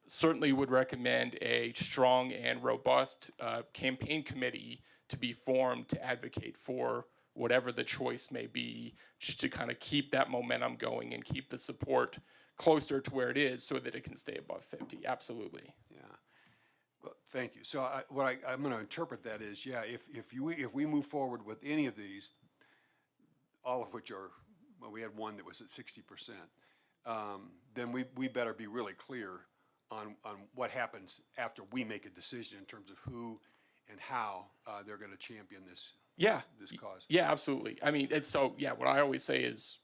[SPEAKER 12] certainly would recommend a strong and robust campaign committee to be formed to advocate for whatever the choice may be, just to kind of keep that momentum going and keep the support closer to where it is so that it can stay above 50. Absolutely.
[SPEAKER 13] Yeah. Well, thank you. So I'm going to interpret that as, yeah, if we move forward with any of these, all of which are, well, we had one that was at 60%, then we better be really clear on what happens after we make a decision in terms of who and how they're going to champion this cause.
[SPEAKER 12] Yeah, absolutely. I mean, what I always say is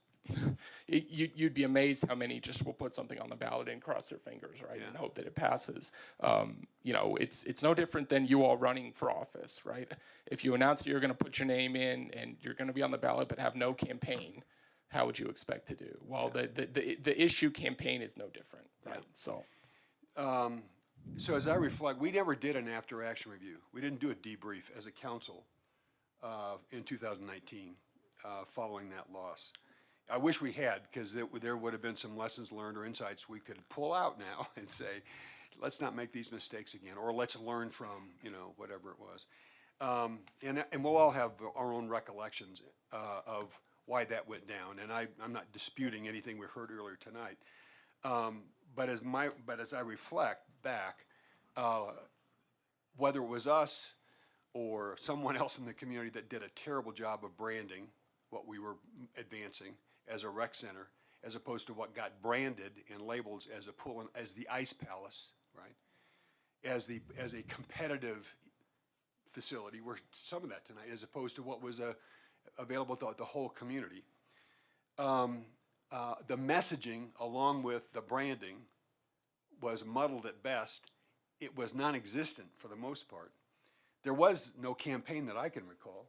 [SPEAKER 12] you'd be amazed how many just will put something on the ballot and cross their fingers, right, and hope that it passes. It's no different than you all running for office, right? If you announce that you're going to put your name in and you're going to be on the ballot but have no campaign, how would you expect to do? Well, the issue campaign is no different, right? So
[SPEAKER 13] as I reflect, we never did an after-action review. We didn't do a debrief as a council in 2019 following that loss. I wish we had, because there would have been some lessons learned or insights we could pull out now and say, let's not make these mistakes again, or let's learn from, whatever it was. And we'll all have our own recollections of why that went down. And I'm not disputing anything we heard earlier tonight. But as I reflect back, whether it was us or someone else in the community that did a terrible job of branding what we were advancing as a rec center, as opposed to what got branded and labeled as a pool, as the Ice Palace, right? As a competitive facility, where some of that tonight, as opposed to what was available to the whole community. The messaging, along with the branding, was muddled at best. It was non-existent for the most part. There was no campaign that I can recall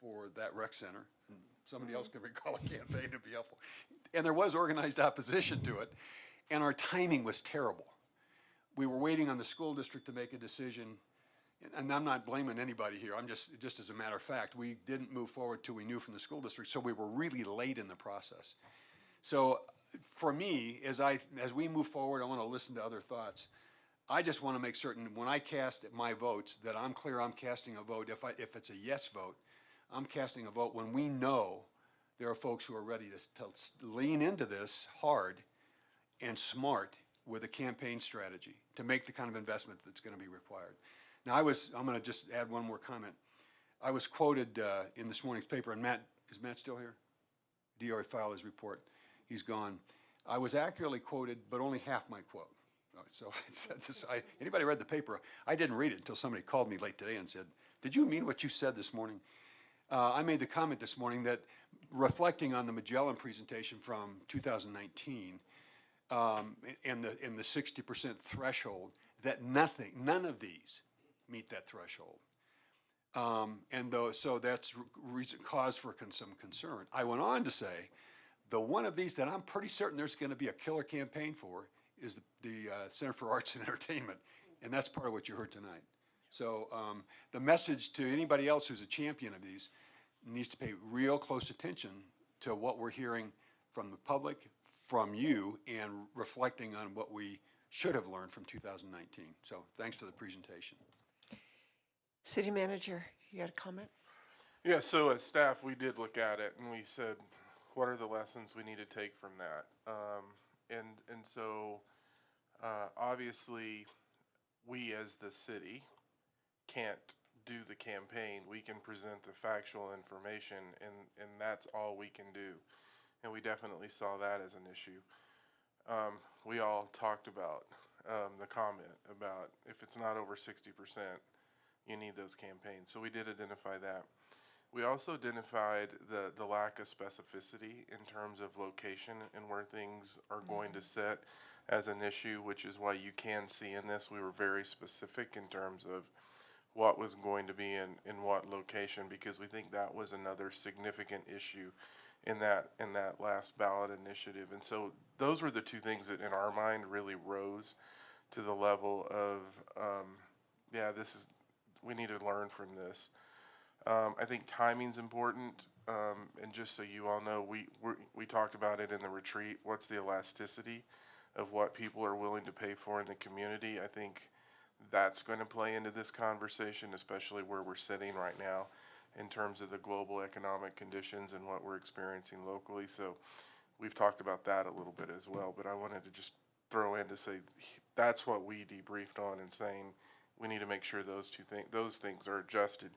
[SPEAKER 13] for that rec center. And somebody else can recall a campaign to be helpful. And there was organized opposition to it, and our timing was terrible. We were waiting on the school district to make a decision, and I'm not blaming anybody here. I'm just as a matter of fact, we didn't move forward till we knew from the school district, so we were really late in the process. So for me, as we move forward, I want to listen to other thoughts. I just want to make certain when I cast my votes that I'm clear I'm casting a vote. If it's a yes vote, I'm casting a vote when we know there are folks who are ready to lean into this hard and smart with a campaign strategy to make the kind of investment that's going to be required. Now, I'm going to just add one more comment. I was quoted in this morning's paper, and is Matt still here? Did he already file his report? He's gone. I was accurately quoted, but only half my quote. So I said this, anybody read the paper? I didn't read it until somebody called me late today and said, did you mean what you said this morning? I made the comment this morning that, reflecting on the Magellan presentation from 2019 and the 60% threshold, that none of these meet that threshold. So that's cause for some concern. I went on to say, the one of these that I'm pretty certain there's going to be a killer campaign for is the Center for Arts and Entertainment, and that's part of what you heard tonight. So the message to anybody else who's a champion of these needs to pay real close attention to what we're hearing from the public, from you, and reflecting on what we should have learned from 2019. So thanks for the presentation.
[SPEAKER 1] City Manager, you got a comment?
[SPEAKER 5] Yeah, so as staff, we did look at it and we said, what are the lessons we need to take from that? And so obviously we as the city can't do the campaign. We can present the factual information, and that's all we can do. And we definitely saw that as an issue. We all talked about the comment about if it's not over 60%, you need those campaigns. So we did identify that. We also identified the lack of specificity in terms of location and where things are going to sit as an issue, which is why you can see in this, we were very specific in terms of what was going to be in what location, because we think that was another significant issue in that last ballot initiative. And so those were the two things that in our mind really rose to the level of, we need to learn from this. I think timing's important, and just so you all know, we talked about it in the retreat. What's the elasticity of what people are willing to pay for in the community? I think that's going to play into this conversation, especially where we're sitting right now in terms of the global economic conditions and what we're experiencing locally. So we've talked about that a little bit as well, but I wanted to just throw in to say that's what we debriefed on, and saying we need to make sure those things are adjusted.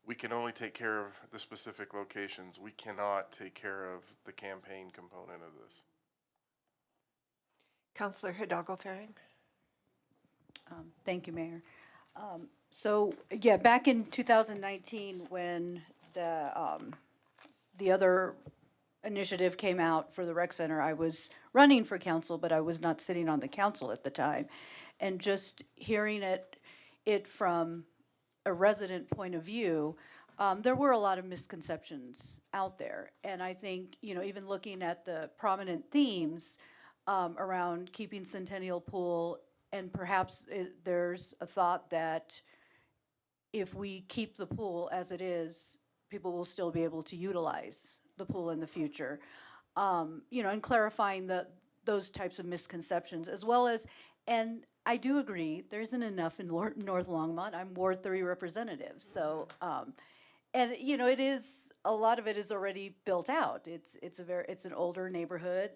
[SPEAKER 5] We can only take care of the specific locations. We cannot take care of the campaign component of this.
[SPEAKER 1] Councillor Hidalgo-Farring.
[SPEAKER 14] Thank you, Mayor. So, yeah, back in 2019, when the other initiative came out for the rec center, I was running for council, but I was not sitting on the council at the time. And just hearing it from a resident point of view, there were a lot of misconceptions out there. And I think, even looking at the prominent themes around keeping Centennial Pool, and perhaps there's a thought that if we keep the pool as it is, people will still be able to utilize the pool in the future. And clarifying those types of misconceptions, as well as, and I do agree, there isn't enough in North Longmont. I'm Ward 3 representative, so, and it is, a lot of it is already built out. It's an older neighborhood,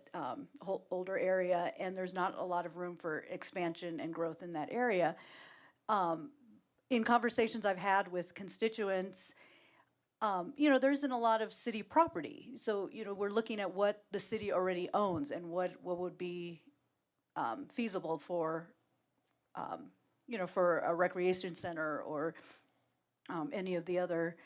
[SPEAKER 14] older area, and there's not a lot of room for expansion and growth in that area. In conversations I've had with constituents, there isn't a lot of city property. So, we're looking at what the city already owns and what would be feasible for, for a recreation center or any of the other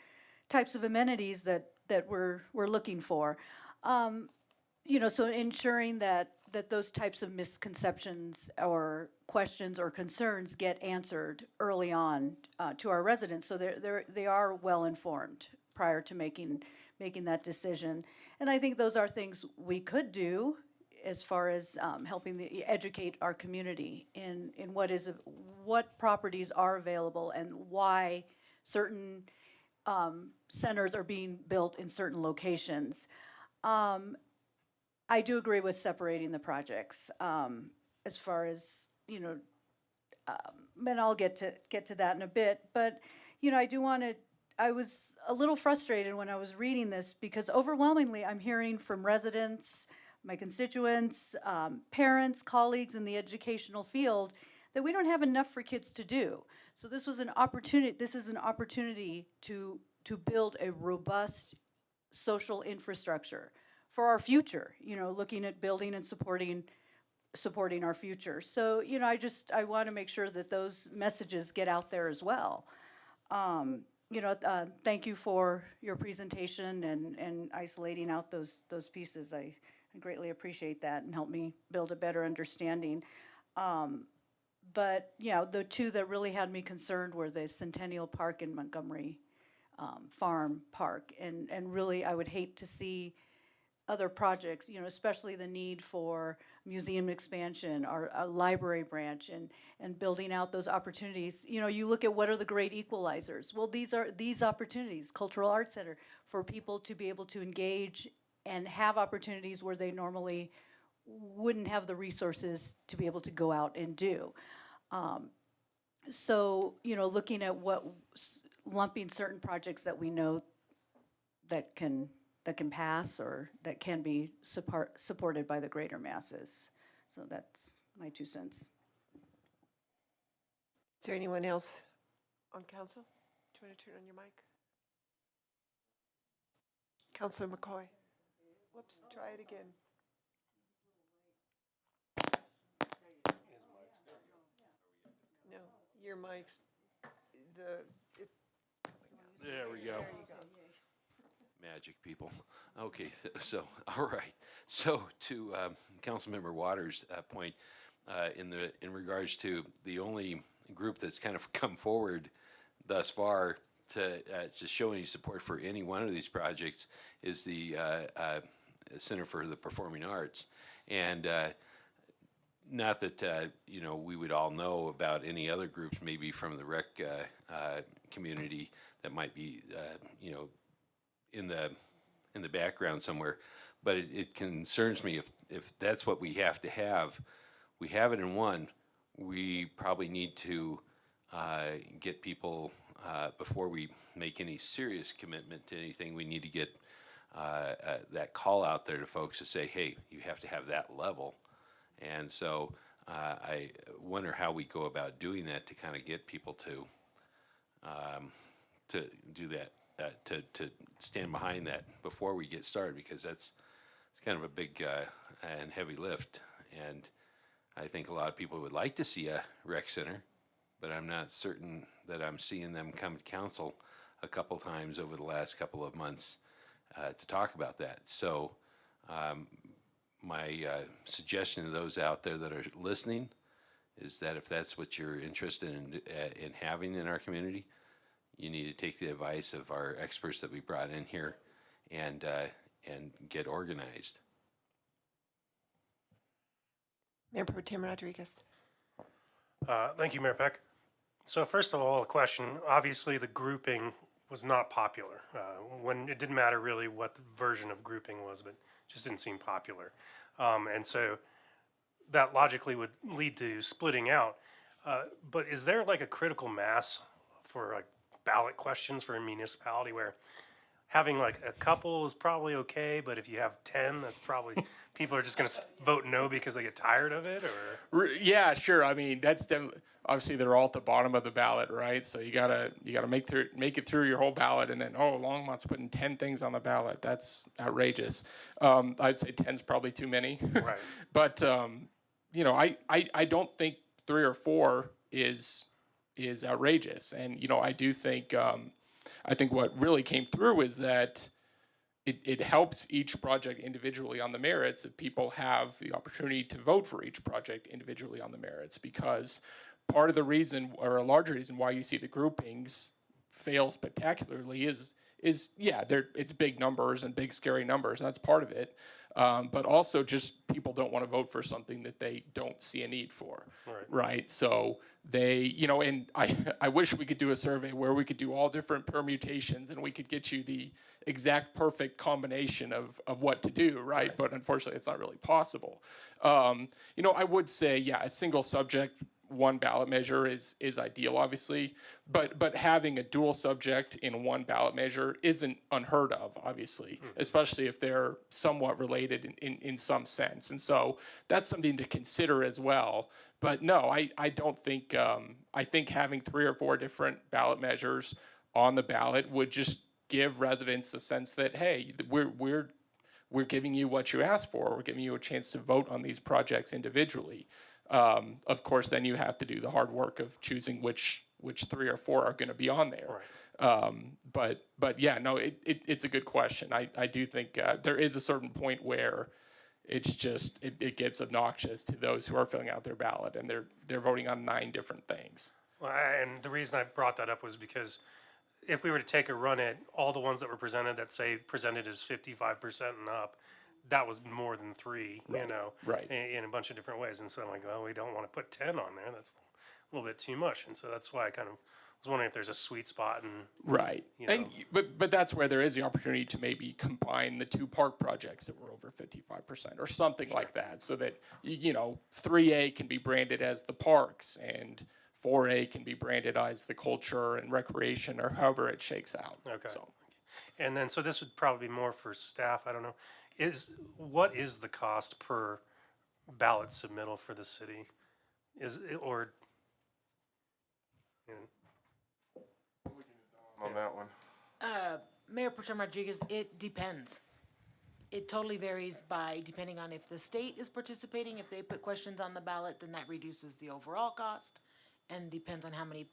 [SPEAKER 14] types of amenities that we're looking for. So ensuring that those types of misconceptions or questions or concerns get answered early on to our residents, so they are well informed prior to making that decision. And I think those are things we could do as far as helping educate our community in what properties are available and why certain centers are being built in certain locations. I do agree with separating the projects as far as, and I'll get to that in a bit, but, I was a little frustrated when I was reading this because overwhelmingly I'm hearing from residents, my constituents, parents, colleagues in the educational field that we don't have enough for kids to do. So this is an opportunity to build a robust social infrastructure for our future, looking at building and supporting our future. So, I want to make sure that those messages get out there as well. Thank you for your presentation and isolating out those pieces. I greatly appreciate that and help me build a better understanding. But, the two that really had me concerned were the Centennial Park and Montgomery Farm Park. And really, I would hate to see other projects, especially the need for museum expansion or a library branch and building out those opportunities. You look at what are the great equalizers. Well, these are these opportunities, Cultural Arts Center, for people to be able to engage and have opportunities where they normally wouldn't have the resources to be able to go out and do. So, looking at lumping certain projects that we know that can pass or that can be supported by the greater masses. So that's my 2 cents.
[SPEAKER 1] Is there anyone else on council to you want to turn on your mic? Counselor McCoy. Whoops, try it again. No, your mic's,
[SPEAKER 9] There we go.
[SPEAKER 1] there you go.
[SPEAKER 9] Magic people. Okay, so, all right. So to Councilmember Waters' point, in regards to the only group that's kind of come forward thus far to show any support for any one of these projects is the Center for the Performing Arts. And not that, you know, we would all know about any other groups, maybe from the rec community that might be, you know, in the background somewhere, but it concerns me if that's what we have to have. We have it in one. We probably need to get people before we make any serious commitment to anything. We need to get that call out there to folks to say, hey, you have to have that level. And so I wonder how we go about doing that to kind of get people to do that. To stand behind that before we get started, because it's kind of a big and heavy lift, and I think a lot of people would like to see a rec center, but I'm not certain that I'm seeing them come to council a couple times over the last couple of months to talk about that. So my suggestion to those out there that are listening is that if that's what you're interested in having in our community, you need to take the advice of our experts that we brought in here and get organized.
[SPEAKER 1] Mayor Pro Tem Rodriguez.
[SPEAKER 15] Thank you, Mayor Peck. So first of all, a question. Obviously, the grouping was not popular. When it didn't matter really what the version of grouping was, but it just didn't seem popular. And so that logically would lead to splitting out. But is there like a critical mass for like ballot questions for a municipality where having like a couple is probably okay, but if you have 10, that's probably people are just going to vote no because they get tired of it, or?
[SPEAKER 12] Yeah, sure. I mean, that's definitely, obviously they're all at the bottom of the ballot, right? So you gotta make it through your whole ballot, and then Longmont's putting 10 things on the ballot. That's outrageous. I'd say 10's probably too many.
[SPEAKER 15] Right.
[SPEAKER 12] But you know, I don't think 3 or 4 is outrageous, and you know, I do think I think what really came through is that it helps each project individually on the merits if people have the opportunity to vote for each project individually on the merits, because part of the reason, or a larger reason, why you see the groupings fail spectacularly is yeah, it's big numbers and big scary numbers, and that's part of it. But also just people don't want to vote for something that they don't see a need for, right? So they, you know, and I wish we could do a survey where we could do all different permutations and we could get you the exact perfect combination of what to do, right? But unfortunately, it's not really possible. You know, I would say, yeah, a single subject, one ballot measure is ideal, obviously, but having a dual subject in one ballot measure isn't unheard of, obviously, especially if they're somewhat related in some sense. And so that's something to consider as well. But no, I don't think, I think having 3 or 4 different ballot measures on the ballot would just give residents the sense that, hey, we're giving you what you asked for. We're giving you a chance to vote on these projects individually. Of course, then you have to do the hard work of choosing which 3 or 4 are going to be on there. Right. But yeah, no, it's a good question. I do think there is a certain point where it's just it gets obnoxious to those who are filling out their ballot and they're voting on 9 different things.
[SPEAKER 15] Well, and the reason I brought that up was because if we were to take a run at all the ones that were presented that say presented as 55% and up, that was more than 3, you know, in a bunch of different ways. And so I'm like, well, we don't want to put 10 on there. That's a little bit too much. And so that's why I kind of was wondering if there's a sweet spot. And
[SPEAKER 12] right.
[SPEAKER 15] You know.
[SPEAKER 12] And but that's where there is the opportunity to maybe combine the 2 park projects that were over 55% or something like that, so that, you know, 3A can be branded as the parks and 4A can be branded as the culture and recreation, or however it shakes out.
[SPEAKER 15] Okay.
[SPEAKER 12] So.
[SPEAKER 15] And then, so this would probably be more for staff. I don't know. What is the cost per ballot submittal for the city? Is it, or? You know.
[SPEAKER 5] on that one.
[SPEAKER 2] Mayor Pro Tem Rodriguez, it depends. It totally varies depending on if the state is participating. If they put questions on the ballot, then that reduces the overall cost, and depends on how many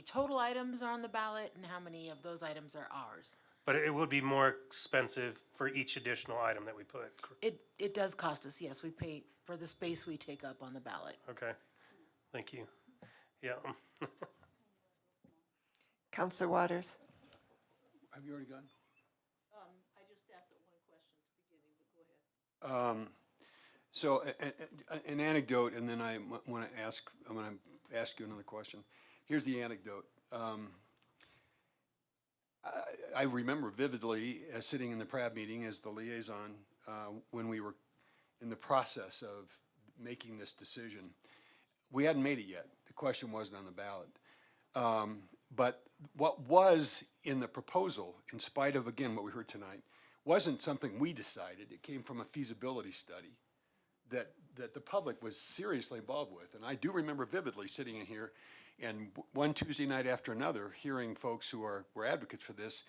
[SPEAKER 2] total items are on the ballot and how many of those items are ours.
[SPEAKER 15] But it would be more expensive for each additional item that we put.
[SPEAKER 2] It does cost us, yes. We pay for the space we take up on the ballot.
[SPEAKER 15] Okay, thank you. Yeah.
[SPEAKER 1] Counselor Waters.
[SPEAKER 13] Have you already gone?
[SPEAKER 3] I just asked it one question at the beginning, but go ahead.
[SPEAKER 13] So an anecdote, and then I'm going to ask you another question. Here's the anecdote. I remember vividly sitting in the PRAB meeting as the liaison when we were in the process of making this decision. We hadn't made it yet. The question wasn't on the ballot. But what was in the proposal, in spite of, again, what we heard tonight, wasn't something we decided. It came from a feasibility study that the public was seriously involved with. And I do remember vividly sitting in here and one Tuesday night after another, hearing folks who were advocates for this,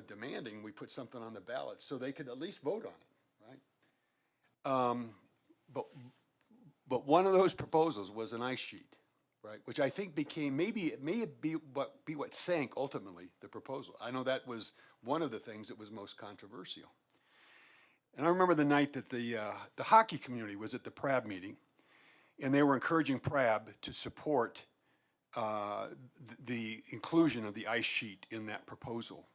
[SPEAKER 13] demanding we put something on the ballot so they could at least vote on it, right? But one of those proposals was an ice sheet, right? Which I think became, it may be what sank ultimately the proposal. I know that was one of the things that was most controversial. And I remember the night that the hockey community was at the PRAB meeting, and they were encouraging PRAB to support the inclusion of the ice sheet in that proposal.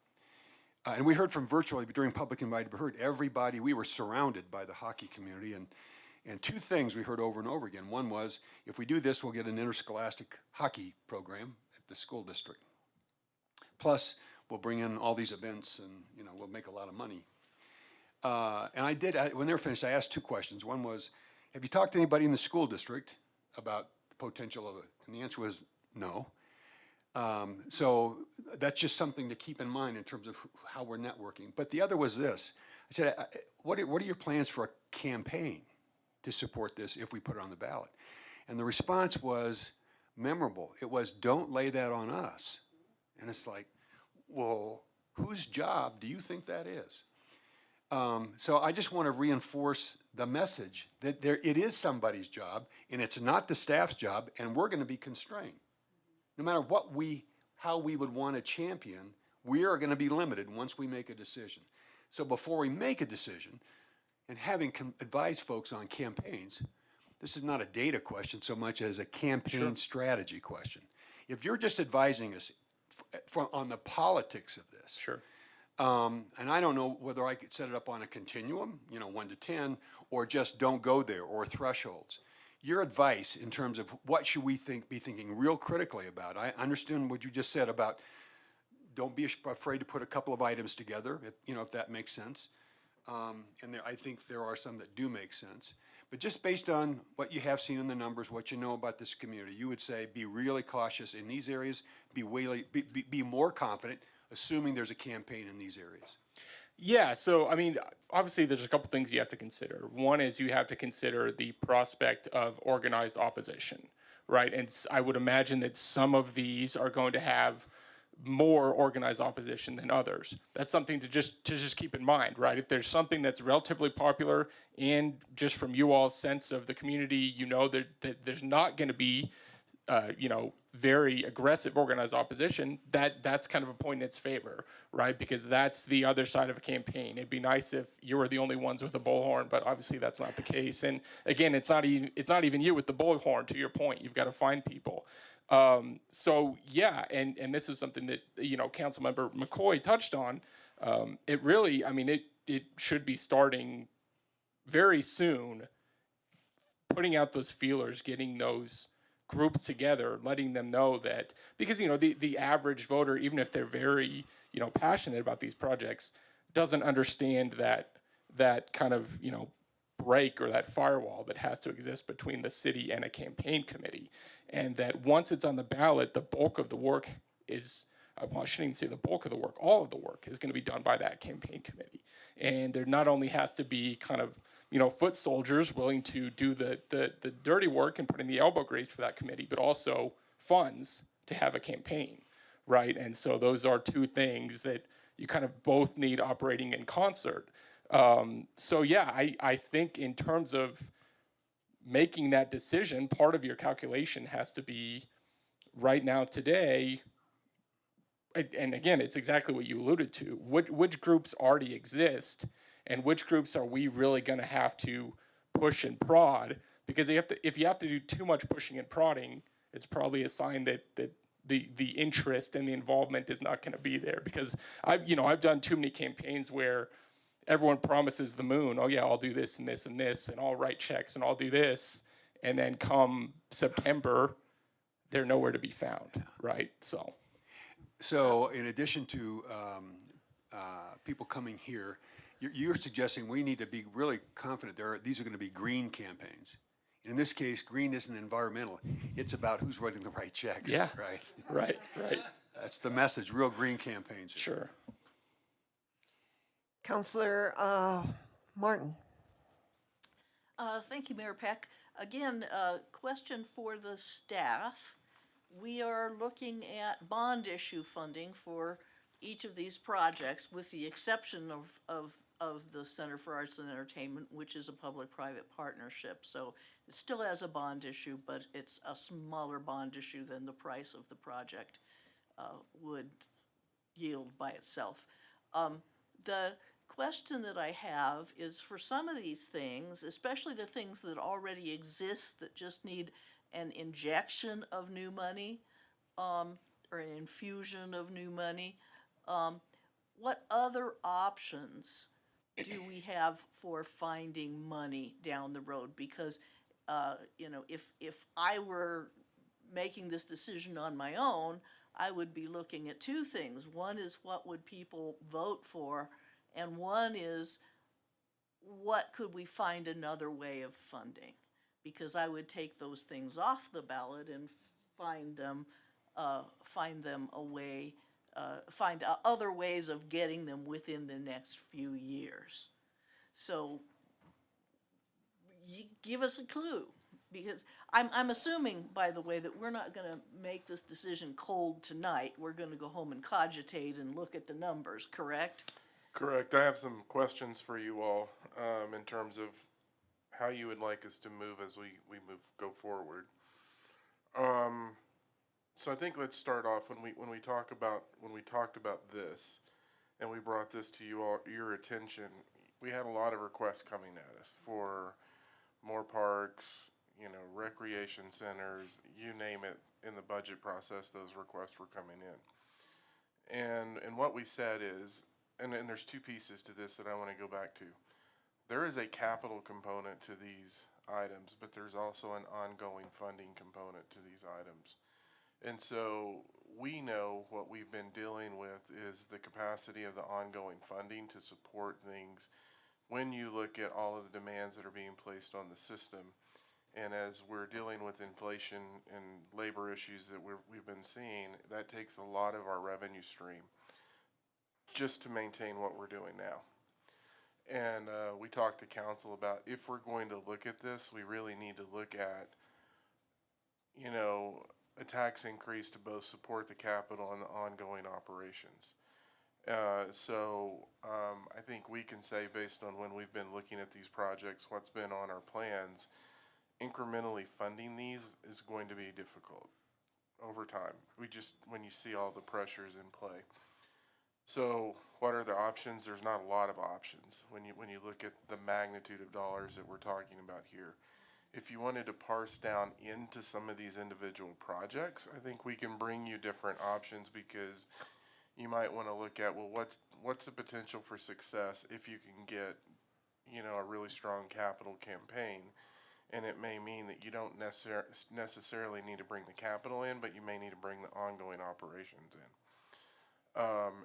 [SPEAKER 13] And we heard from virtually, during public invited, we heard everybody, we were surrounded by the hockey community, and two things we heard over and over again. One was, if we do this, we'll get an interscholastic hockey program at the school district. Plus, we'll bring in all these events and, we'll make a lot of money. And when they were finished, I asked two questions. One was, have you talked to anybody in the school district about the potential of it? And the answer was no. So that's just something to keep in mind in terms of how we're networking. But the other was this. I said, what are your plans for a campaign to support this if we put it on the ballot? And the response was memorable. It was, don't lay that on us. And it's like, well, whose job do you think that is? So I just want to reinforce the message that it is somebody's job, and it's not the staff's job, and we're going to be constrained. No matter how we would want to champion, we are going to be limited once we make a decision. So before we make a decision, and having advised folks on campaigns, this is not a data question so much as a campaign strategy question. If you're just advising us on the politics of this,
[SPEAKER 12] Sure.
[SPEAKER 13] And I don't know whether I could set it up on a continuum, 1 to 10, or just don't go there, or thresholds. Your advice in terms of what should we be thinking real critically about? I understand what you just said about don't be afraid to put a couple of items together, if that makes sense. And I think there are some that do make sense. But just based on what you have seen in the numbers, what you know about this community, you would say be really cautious in these areas, be more confident, assuming there's a campaign in these areas.
[SPEAKER 12] Yeah, so obviously there's a couple things you have to consider. One is you have to consider the prospect of organized opposition, right? And I would imagine that some of these are going to have more organized opposition than others. That's something to just keep in mind, right? If there's something that's relatively popular, and just from you all's sense of the community, that there's not going to be very aggressive organized opposition, that's kind of a point in its favor, right? Because that's the other side of a campaign. It'd be nice if you were the only ones with a bullhorn, but obviously that's not the case. And again, it's not even you with the bullhorn, to your point. You've got to find people. So yeah, and this is something that, Councilmember McCoy touched on. It really, it should be starting very soon, putting out those feelers, getting those groups together, letting them know that, because the average voter, even if they're very passionate about these projects, doesn't understand that kind of break or that firewall that has to exist between the city and a campaign committee, and that once it's on the ballot, the bulk of the work is, well, I shouldn't even say the bulk of the work, all of the work is going to be done by that campaign committee. And there not only has to be kind of foot soldiers willing to do the dirty work and put in the elbow grease for that committee, but also funds to have a campaign, right? And so those are two things that you kind of both need operating in concert. So yeah, I think in terms of making that decision, part of your calculation has to be right now today, and again, it's exactly what you alluded to, which groups already exist and which groups are we really going to have to push and prod? Because if you have to do too much pushing and prodding, it's probably a sign that the interest and the involvement is not going to be there. Because I've done too many campaigns where everyone promises the moon. Oh yeah, I'll do this and this and this, and I'll write checks and I'll do this, and then come September, they're nowhere to be found, right?
[SPEAKER 13] So in addition to people coming here, you're suggesting we need to be really confident these are going to be green campaigns. In this case, green isn't environmental. It's about who's writing the right checks,
[SPEAKER 12] Yeah.
[SPEAKER 13] right?
[SPEAKER 12] Right.
[SPEAKER 13] That's the message, real green campaigns.
[SPEAKER 12] Sure.
[SPEAKER 1] Councillor Martin.
[SPEAKER 3] Thank you, Mayor Peck. Again, question for the staff. We are looking at bond issue funding for each of these projects, with the exception of the Center for Arts and Entertainment, which is a public-private partnership. So it still has a bond issue, but it's a smaller bond issue than the price of the project would yield by itself. The question that I have is, for some of these things, especially the things that already exist that just need an injection of new money, or an infusion of new money, what other options do we have for finding money down the road? Because, if I were making this decision on my own, I would be looking at two things. One is, what would people vote for? And one is, what could we find another way of funding? Because I would take those things off the ballot and find them a way, find other ways of getting them within the next few years. So give us a clue, because I'm assuming, by the way, that we're not going to make this decision cold tonight. We're going to go home and cogitate and look at the numbers, correct?
[SPEAKER 5] Correct. I have some questions for you all in terms of how you would like us to move as we go forward. So I think let's start off when we talked about this, and we brought this to your attention. We had a lot of requests coming at us for more parks, recreation centers, you name it. In the budget process, those requests were coming in, and what we said is, and there's two pieces to this that I want to go back to. There is a capital component to these items, but there's also an ongoing funding component to these items. And so we know what we've been dealing with is the capacity of the ongoing funding to support things when you look at all of the demands that are being placed on the system. And as we're dealing with inflation and labor issues that we've been seeing, that takes a lot of our revenue stream just to maintain what we're doing now. And we talked to council about, if we're going to look at this, we really need to look at, a tax increase to both support the capital and the ongoing operations. So I think we can say, based on when we've been looking at these projects, what's been on our plans, incrementally funding these is going to be difficult over time. When you see all the pressures in play. So what are the options? There's not a lot of options when you look at the magnitude of dollars that we're talking about here. If you wanted to parse down into some of these individual projects, I think we can bring you different options, because you might want to look at, well, what's the potential for success if you can get, a really strong capital campaign. And it may mean that you don't necessarily need to bring the capital in, but you may need to bring the ongoing operations in.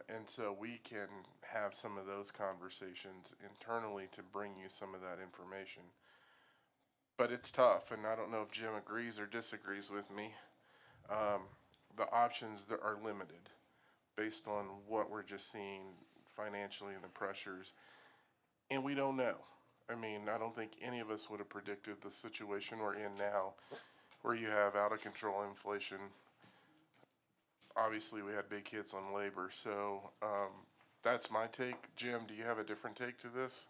[SPEAKER 5] And so we can have some of those conversations internally to bring you some of that information. But it's tough, and I don't know if Jim agrees or disagrees with me. The options that are limited based on what we're just seeing financially and the pressures. And we don't know. I mean, I don't think any of us would have predicted the situation we're in now, where you have out of control inflation, obviously we had big hits on labor, so, that's my take. Jim, do you have a different take to this?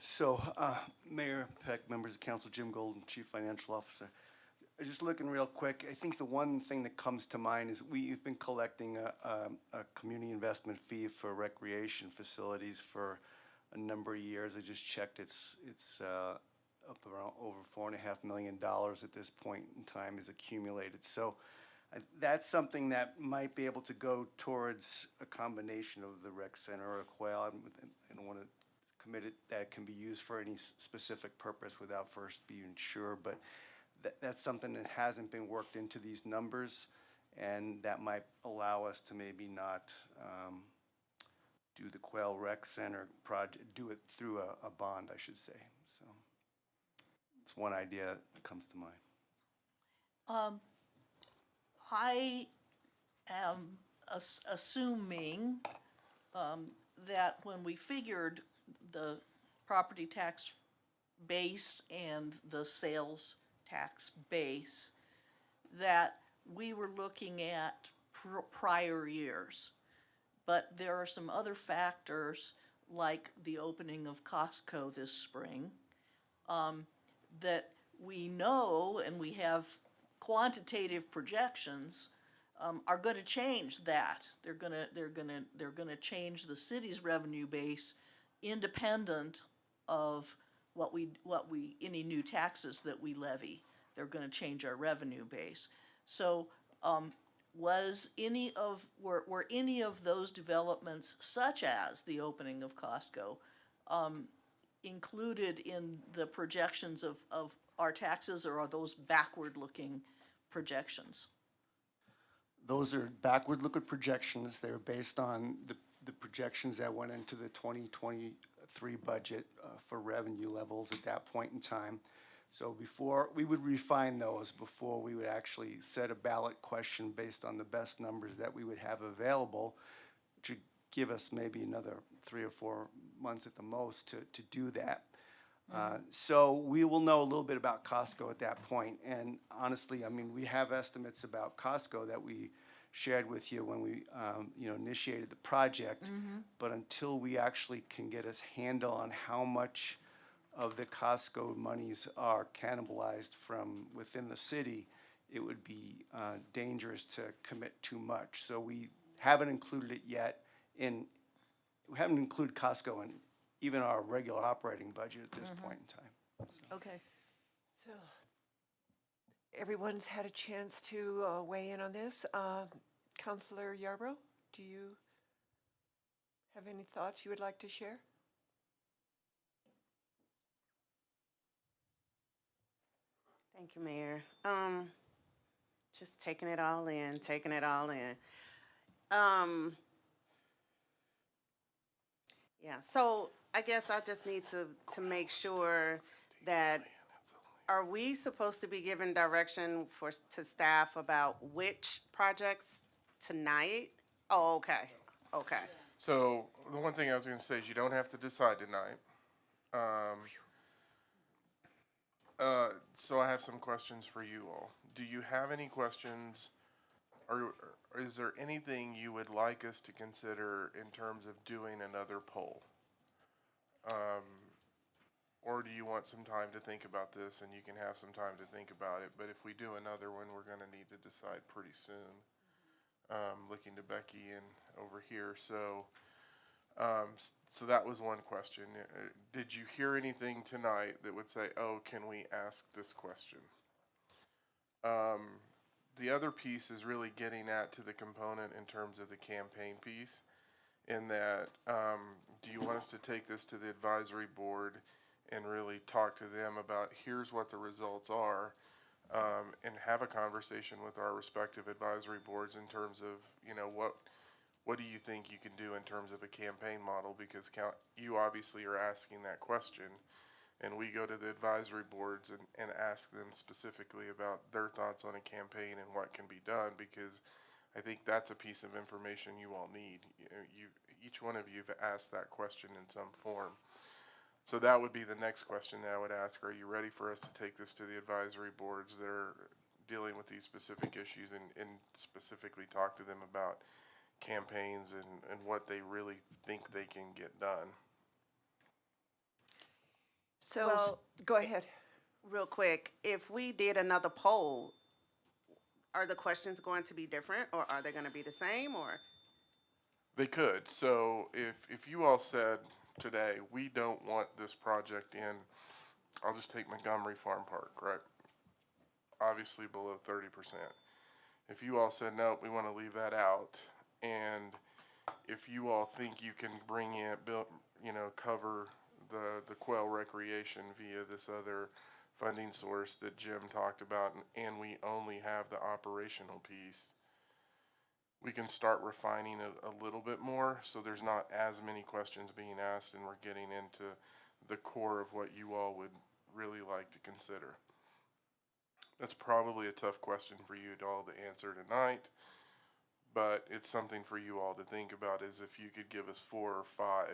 [SPEAKER 16] So, Mayor Peck, members of council, Jim Golden, Chief Financial Officer. Just looking real quick, I think the one thing that comes to mind is we've been collecting a community investment fee for recreation facilities for a number of years. I just checked, it's up around over $4.5 million at this point in time is accumulated. So that's something that might be able to go towards a combination of the rec center or a quail. I don't want to commit it that can be used for any specific purpose without first being sure, but that's something that hasn't been worked into these numbers, and that might allow us to maybe not do the Quail Rec Center project, do it through a bond, I should say. So it's one idea that comes to mind.
[SPEAKER 3] I am assuming that when we figured the property tax base and the sales tax base, that we were looking at prior years. But there are some other factors, like the opening of Costco this spring, that we know, and we have quantitative projections, are going to change that. They're going to change the city's revenue base, independent of any new taxes that we levy. They're going to change our revenue base. So, were any of those developments, such as the opening of Costco, included in the projections of our taxes, or are those backward-looking projections?
[SPEAKER 16] Those are backward-looking projections. They're based on the projections that went into the 2023 budget for revenue levels at that point in time. So before, we would refine those before we would actually set a ballot question based on the best numbers that we would have available, which would give us maybe another 3 or 4 months at the most to do that. So we will know a little bit about Costco at that point. And honestly, I mean, we have estimates about Costco that we shared with you when we initiated the project. But until we actually can get a handle on how much of the Costco monies are cannibalized from within the city, it would be dangerous to commit too much. So we haven't included it yet we haven't included Costco in even our regular operating budget at this point in time. So.
[SPEAKER 3] Okay.
[SPEAKER 1] So everyone's had a chance to weigh in on this. Councilor Yarbrough, do you have any thoughts you would like to share?
[SPEAKER 17] Thank you, Mayor. Just taking it all in. Yeah, so I guess I just need to make sure that, are we supposed to be giving direction to staff about which projects tonight? Oh, okay.
[SPEAKER 5] So, the one thing I was gonna say is you don't have to decide tonight. So I have some questions for you all. Do you have any questions, or is there anything you would like us to consider in terms of doing another poll? Or do you want some time to think about this, and you can have some time to think about it, but if we do another one, we're gonna need to decide pretty soon. Looking to Becky and over here, so that was one question. Did you hear anything tonight that would say, oh, can we ask this question? The other piece is really getting at to the component in terms of the campaign piece, in that, do you want us to take this to the advisory board and really talk to them about here's what the results are, and have a conversation with our respective advisory boards in terms of, what do you think you can do in terms of a campaign model? Because you obviously are asking that question, and we go to the advisory boards and ask them specifically about their thoughts on a campaign and what can be done, because I think that's a piece of information you all need. Each one of you have asked that question in some form. So that would be the next question that I would ask. Are you ready for us to take this to the advisory boards that are dealing with these specific issues and specifically talk to them about campaigns and what they really think they can get done?
[SPEAKER 1] So,
[SPEAKER 17] Well,
[SPEAKER 1] go ahead.
[SPEAKER 17] real quick, if we did another poll, are the questions going to be different or are they going to be the same or?
[SPEAKER 5] They could. So if you all said today, we don't want this project in, I'll just take Montgomery Farm Park, right? Obviously below 30%. If you all said, no, we want to leave that out, and if you all think you can bring in, cover the quail recreation via this other funding source that Jim talked about, and we only have the operational piece, we can start refining it a little bit more so there's not as many questions being asked and we're getting into the core of what you all would really like to consider. That's probably a tough question for you all to answer tonight, but it's something for you all to think about, is if you could give us 4 or 5,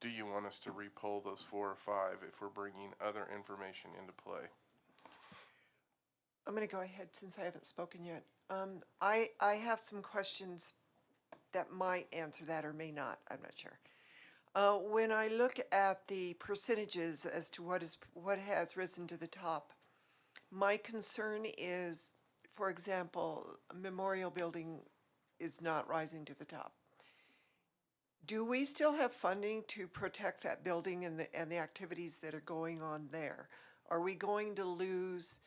[SPEAKER 5] do you want us to re-poll those 4 or 5 if we're bringing other information into play?
[SPEAKER 1] I'm going to go ahead since I haven't spoken yet. I have some questions that might answer that or may not. I'm not sure. When I look at the percentages as to what has risen to the top, my concern is, for example, a memorial building is not rising to the top. Do we still have funding to protect that building and the activities that are going on there? Are we going to lose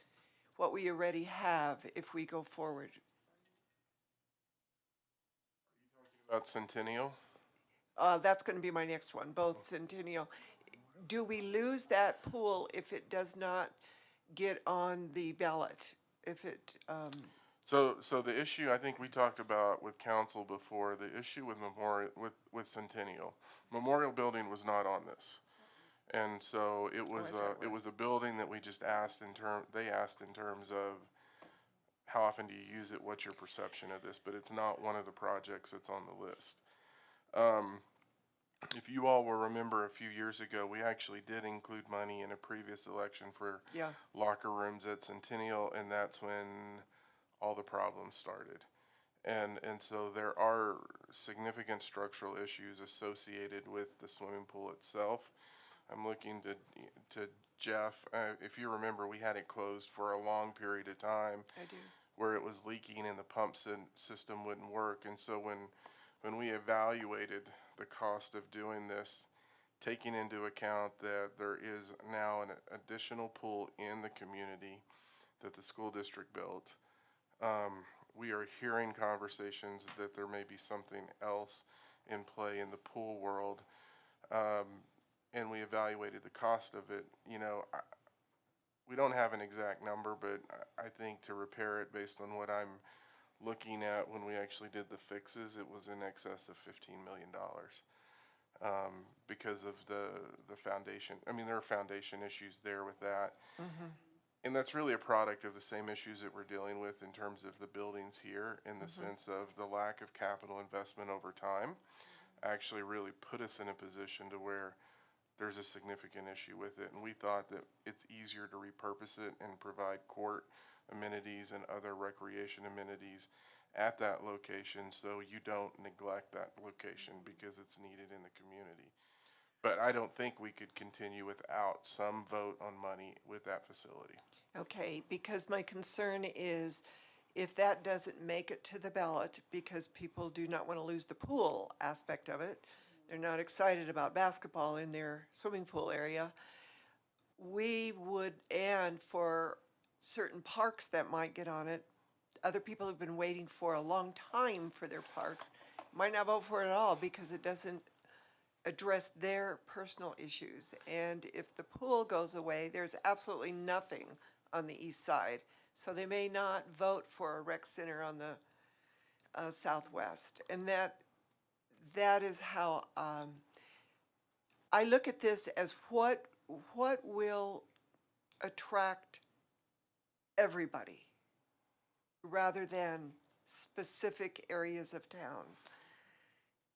[SPEAKER 1] what we already have if we go forward?
[SPEAKER 5] About Centennial?
[SPEAKER 1] That's going to be my next one, both Centennial. Do we lose that pool if it does not get on the ballot? If it,
[SPEAKER 5] So the issue I think we talked about with council before, the issue with with Centennial, Memorial Building was not on this. And so it was it was a building that we just asked they asked in terms of how often do you use it, what's your perception of this, but it's not one of the projects that's on the list. If you all will remember, a few years ago, we actually did include money in a previous election for locker rooms at Centennial, and that's when all the problems started. And so there are significant structural issues associated with the swimming pool itself. I'm looking to Jeff. If you remember, we had it closed for a long period of time.
[SPEAKER 1] I do.
[SPEAKER 5] Where it was leaking and the pump system wouldn't work. And so when we evaluated the cost of doing this, taking into account that there is now an additional pool in the community that the school district built, we are hearing conversations that there may be something else in play in the pool world. And we evaluated the cost of it. We don't have an exact number, but I think to repair it based on what I'm looking at when we actually did the fixes, it was in excess of $15 million because of the foundation. I mean, there are foundation issues there with that.
[SPEAKER 1] Mm-hmm.
[SPEAKER 5] And that's really a product of the same issues that we're dealing with in terms of the buildings here, in the sense of the lack of capital investment over time actually really put us in a position to where there's a significant issue with it. And we thought that it's easier to repurpose it and provide court amenities and other recreation amenities at that location so you don't neglect that location because it's needed in the community. But I don't think we could continue without some vote on money with that facility.
[SPEAKER 1] Okay, because my concern is if that doesn't make it to the ballot because people do not want to lose the pool aspect of it, they're not excited about basketball in their swimming pool area, we would, and for certain parks that might get on it, other people have been waiting for a long time for their parks, might not vote for it at all because it doesn't address their personal issues. And if the pool goes away, there's absolutely nothing on the east side. So they may not vote for a rec center on the southwest. And that is how I look at this as what will attract everybody rather than specific areas of town.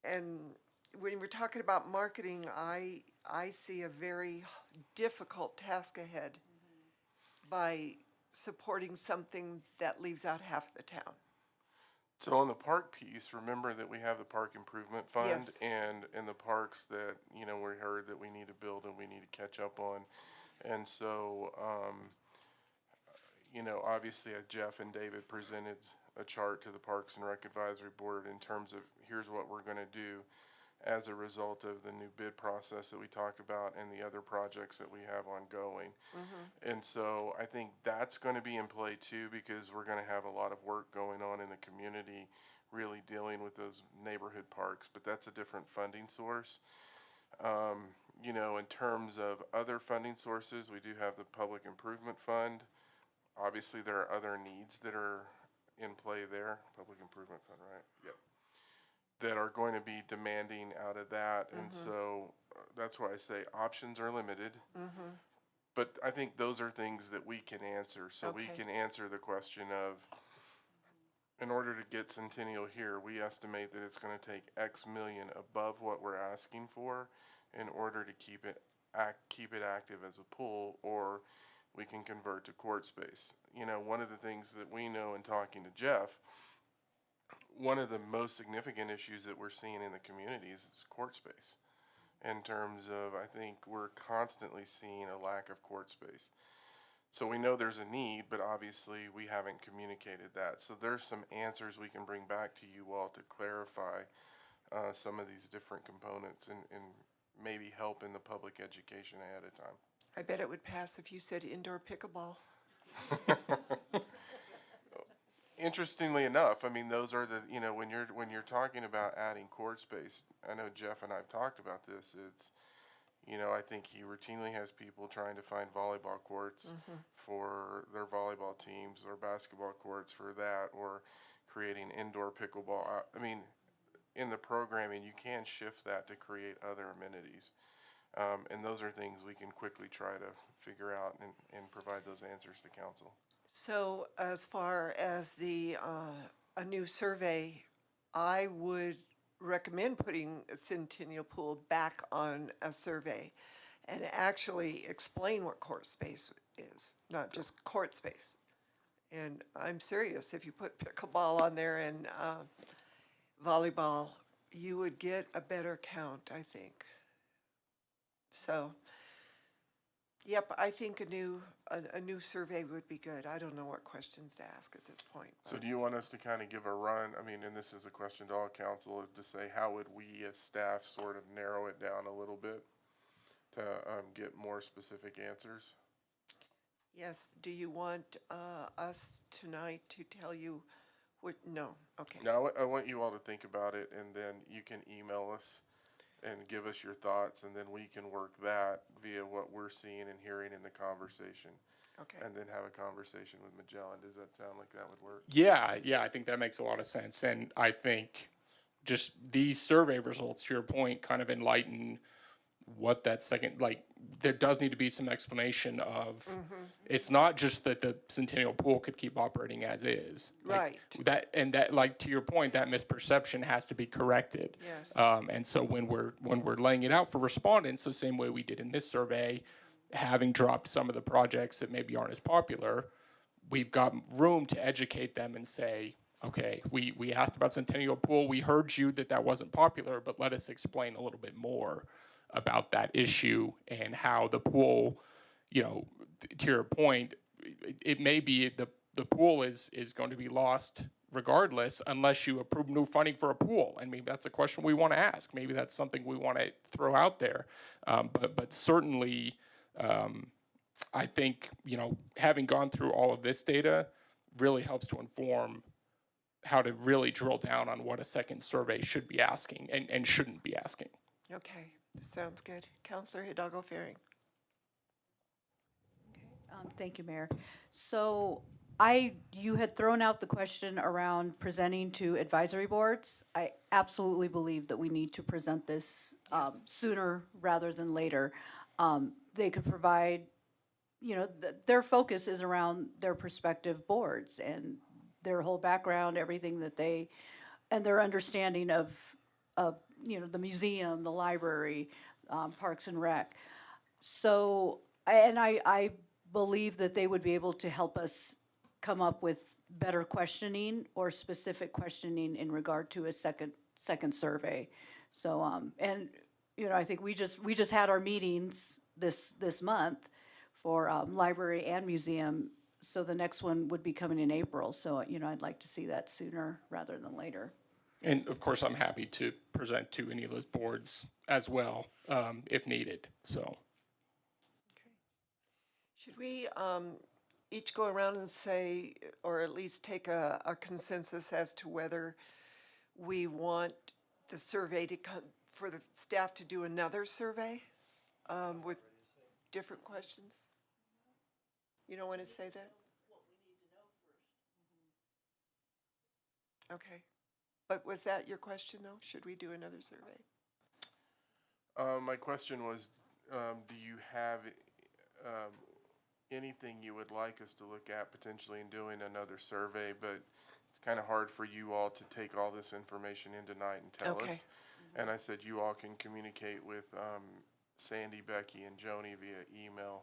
[SPEAKER 1] And when we're talking about marketing, I see a very difficult task ahead by supporting something that leaves out half the town.
[SPEAKER 5] So on the park piece, remember that we have the park improvement fund
[SPEAKER 1] Yes.
[SPEAKER 5] and in the parks that, we heard that we need to build and we need to catch up on. And so, obviously Jeff and David presented a chart to the Parks and Rec Advisory Board in terms of here's what we're gonna do as a result of the new bid process that we talked about and the other projects that we have ongoing. And so I think that's going to be in play too, because we're going to have a lot of work going on in the community really dealing with those neighborhood parks, but that's a different funding source. In terms of other funding sources, we do have the Public Improvement Fund. Obviously, there are other needs that are in play there. Public Improvement Fund, right? Yep. That are going to be demanding out of that. And so that's why I say options are limited. But I think those are things that we can answer. So we
[SPEAKER 1] Okay.
[SPEAKER 5] can answer the question of, in order to get Centennial here, we estimate that it's going to take X million above what we're asking for in order to keep it active as a pool, or we can convert to court space. One of the things that we know in talking to Jeff, one of the most significant issues that we're seeing in the communities is court space. In terms of, I think we're constantly seeing a lack of court space. So we know there's a need, but obviously we haven't communicated that. So there's some answers we can bring back to you all to clarify some of these different components and maybe help in the public education ahead of time.
[SPEAKER 1] I bet it would pass if you said indoor pickleball.
[SPEAKER 5] Interestingly enough, those are the, when you're talking about adding court space, I know Jeff and I have talked about this, it's, I think he routinely has people trying to find volleyball courts for their volleyball teams or basketball courts for that, or creating indoor pickleball. In the programming, you can shift that to create other amenities. And those are things we can quickly try to figure out and provide those answers to council.
[SPEAKER 1] So as far as a new survey, I would recommend putting a Centennial Pool back on a survey and actually explain what court space is, not just court space. And I'm serious, if you put pickleball on there and volleyball, you would get a better count, I think. So, yep, I think a new survey would be good. I don't know what questions to ask at this point.
[SPEAKER 5] So do you want us to kind of give a run? And this is a question to all council, to say how would we as staff sort of narrow it down a little bit to get more specific answers?
[SPEAKER 1] Yes, do you want us tonight to tell you what, no, okay.
[SPEAKER 5] No, I want you all to think about it, and then you can email us and give us your thoughts, and then we can work that via what we're seeing and hearing in the conversation.
[SPEAKER 1] Okay.
[SPEAKER 5] And then have a conversation with Magellan. Does that sound like that would work?
[SPEAKER 12] Yeah, I think that makes a lot of sense. And I think just these survey results, to your point, kind of enlighten what that second, there does need to be some explanation of, it's not just that the Centennial Pool could keep operating as is.
[SPEAKER 1] Right.
[SPEAKER 12] That, to your point, that misperception has to be corrected.
[SPEAKER 1] Yes.
[SPEAKER 12] And so when we're laying it out for respondents, the same way we did in this survey, having dropped some of the projects that maybe aren't as popular, we've got room to educate them and say, okay, we asked about Centennial Pool, we heard you that wasn't popular, but let us explain a little bit more about that issue and how the pool, to your point, it may be the pool is going to be lost regardless unless you approve new funding for a pool. And maybe that's a question we want to ask. Maybe that's something we want to throw out there. But certainly, I think, having gone through all of this data really helps to inform how to really drill down on what a second survey should be asking and shouldn't be asking.
[SPEAKER 1] Okay, sounds good. Councilor Hidalgo Faring.
[SPEAKER 14] Thank you, Mayor. So you had thrown out the question around presenting to advisory boards. I absolutely believe that we need to present this sooner rather than later. They could provide, their focus is around their prospective boards and their whole background, everything that and their understanding of the museum, the library, Parks and Rec. So, and I believe that they would be able to help us come up with better questioning or specific questioning in regard to a second survey. So, and, I think we just had our meetings this month for, library and museum. So the next one would be coming in April. So, I'd like to see that sooner rather than later.
[SPEAKER 12] And of course, I'm happy to present to any of those boards as well, if needed, so.
[SPEAKER 1] Should we each go around and say, or at least take a consensus as to whether we want the survey to come, for the staff to do another survey with different questions? You don't want to say that? Okay. But was that your question, though? Should we do another survey?
[SPEAKER 5] My question was, do you have anything you would like us to look at potentially in doing another survey? But it's kind of hard for you all to take all this information in tonight and tell us. And I said you all can communicate with Sandy, Becky, and Joni via email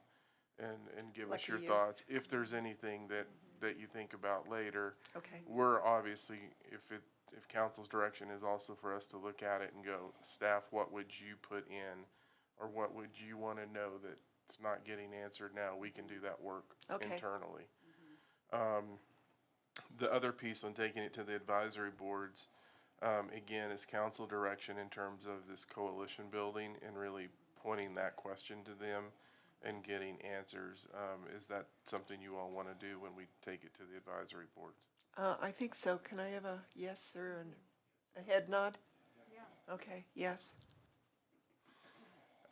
[SPEAKER 5] and give us your thoughts. If there's anything that you think about later, we're obviously, if council's direction is also for us to look at it and go, staff, what would you put in, or what would you want to know that's not getting answered now, we can do that work internally. The other piece on taking it to the advisory boards, again, is council direction in terms of this coalition building and really pointing that question to them and getting answers. Is that something you all want to do when we take it to the advisory boards?
[SPEAKER 1] I think so. Can I have a yes or a head nod? Yeah. Okay, yes.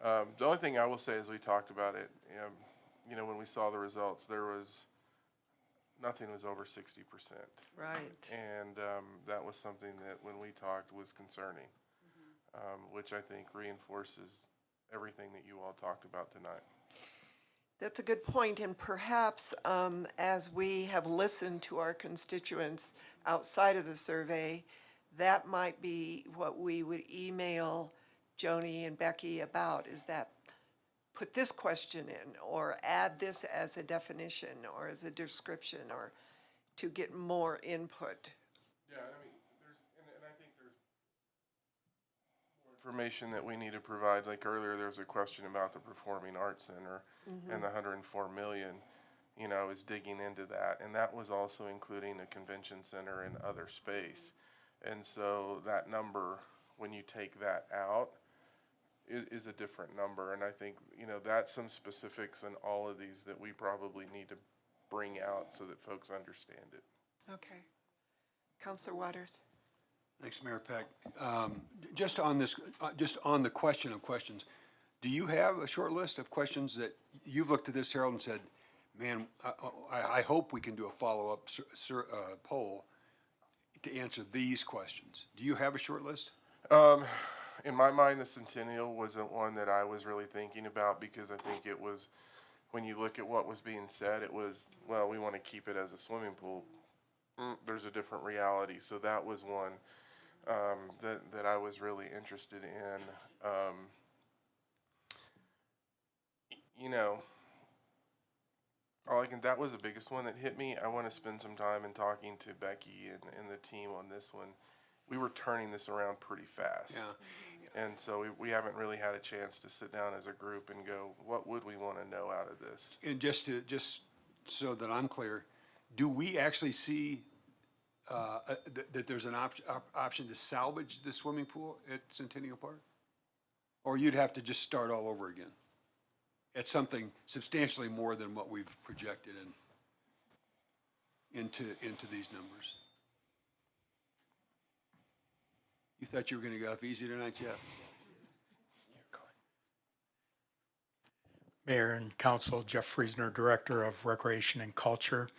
[SPEAKER 5] The only thing I will say is we talked about it, when we saw the results, nothing was over 60%.
[SPEAKER 1] Right.
[SPEAKER 5] And that was something that when we talked was concerning, which I think reinforces everything that you all talked about tonight.
[SPEAKER 1] That's a good point, and perhaps as we have listened to our constituents outside of the survey, that might be what we would email Joni and Becky about, is that put this question in, or add this as a definition, or as a description, or to get more input.
[SPEAKER 5] Yeah, I mean, and I think there's more information that we need to provide. Like earlier, there was a question about the Performing Arts Center and the 104 million, is digging into that. And that was also including a convention center and other space. And so that number, when you take that out, is a different number. And I think, that's some specifics in all of these that we probably need to bring out so that folks understand it.
[SPEAKER 1] Okay. Counselor Waters.
[SPEAKER 13] Thanks, Mayor Peck. Just on this, just on the question of questions, do you have a short list of questions that you've looked at this, Harold, and said, man, I hope we can do a follow-up poll to answer these questions? Do you have a short list?
[SPEAKER 5] In my mind, the Centennial wasn't one that I was really thinking about, because I think it was, when you look at what was being said, it was, well, we want to keep it as a swimming pool. There's a and reality. So that was one that I was really interested in. That was the biggest one that hit me. I want to spend some time in talking to Becky and the team on this one. We were turning this around pretty fast.
[SPEAKER 13] Yeah.
[SPEAKER 5] And so we haven't really had a chance to sit down as a group and go, what would we want to know out of this?
[SPEAKER 13] And just so that I'm clear, do we actually see that there's an option to salvage the swimming pool at Centennial Park? Or you'd have to just start all over again at something substantially more than what we've projected into these numbers? You thought you were going to go off easy tonight, Jeff?
[SPEAKER 18] Mayor and Council, Jeff Friesner, Director of Recreation and Culture.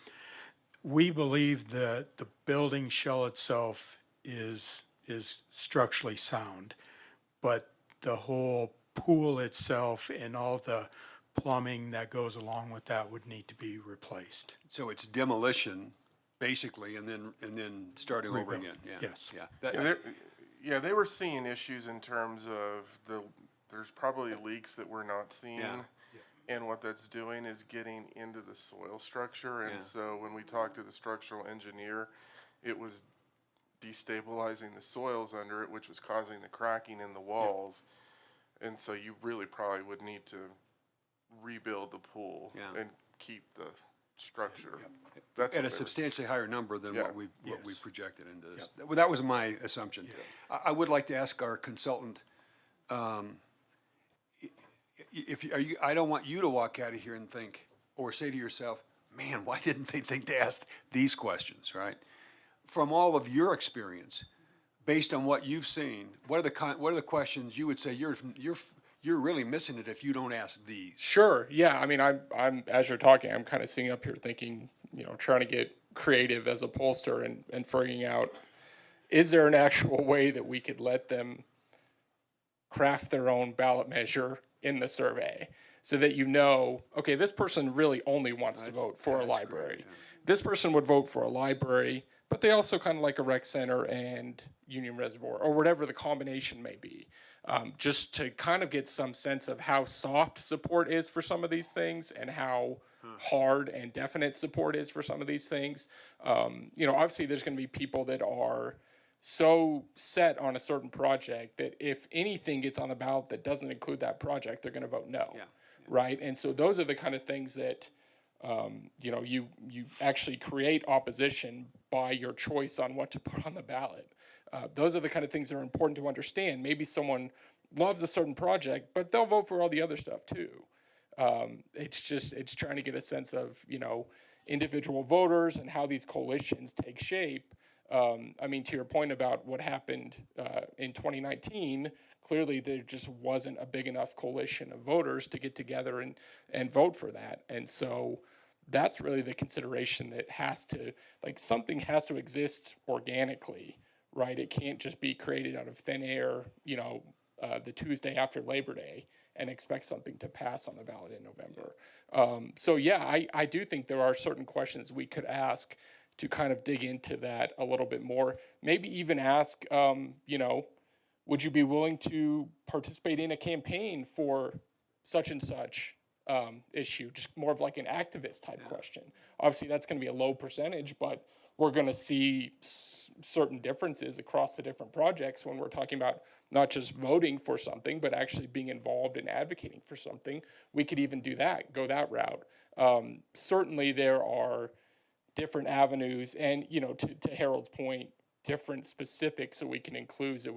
[SPEAKER 18] We believe that the building shell itself is structurally sound, but the whole pool itself and all the plumbing that goes along with that would need to be replaced.
[SPEAKER 13] So it's demolition, basically, and then starting over
[SPEAKER 18] Rebuild.
[SPEAKER 13] again. Yeah.
[SPEAKER 18] Yes.
[SPEAKER 13] Yeah.
[SPEAKER 5] Yeah, they were seeing issues in terms of there's probably leaks that we're not seeing.
[SPEAKER 9] Yeah.
[SPEAKER 5] And what that's doing is getting into the soil structure. And
[SPEAKER 9] Yeah.
[SPEAKER 5] so when we talked to the structural engineer, it was destabilizing the soils under it, which was causing the cracking in the walls. And so you really probably would need to rebuild the pool
[SPEAKER 9] Yeah.
[SPEAKER 5] and keep the structure.
[SPEAKER 13] At
[SPEAKER 5] That's what
[SPEAKER 13] a
[SPEAKER 5] they were-
[SPEAKER 13] substantially higher number than
[SPEAKER 5] Yeah.
[SPEAKER 13] what we
[SPEAKER 7] Yes.
[SPEAKER 13] projected into this. Well, that was my assumption. I would like to ask our consultant, I don't want you to walk out of here and think, or say to yourself, man, why didn't they think to ask these questions, right? From all of your experience, based on what you've seen, what are the questions you would say you're really missing it if you don't ask these?
[SPEAKER 12] Sure. Yeah. I mean, I'm as you're talking, I'm kind of sitting up here thinking, trying to get creative as a pollster and figuring out, is there an actual way that we could let them craft their own ballot measure in the survey so that okay, this person really only wants to vote for a library. This person would vote for a library, but they also kind of like a rec center and Union Reservoir or whatever the combination may be. Just to kind of get some sense of how soft support is for some of these things and how hard and definite support is for some of these things. Obviously there's going to be people that are so set on a certain project that if anything gets on the ballot that doesn't include that project, they're going to vote no. Right. And so those are the kind of things that, you actually create opposition by your choice on what to put on the ballot. Those are the kind of things that are important to understand. Maybe someone loves a certain project, but they'll vote for all the other stuff too. It's trying to get a sense of, individual voters and how these coalitions take shape. To your point about what happened in 2019, clearly there just wasn't a big enough coalition of voters to get together and vote for that. And so that's really the consideration that something has to exist organically, right? It can't just be created out of thin air, the Tuesday after Labor Day and expect something to pass on the ballot in November. I do think there are certain questions we could ask to kind of dig into that a little bit more. Maybe even ask, would you be willing to participate in a campaign for such and such issue? Just more of like an activist type question. Obviously, that's going to be a low percentage, but we're going to see certain differences across the different projects when we're talking about not just voting for something, but actually being involved in advocating for something. We could even do that, go that route. Certainly, there are different avenues and, to Harold's point, different specifics that we can include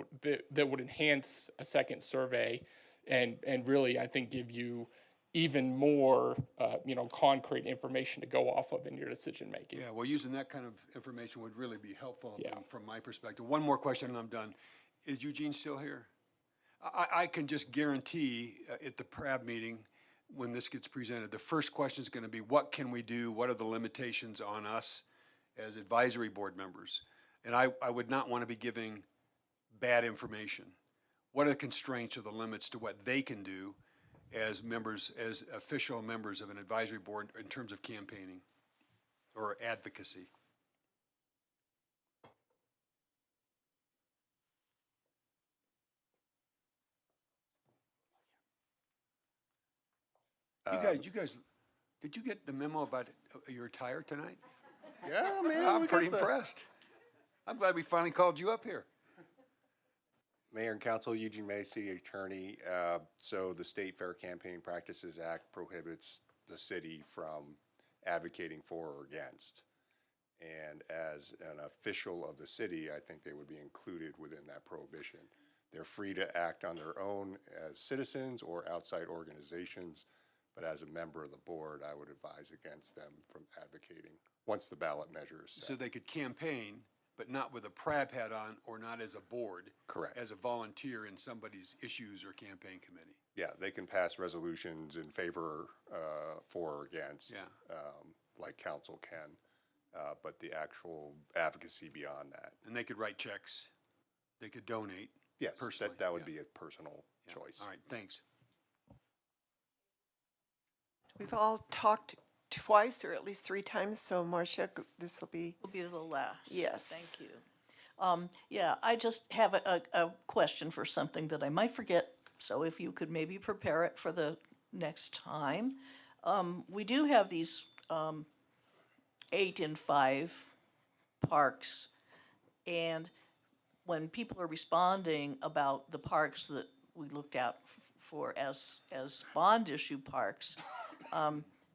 [SPEAKER 12] that would enhance a second survey and really, I think, give you even more, concrete information to go off of in your decision making.
[SPEAKER 13] Yeah, well, using that kind of information would really be helpful from my perspective. One more question and I'm done. Is Eugene still here? I can just guarantee at the PRAB meeting, when this gets presented, the first question is going to be, what can we do? What are the limitations on us as advisory board members? And I would not want to be giving bad information. What are the constraints or the limits to what they can do as members, as official members of an advisory board in terms of campaigning or advocacy? You guys, did you get the memo about your attire tonight?
[SPEAKER 16] Yeah, man.
[SPEAKER 13] I'm pretty impressed. I'm glad we finally called you up here.
[SPEAKER 19] Mayor and Council, Eugene May, City Attorney. So the State Fair Campaign Practices Act prohibits the city from advocating for or against. And as an official of the city, I think they would be included within that prohibition. They're free to act on their own as citizens or outside organizations, but as a member of the board, I would advise against them from advocating once the ballot measure is set.
[SPEAKER 13] So they could campaign, but not with a PRAB hat on or not as a board.
[SPEAKER 19] Correct.
[SPEAKER 13] As a volunteer in somebody's issues or campaign committee.
[SPEAKER 19] Yeah, they can pass resolutions in favor, for or against, like council can, but the actual advocacy beyond that.
[SPEAKER 13] And they could write checks. They could donate.
[SPEAKER 19] Yes,
[SPEAKER 13] personally.
[SPEAKER 19] that would be a personal choice.
[SPEAKER 13] All right, thanks.
[SPEAKER 1] We've all talked twice or at least 3 times, so Marcia, this will be.
[SPEAKER 3] Will be the last.
[SPEAKER 1] Yes.
[SPEAKER 3] Thank you. Yeah, I just have a question for something that I might forget, so if you could maybe prepare it for the next time. We do have these 8 and 5 parks, and when people are responding about the parks that we looked at for as bond issue parks,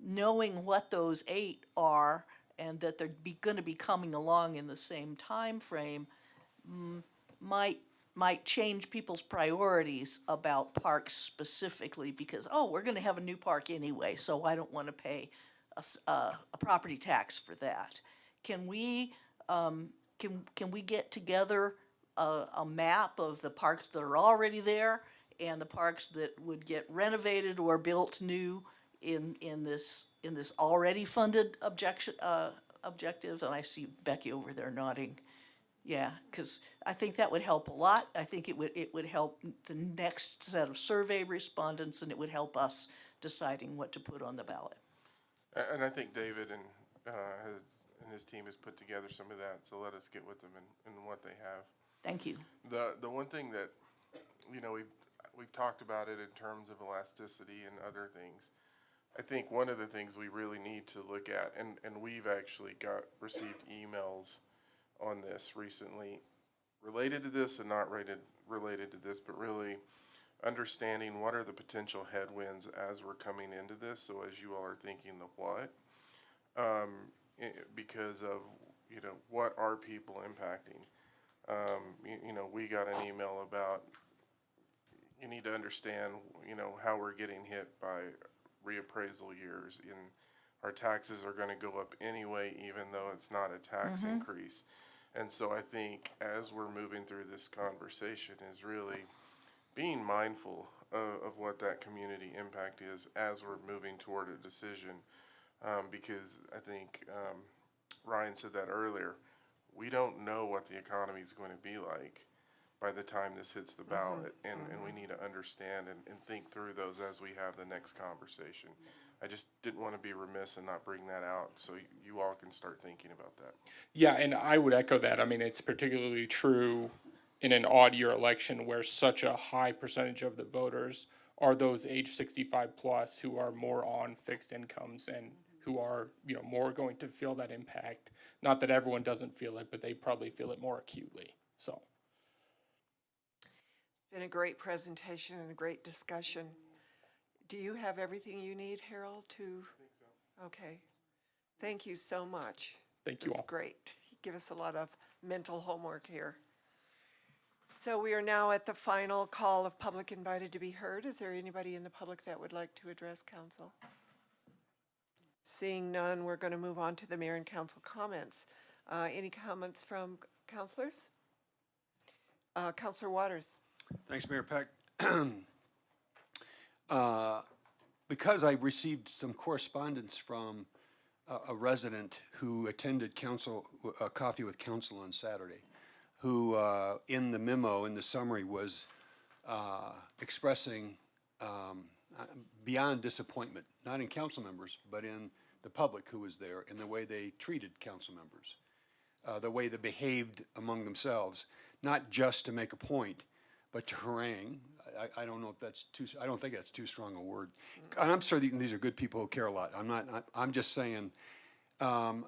[SPEAKER 3] knowing what those 8 are and that they're gonna be coming along in the same time frame might change people's priorities about parks specifically because, oh, we're gonna have a new park anyway, so I don't wanna pay a property tax for that. Can we get together a map of the parks that are already there and the parks that would get renovated or built new in this already funded objective? And I see Becky over there nodding. Yeah, because I think that would help a lot. I think it would help the next set of survey respondents, and it would help us deciding what to put on the ballot.
[SPEAKER 5] And I think David and his team has put together some of that, so let us get with them and what they have.
[SPEAKER 3] Thank you.
[SPEAKER 5] The one thing that, we've talked about it in terms of elasticity and other things. I think one of the things we really need to look at, and we've actually received emails on this recently related to this and not related to this, but really understanding what are the potential headwinds as we're coming into this. So as you all are thinking the what, because of, what are people impacting? We got an email about, you need to understand, how we're getting hit by reappraisal years, and our taxes are gonna go up anyway, even though it's not a tax increase. And so I think as we're moving through this conversation is really being mindful of what that community impact is as we're moving toward a decision. Because I think, Ryan said that earlier, we don't know what the economy is going to be like by the time this hits the ballot, and we need to understand and think through those as we have the next conversation. I just didn't want to be remiss and not bring that out, so you all can start thinking about that.
[SPEAKER 12] Yeah, and I would echo that. I mean, it's particularly true in an odd year election where such a high percentage of the voters are those age 65 plus who are more on fixed incomes and who are, more going to feel that impact. Not that everyone doesn't feel it, but they probably feel it more acutely, so.
[SPEAKER 1] It's been a great presentation and a great discussion. Do you have everything you need, Harold, to? I think so. Okay. Thank you so much.
[SPEAKER 12] Thank you all.
[SPEAKER 1] That's great. You give us a lot of mental homework here. So we are now at the final call of public invited to be heard. Is there anybody in the public that would like to address council? Seeing none, we're going to move on to the mayor and council comments. Any comments from councilors? Councilor Waters.
[SPEAKER 13] Thanks, Mayor Peck. Because I received some correspondence from a resident who attended coffee with council on Saturday, who in the memo, in the summary, was expressing beyond disappointment, not in council members, but in the public who was there, in the way they treated council members, the way they behaved among themselves, not just to make a point, but to harangue. I don't know if that's I don't think that's too strong a word. And I'm sure these are good people who care a lot. I'm just saying, in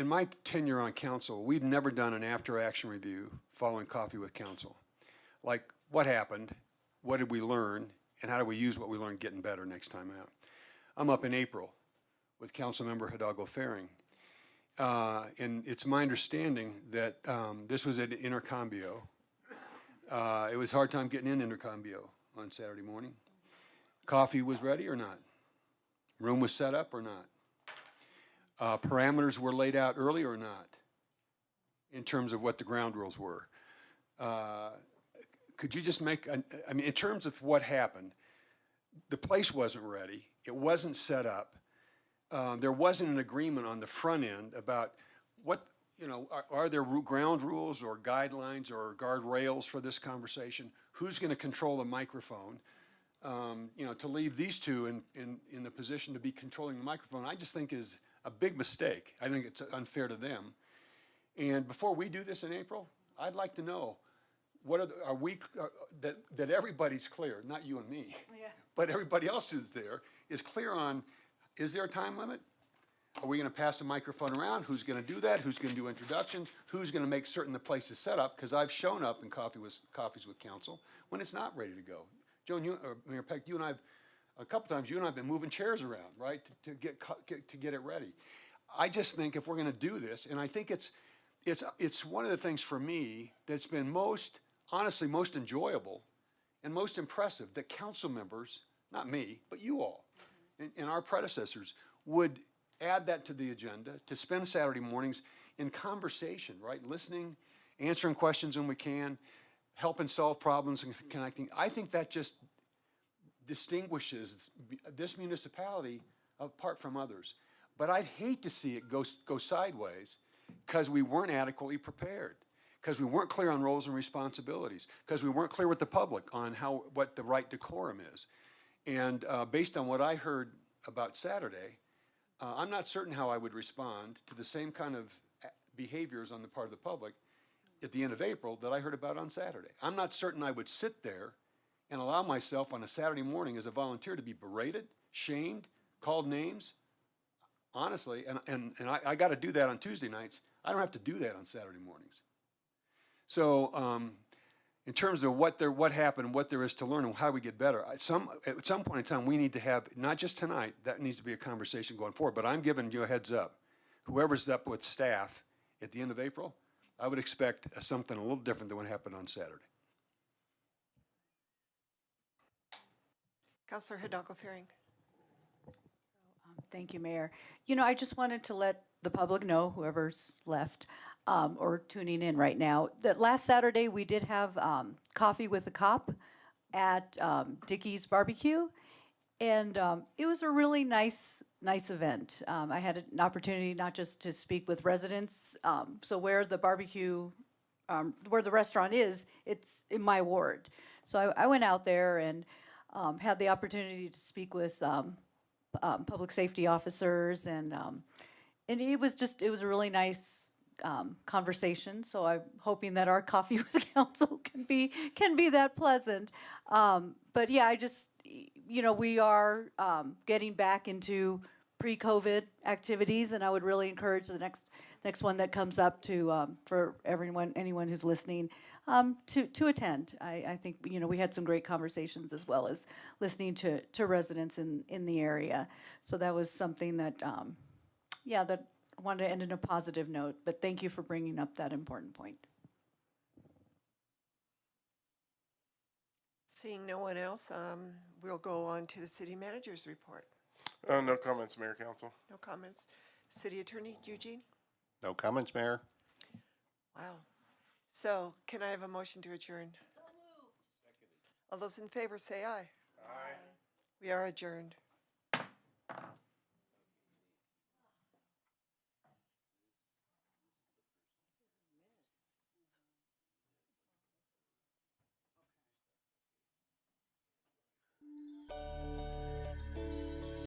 [SPEAKER 13] my tenure on council, we've never done an after-action review following coffee with council. Like, what happened, what did we learn, and how do we use what we learned getting better next time out? I'm up in April with Councilmember Hidalgo Faring. And it's my understanding that this was at Intercambio. It was a hard time getting in Intercambio on Saturday morning. Coffee was ready or not? Room was set up or not? Parameters were laid out early or not in terms of what the ground rules were? Could you just in terms of what happened, the place wasn't ready. It wasn't set up. There wasn't an agreement on the front end about what, are there ground rules or guidelines or guardrails for this conversation? Who's going to control the microphone? To leave these two in the position to be controlling the microphone, I just think is a big mistake. I think it's unfair to them. And before we do this in April, I'd like to know, what are we, that everybody's clear, not you and me, but everybody else is clear on, is there a time limit? Are we gonna pass the microphone around? Who's gonna do that? Who's gonna do introductions? Who's gonna make certain the place is set up? Because I've shown up in coffees with council when it's not ready to go. Joan, Mayor Peck, you and I, a couple times, you and I have been moving chairs around, right, to get it ready. I just think if we're gonna do this, and I think it's one of the things for me that's been honestly most enjoyable and most impressive, that council members, not me, but you all, and our predecessors, would add that to the agenda, to spend Saturday mornings in conversation, right? Listening, answering questions when we can, helping solve problems and connecting. I think that just distinguishes this municipality apart from others. But I'd hate to see it go sideways because we weren't adequately prepared, because we weren't clear on roles and responsibilities, because we weren't clear with the public on what the right decorum is. And based on what I heard about Saturday, I'm not certain how I would respond to the same kind of behaviors on the part of the public at the end of April that I heard about on Saturday. I'm not certain I would sit there and allow myself on a Saturday morning as a volunteer to be berated, shamed, called names. Honestly, and I got to do that on Tuesday nights. I don't have to do that on Saturday mornings. So in terms of what happened, what there is to learn, and how we get better, at some point in time, we need to have, not just tonight, that needs to be a conversation going forward, but I'm giving you a heads up. Whoever's up with staff at the end of April, I would expect something a little different than what happened on Saturday.
[SPEAKER 1] Councilor Hidalgo-Fearing.
[SPEAKER 14] Thank you, Mayor. You know, I just wanted to let the public know, whoever's left or tuning in right now, that last Saturday we did have coffee with a cop at Dickey's Barbecue, and it was a really nice event. I had an opportunity not just to speak with residents. So where the barbecue, where the restaurant is, it's in my ward. So I went out there and had the opportunity to speak with public safety officers, and it was a really nice conversation. So I'm hoping that our coffee with council can be that pleasant. But yeah, we are getting back into pre-COVID activities, and I would really encourage the next one that comes up for anyone who's listening, to attend. I think, we had some great conversations as well as listening to residents in the area. So that was something that, that I wanted to end on a positive note, but thank you for bringing up that important point.
[SPEAKER 1] Seeing no one else, we'll go on to the city manager's report.
[SPEAKER 5] No comments, Mayor, Council.
[SPEAKER 1] No comments. City Attorney Eugene?
[SPEAKER 19] No comments, Mayor.
[SPEAKER 1] Wow. So can I have a motion to adjourn? So moved. All those in favor say aye. Aye. We are adjourned.